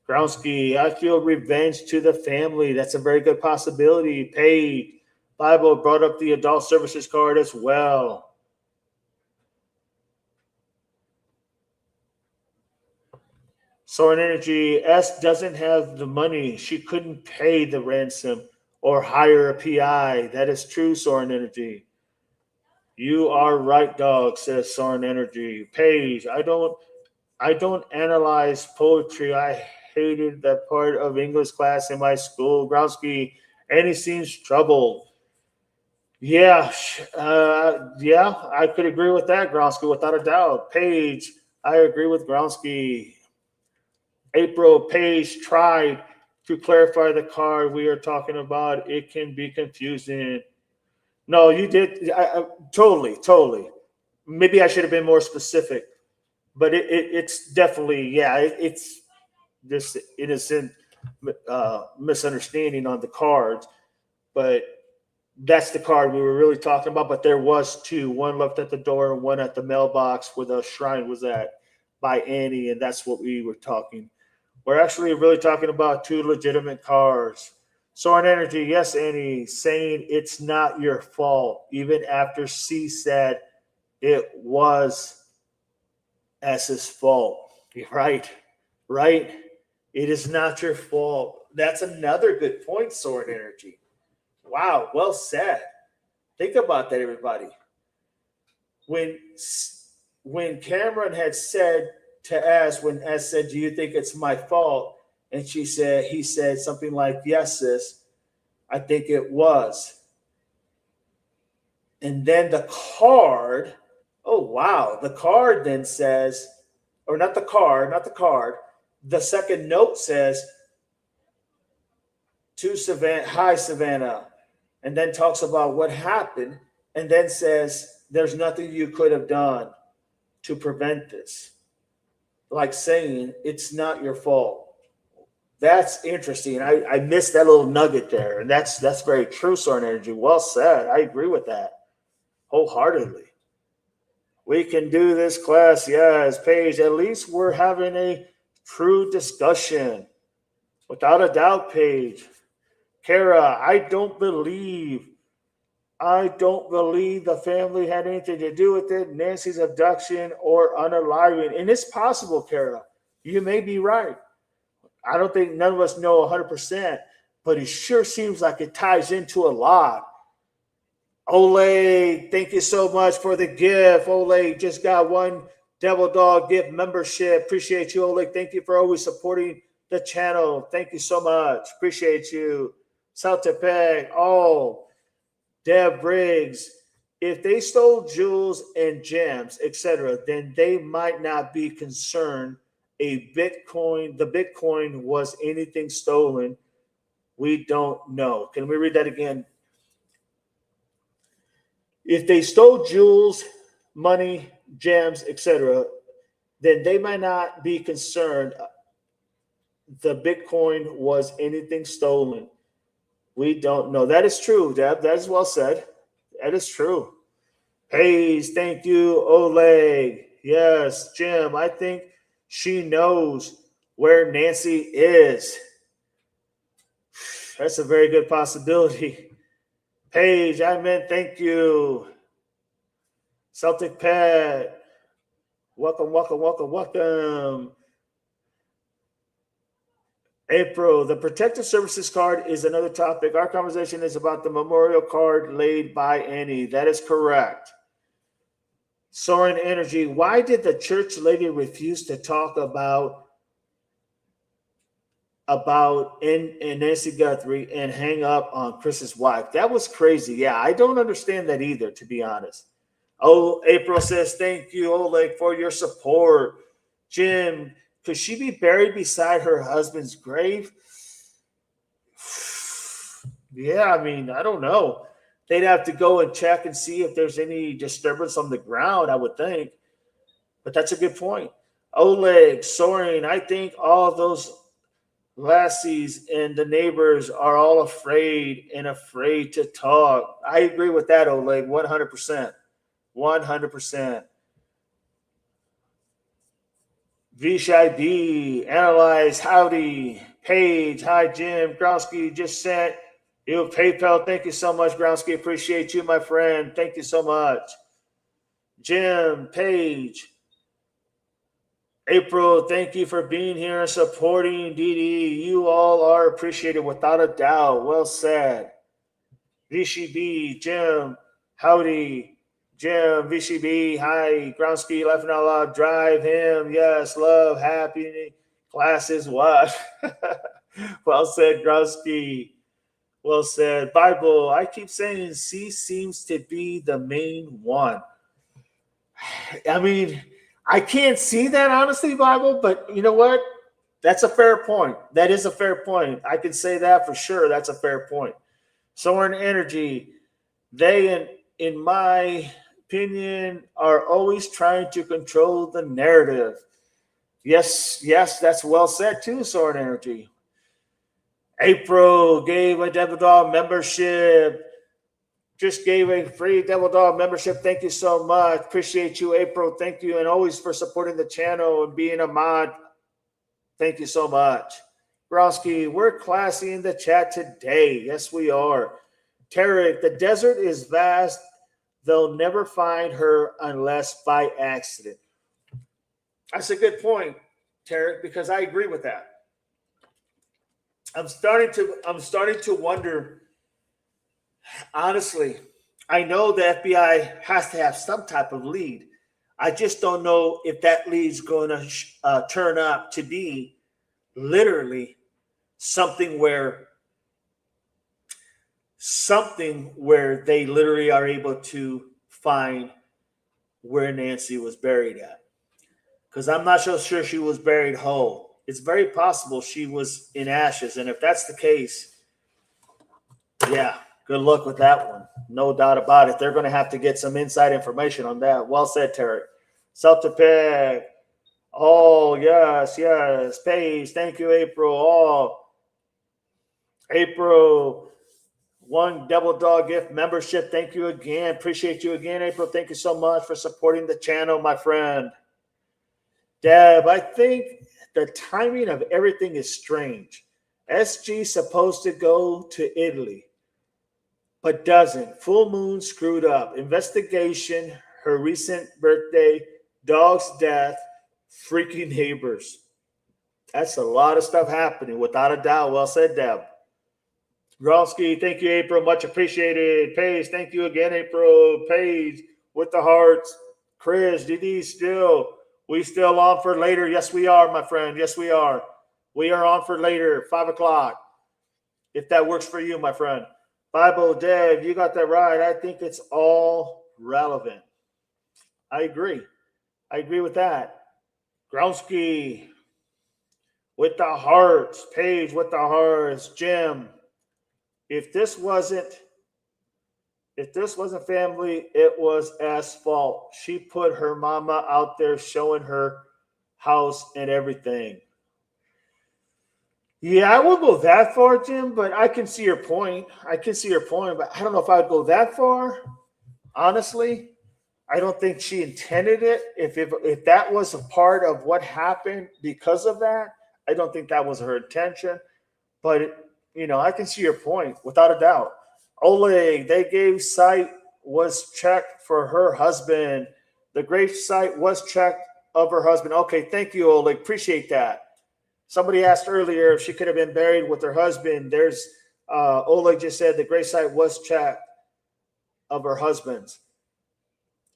Growski, I feel revenge to the family. That's a very good possibility. Paige, Bible brought up the adult services card as well. Soren Energy, S doesn't have the money. She couldn't pay the ransom or hire a PI. That is true, Soren Energy. You are right, dog, says Soren Energy. Paige, I don't analyze poetry. I hated that part of English class in my school. Growski, and he seems troubled. Yeah, I could agree with that, Gronsky, without a doubt. Paige, I agree with Gronsky. April, Paige tried to clarify the card we are talking about. It can be confusing. No, you did. Totally. Maybe I should have been more specific, but it's definitely, yeah, it's this innocent misunderstanding on the cards, but that's the card we were really talking about. But there was two, one left at the door and one at the mailbox where the shrine was at by Annie, and that's what we were talking. We're actually really talking about two legitimate cards. Soaring Energy, yes, Annie, saying it's not your fault, even after C said it was S's fault. Right, right. It is not your fault. That's another good point, Soaring Energy. Wow, well said. Think about that, everybody. When when Cameron had said to S, when S said, "Do you think it's my fault?" and he said something like, "Yes, sis, I think it was." And then the card, oh wow, the card then says, or not the card. The second note says to Savannah, "Hi Savannah," and then talks about what happened, and then says, "There's nothing you could have done to prevent this." Like saying it's not your fault. That's interesting. I missed that little nugget there, and that's very true, Soren Energy. Well said. I agree with that wholeheartedly. We can do this class, yes, Paige. At least we're having a true discussion, without a doubt, Paige. Kara, I don't believe the family had anything to do with it, Nancy's abduction or unaliving. And it's possible, Kara. You may be right. I don't think none of us know 100%, but it sure seems like it ties into a lot. Ole, thank you so much for the gift. Ole just got one Devil Dog gift membership. Appreciate you, Ole. Thank you for always supporting the channel. Thank you so much. Appreciate you. South Tepec. Oh, Deb Briggs. If they stole jewels and gems, etc., then they might not be concerned the Bitcoin was anything stolen. We don't know. Can we read that again? If they stole jewels, money, gems, etc., then they might not be concerned the Bitcoin was anything stolen. We don't know. That is true, Deb. That is well said. That is true. Hayes, thank you. Oleg. Yes, Jim, I think she knows where Nancy is. That's a very good possibility. Paige, I meant thank you. Celtic Pet. Welcome. April, the protective services card is another topic. Our conversation is about the memorial card laid by Annie. That is correct. Soren Energy, why did the church lady refuse to talk about and Nancy Guthrie and hang up on Chris's wife? That was crazy. Yeah, I don't understand that either, to be honest. Oh, April says, thank you, Oleg, for your support. Jim, could she be buried beside her husband's grave? Yeah, I mean, I don't know. They'd have to go and check and see if there's any disturbance on the ground, I would think. But that's a good point. Oleg, Soren, I think all of those lassies and the neighbors are all afraid to talk. I agree with that, Oleg, 100%. 100%. Vishai B, Analyze, Howdy, Paige, Hi Jim, Gronsky just sent you PayPal. Thank you so much, Gronsky. Appreciate you, my friend. Thank you so much. Jim, Paige, April, thank you for being here and supporting DD. You all are appreciated without a doubt. Well said. Vishi B, Jim, Howdy, Jim, Vichy B, hi, Groundsky, laughing out loud, drive him, yes, love, happy, classes, what? Well said, Groundsky. Well said. Bible, I keep saying C seems to be the main one. I mean, I can't see that honestly, Bible, but you know what? That's a fair point. That is a fair point. I can say that for sure. That's a fair point. Soaring Energy, They, in my opinion, are always trying to control the narrative. Yes, yes, that's well said too, Sword Energy. April gave a Devil Dog membership. Just gave a free Devil Dog membership. Thank you so much. Appreciate you, April. Thank you, and always for supporting the channel and being a mod. Thank you so much. Browski, we're classy in the chat today. Yes, we are. Tarek, the desert is vast. They'll never find her unless by accident. That's a good point, Tarek, because I agree with that. I'm starting to wonder, honestly. I know the FBI has to have some type of lead. I just don't know if that lead's going to turn up to be literally something where they literally are able to find where Nancy was buried at. Because I'm not so sure she was buried whole. It's very possible she was in ashes. And if that's the case, yeah, good luck with that one. No doubt about it. They're going to have to get some inside information on that. Well said, Terry. Celtipeg. Oh, yes, yes. Paige. Thank you, April. Oh, April. One Devil Dog gift membership. Thank you again. Appreciate you again, April. Thank you so much for supporting the channel, my friend. Deb, I think the timing of everything is strange. SG supposed to go to Italy, but doesn't. Full moon screwed up. Investigation, her recent birthday, dog's death, freaking neighbors. That's a lot of stuff happening, without a doubt. Well said, Deb. Gronsky, thank you, April. Much appreciated. Paige, thank you again, April. Paige with the hearts. Chris, DD still. We still on for later? Yes, we are, my friend. Yes, we are. We are on for later, 5 o'clock. If that works for you, my friend. Bible, Dave, you got that right. I think it's all relevant. I agree. I agree with that. Gronsky with the hearts. Paige with the hearts. Jim. If this wasn't family, it was asphalt. She put her mama out there showing her house and everything. Yeah, I won't go that far, Jim, but I can see your point. But I don't know if I'd go that far. Honestly, I don't think she intended it. If that was a part of what happened because of that, I don't think that was her intention. But I can see your point without a doubt. Oleg, they gave site was checked for her husband. The grave site was checked of her husband. Okay, thank you, Oleg. Appreciate that. Somebody asked earlier if she could have been buried with her husband. There's Oleg just said the grave site was checked of her husband's.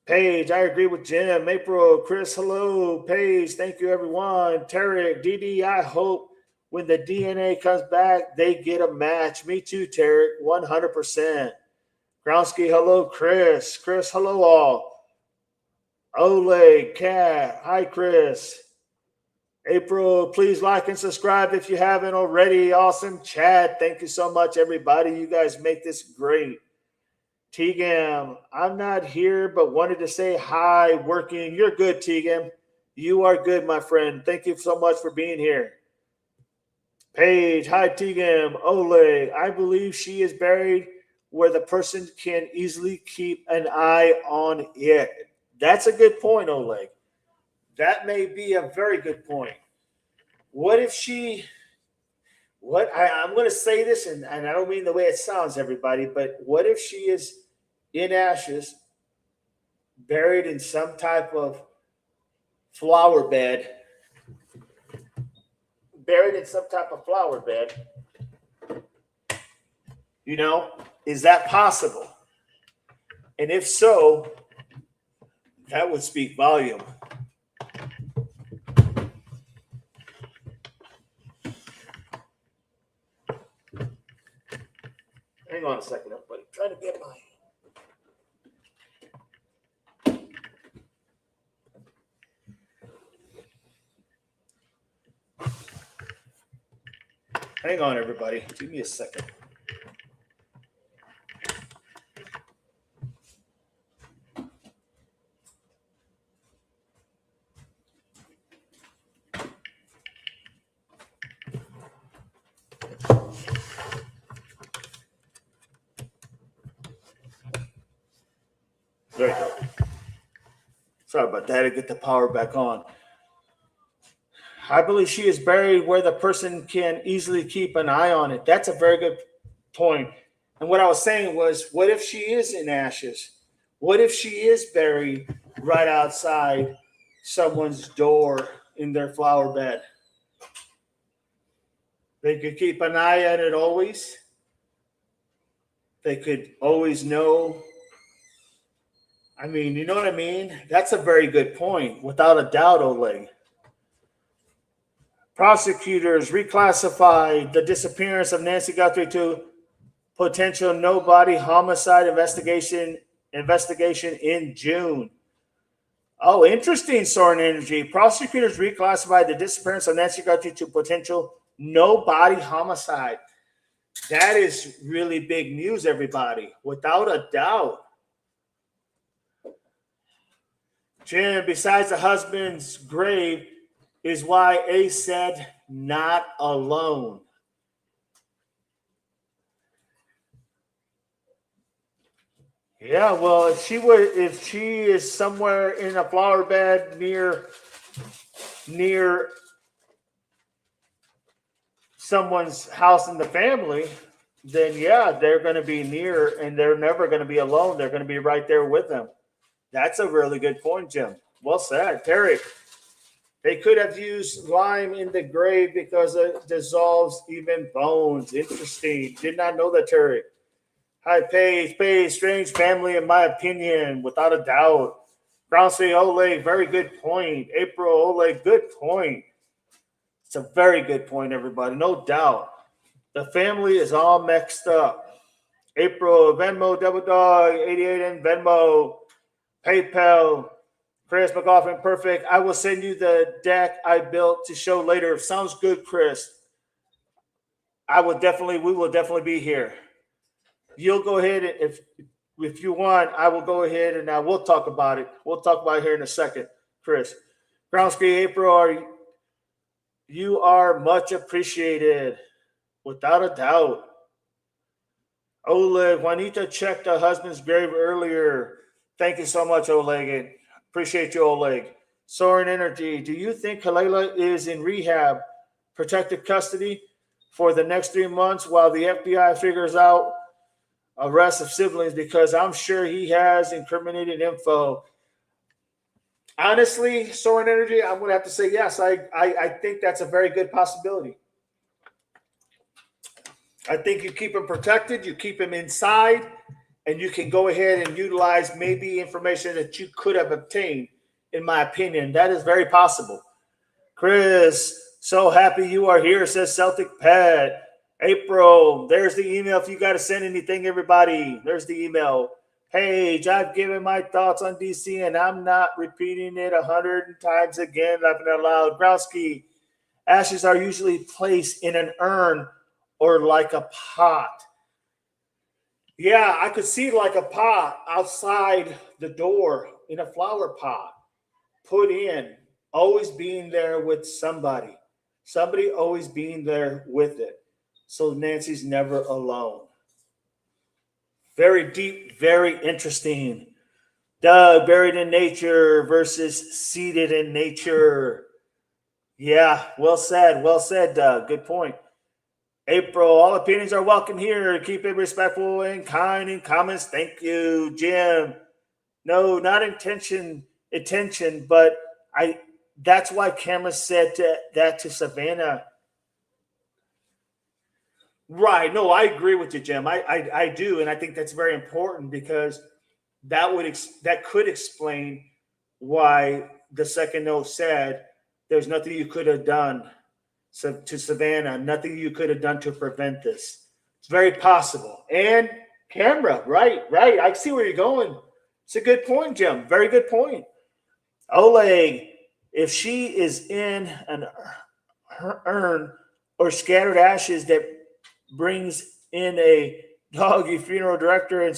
Paige, I agree with Jim. April, Chris, hello. Paige, thank you, everyone. Tarek, DD, I hope when the DNA comes back, they get a match. Me too, Tarek, 100%. Gronsky, hello, Chris. Chris, hello, all. Oleg, Kat, hi, Chris. April, please like and subscribe if you haven't already. Awesome chat. Thank you so much, everybody. You guys make this great. Tegan, I'm not here, but wanted to say hi. Working. You're good, Tegan. You are good, my friend. Thank you so much for being here. Paige, hi, Tegan. Oleg, I believe she is buried where the person can easily keep an eye on it. That's a good point, Oleg. That may be a very good point. What if she... I'm going to say this, and I don't mean the way it sounds, everybody, but what if she is in ashes, buried in some type of flower bed, is that possible? And if so, that would speak volume. Hang on a second, everybody. I'm trying to get my... Hang on, everybody. Give me a second. There you go. Sorry about that. I get the power back on. I believe she is buried where the person can easily keep an eye on it. That's a very good point. And what I was saying was, what if she is in ashes? What if she is buried right outside someone's door in their flower bed? They could keep an eye on it always. They could always know. I mean, you know what I mean? That's a very good point, without a doubt, Oleg. Prosecutors reclassified the disappearance of Nancy Guthrie to potential no-body homicide investigation in June. Oh, interesting, Soren Energy. Prosecutors reclassified the disappearance of Nancy Guthrie to potential no-body homicide. That is really big news, everybody, without a doubt. Jim, besides the husband's grave, is why A said not alone. Yeah, well, if she is somewhere in a flower bed near someone's house in the family, then yeah, they're going to be near, and they're never going to be alone. They're going to be right there with them. That's a really good point, Jim. Well said, Terry. They could have used lime in the grave because it dissolves even bones. Interesting. Did not know that, Terry. Hi, Paige, strange family, in my opinion, without a doubt. Groundsy Oleg, very good point. April Oleg, good point. It's a very good point, everybody, no doubt. The family is all mixed up. April, Venmo, Double Dog, 88 in Venmo, PayPal, Chris McGoffin, perfect. I will send you the deck I built to show later. Sounds good, Chris. We will definitely be here. You'll go ahead and if you want, I will go ahead and we'll talk about it. We'll talk about it here in a second, Chris. Groundsky, April, you are much appreciated, without a doubt. Oleg, Juanita checked her husband's grave earlier. Thank you so much, Oleg. Appreciate you, Oleg. Soren Energy, do you think Kalela is in rehab, protective custody for the next 3 months while the FBI figures out arrest of siblings? Because I'm sure he has incriminating info. Honestly, Soren Energy, I'm going to have to say yes. I think that's a very good possibility. I think you keep him protected, you keep him inside, and you can go ahead and utilize maybe information that you could have obtained, in my opinion. That is very possible. Chris, so happy you are here, says Celtic Pet. April, there's the email if you got to send anything, everybody. There's the email. Paige, I've given my thoughts on DC, and I'm not repeating it 100 times again, laughing out loud. Growski, ashes are usually placed in an urn or like a pot. Yeah, I could see like a pot outside the door in a flower pot, put in, always being there with somebody. Somebody always being there with it. So Nancy's never alone. Very deep, very interesting. Doug, buried in nature versus seated in nature. Yeah, well said, Doug. Good point. April, all opinions are welcome here. Keep it respectful and kind in comments. Thank you, Jim. No, not intention, but that's why Cameron said that to Savannah. Right. No, I agree with you, Jim. I do, and I think that's very important because that could explain why the second note said there's nothing you could have done. So to Savannah, nothing you could have done to prevent this. It's very possible. And camera, right. I see where you're going. It's a good point, Jim. Very good point. Oleg, if she is in an urn or scattered ashes that brings in a doggy funeral director and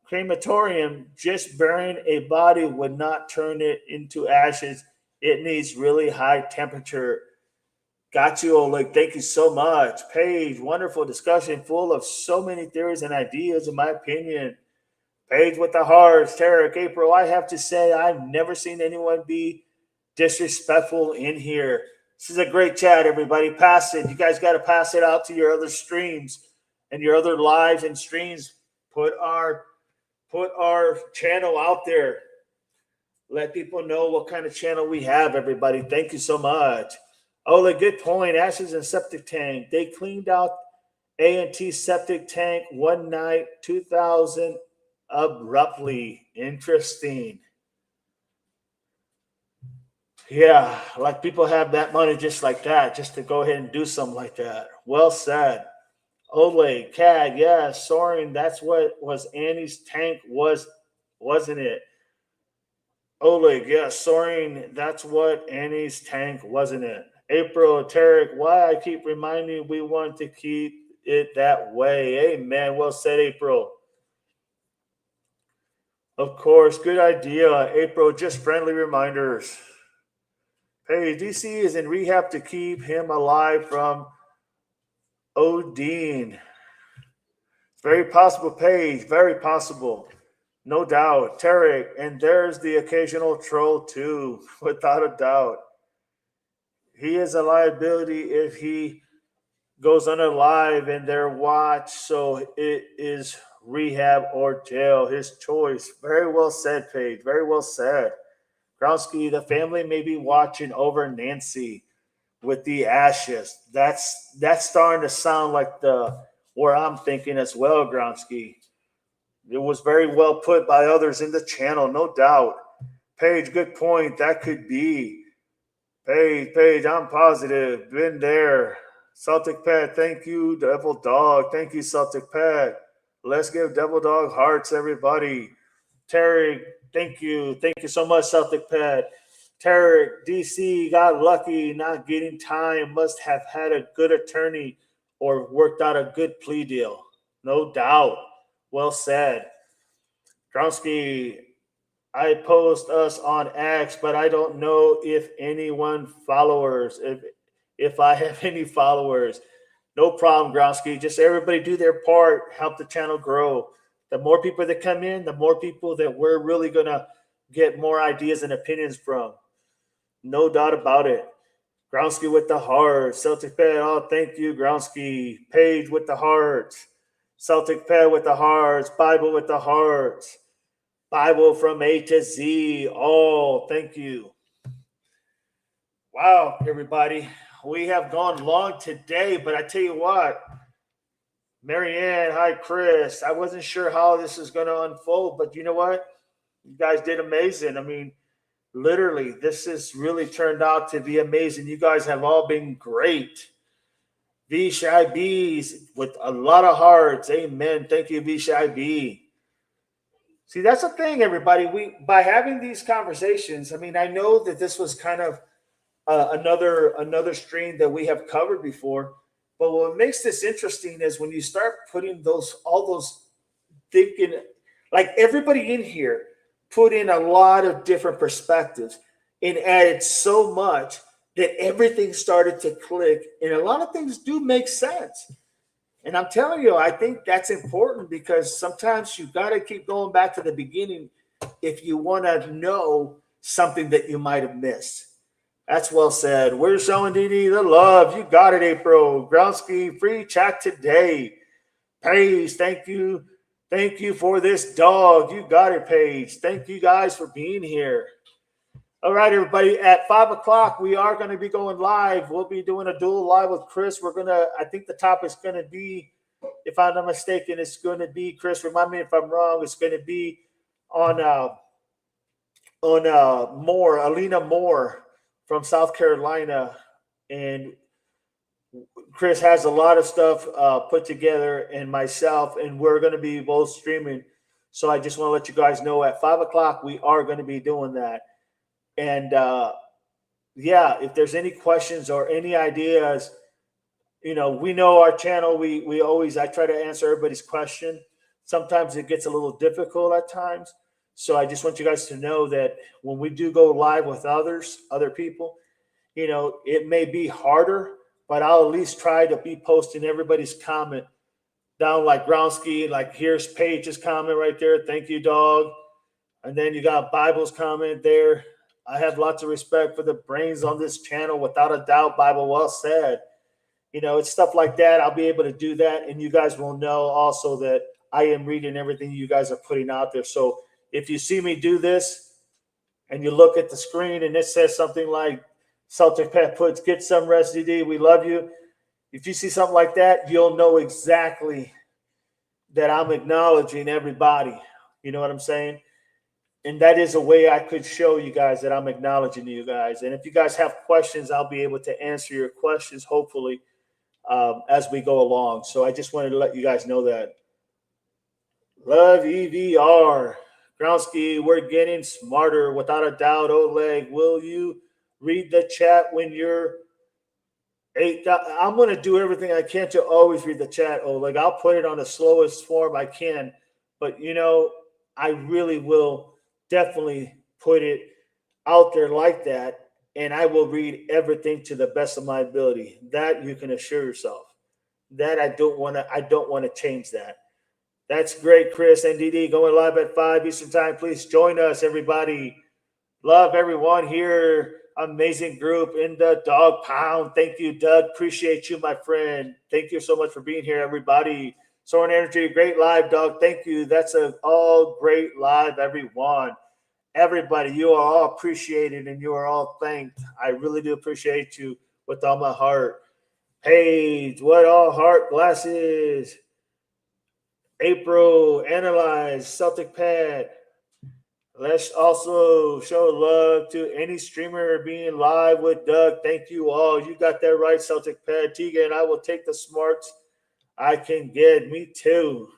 crematorium, just burying a body would not turn it into ashes. It needs really high temperature. Got you, Oleg. Thank you so much. Paige, wonderful discussion full of so many theories and ideas, in my opinion. Paige with the hearts. Tarek, April, I have to say, I've never seen anyone be disrespectful in here. This is a great chat, everybody. Pass it. You guys got to pass it out to your other streams and your other lives and streams. Put our channel out there. Let people know what kind of channel we have, everybody. Thank you so much. Oh, a good point. Ashes and septic tank. They cleaned out A&T septic tank one night, 2000 abruptly. Interesting. Yeah, like people have that money just like that, just to go ahead and do something like that. Well said. Ole, CAD, yeah, Soaring, that's what was Annie's tank, wasn't it? Oleg, yeah, Soaring, that's what Annie's tank, wasn't it? April, Tarek, why I keep reminding you we want to keep it that way. Amen. Well said, April. Of course, good idea. April, just friendly reminders. Hey, DC is in rehab to keep him alive from Odin. Very possible, Paige. Very possible. No doubt. Tarek, and there's the occasional troll too, without a doubt. He is a liability if he goes unalive in their watch, so it is rehab or jail. His choice. Very well said, Paige. Very well said. Growski, the family may be watching over Nancy with the ashes. That's starting to sound like the where I'm thinking as well, Gronsky. It was very well put by others in the channel, no doubt. Paige, good point. That could be. Paige, I'm positive. Been there. Celtic Pet, thank you. Devil Dog, thank you, Celtic Pet. Let's give Devil Dog hearts, everybody. Terry, thank you. Thank you so much, Celtic Pet. Tarek, DC got lucky not getting time, must have had a good attorney or worked out a good plea deal. No doubt. Well said. Dronsky, I post us on X, but I don't know if anyone followers, if I have any followers. No problem, Gronsky. Just everybody do their part, help the channel grow. The more people that come in, the more people that we're really gonna get more ideas and opinions from. No doubt about it. Gronsky with the heart. Celtic Pet, oh, thank you, Gronsky. Paige with the hearts. Celtic Pet with the hearts. Bible with the hearts. Bible from A to Z. Oh, thank you. Wow, everybody. We have gone long today, but I tell you what, Marianne, hi, Chris. I wasn't sure how this is going to unfold, but you know what? You guys did amazing. I mean, literally, this has really turned out to be amazing. You guys have all been great. V Shy B's with a lot of hearts. Amen. Thank you, V Shy B. See, that's the thing, everybody. We by having these conversations, I mean, I know that this was kind of another stream that we have covered before, but what makes this interesting is when you start putting all those thinking, like everybody in here put in a lot of different perspectives and added so much that everything started to click, and a lot of things do make sense. And I'm telling you, I think that's important because sometimes you got to keep going back to the beginning if you want to know something that you might have missed. That's well said. We're showing Dee the love. You got it, April. Groundsky, free chat today. Paige, thank you. Thank you for this dog. You got it, Paige. Thank you guys for being here. All right, everybody. At 5 o'clock, we are going to be going live. We'll be doing a dual live with Chris. I think the topic's going to be, if I'm not mistaken, it's going to be, Chris, remind me if I'm wrong, it's going to be on Alina Moore from South Carolina. And Chris has a lot of stuff put together, and myself, and we're going to be both streaming. So I just want to let you guys know at 5 o'clock, we are going to be doing that. And yeah, if there's any questions or any ideas, we know our channel. I try to answer everybody's question. Sometimes it gets a little difficult at times. So I just want you guys to know that when we do go live with other people, it may be harder, but I'll at least try to be posting everybody's comment down like ground ski, like here's Paige's comment right there. Thank you, dog. And then you got Bible's comment there. I have lots of respect for the brains on this channel. Without a doubt, Bible, well said. It's stuff like that. I'll be able to do that. And you guys will know also that I am reading everything you guys are putting out there. So if you see me do this and you look at the screen and it says something like Celtic Pet puts, get some rest, DD. We love you. If you see something like that, you'll know exactly that I'm acknowledging everybody. You know what I'm saying? And that is a way I could show you guys that I'm acknowledging you guys. And if you guys have questions, I'll be able to answer your questions, hopefully, as we go along. So I just wanted to let you guys know that. Love EVR. Groundsky, we're getting smarter without a doubt. Oleg, will you read the chat when you're 8? I'm going to do everything I can to always read the chat, Oleg. I'll put it on the slowest form I can. But, I really will definitely put it out there like that. And I will read everything to the best of my ability. That you can assure yourself. That I don't want to change that. That's great, Chris. NDD going live at 5 Eastern time. Please join us, everybody. Love everyone here. Amazing group in the dog pound. Thank you, Doug. Appreciate you, my friend. Thank you so much for being here, everybody. Soaring Energy, great live, dog. Thank you. That's a all great live, everyone. Everybody, you are all appreciated and you are all thanked. I really do appreciate you with all my heart. Paige, what all heart glasses. April, Analyze, Celtic Pad. Let's also show love to any streamer being live with Doug. Thank you all. You got that right, Celtic Pad. Tegan, I will take the smarts I can get. Me too.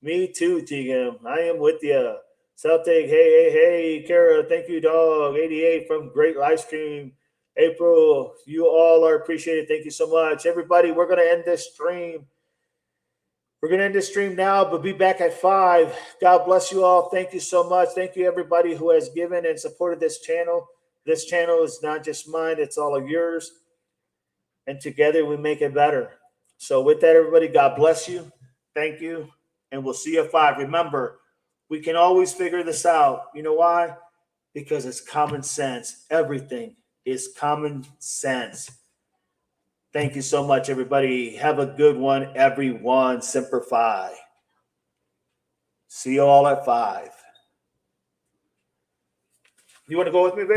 Me too, Tegan. I am with you. Celtic, hey, Kara, thank you, dog. 88 from Great Live Stream. April, you all are appreciated. Thank you so much. Everybody, we're going to end this stream. We're going to end this stream now, but be back at 5. God bless you all. Thank you so much. Thank you, everybody who has given and supported this channel. This channel is not just mine. It's all of yours. And together we make it better. So with that, everybody, God bless you. Thank you. And we'll see you at 5. Remember, we can always figure this out. You know why? Because it's common sense. Everything is common sense. Thank you so much, everybody. Have a good one, everyone. Semper Fi. See you all at 5. You want to go with me, babe?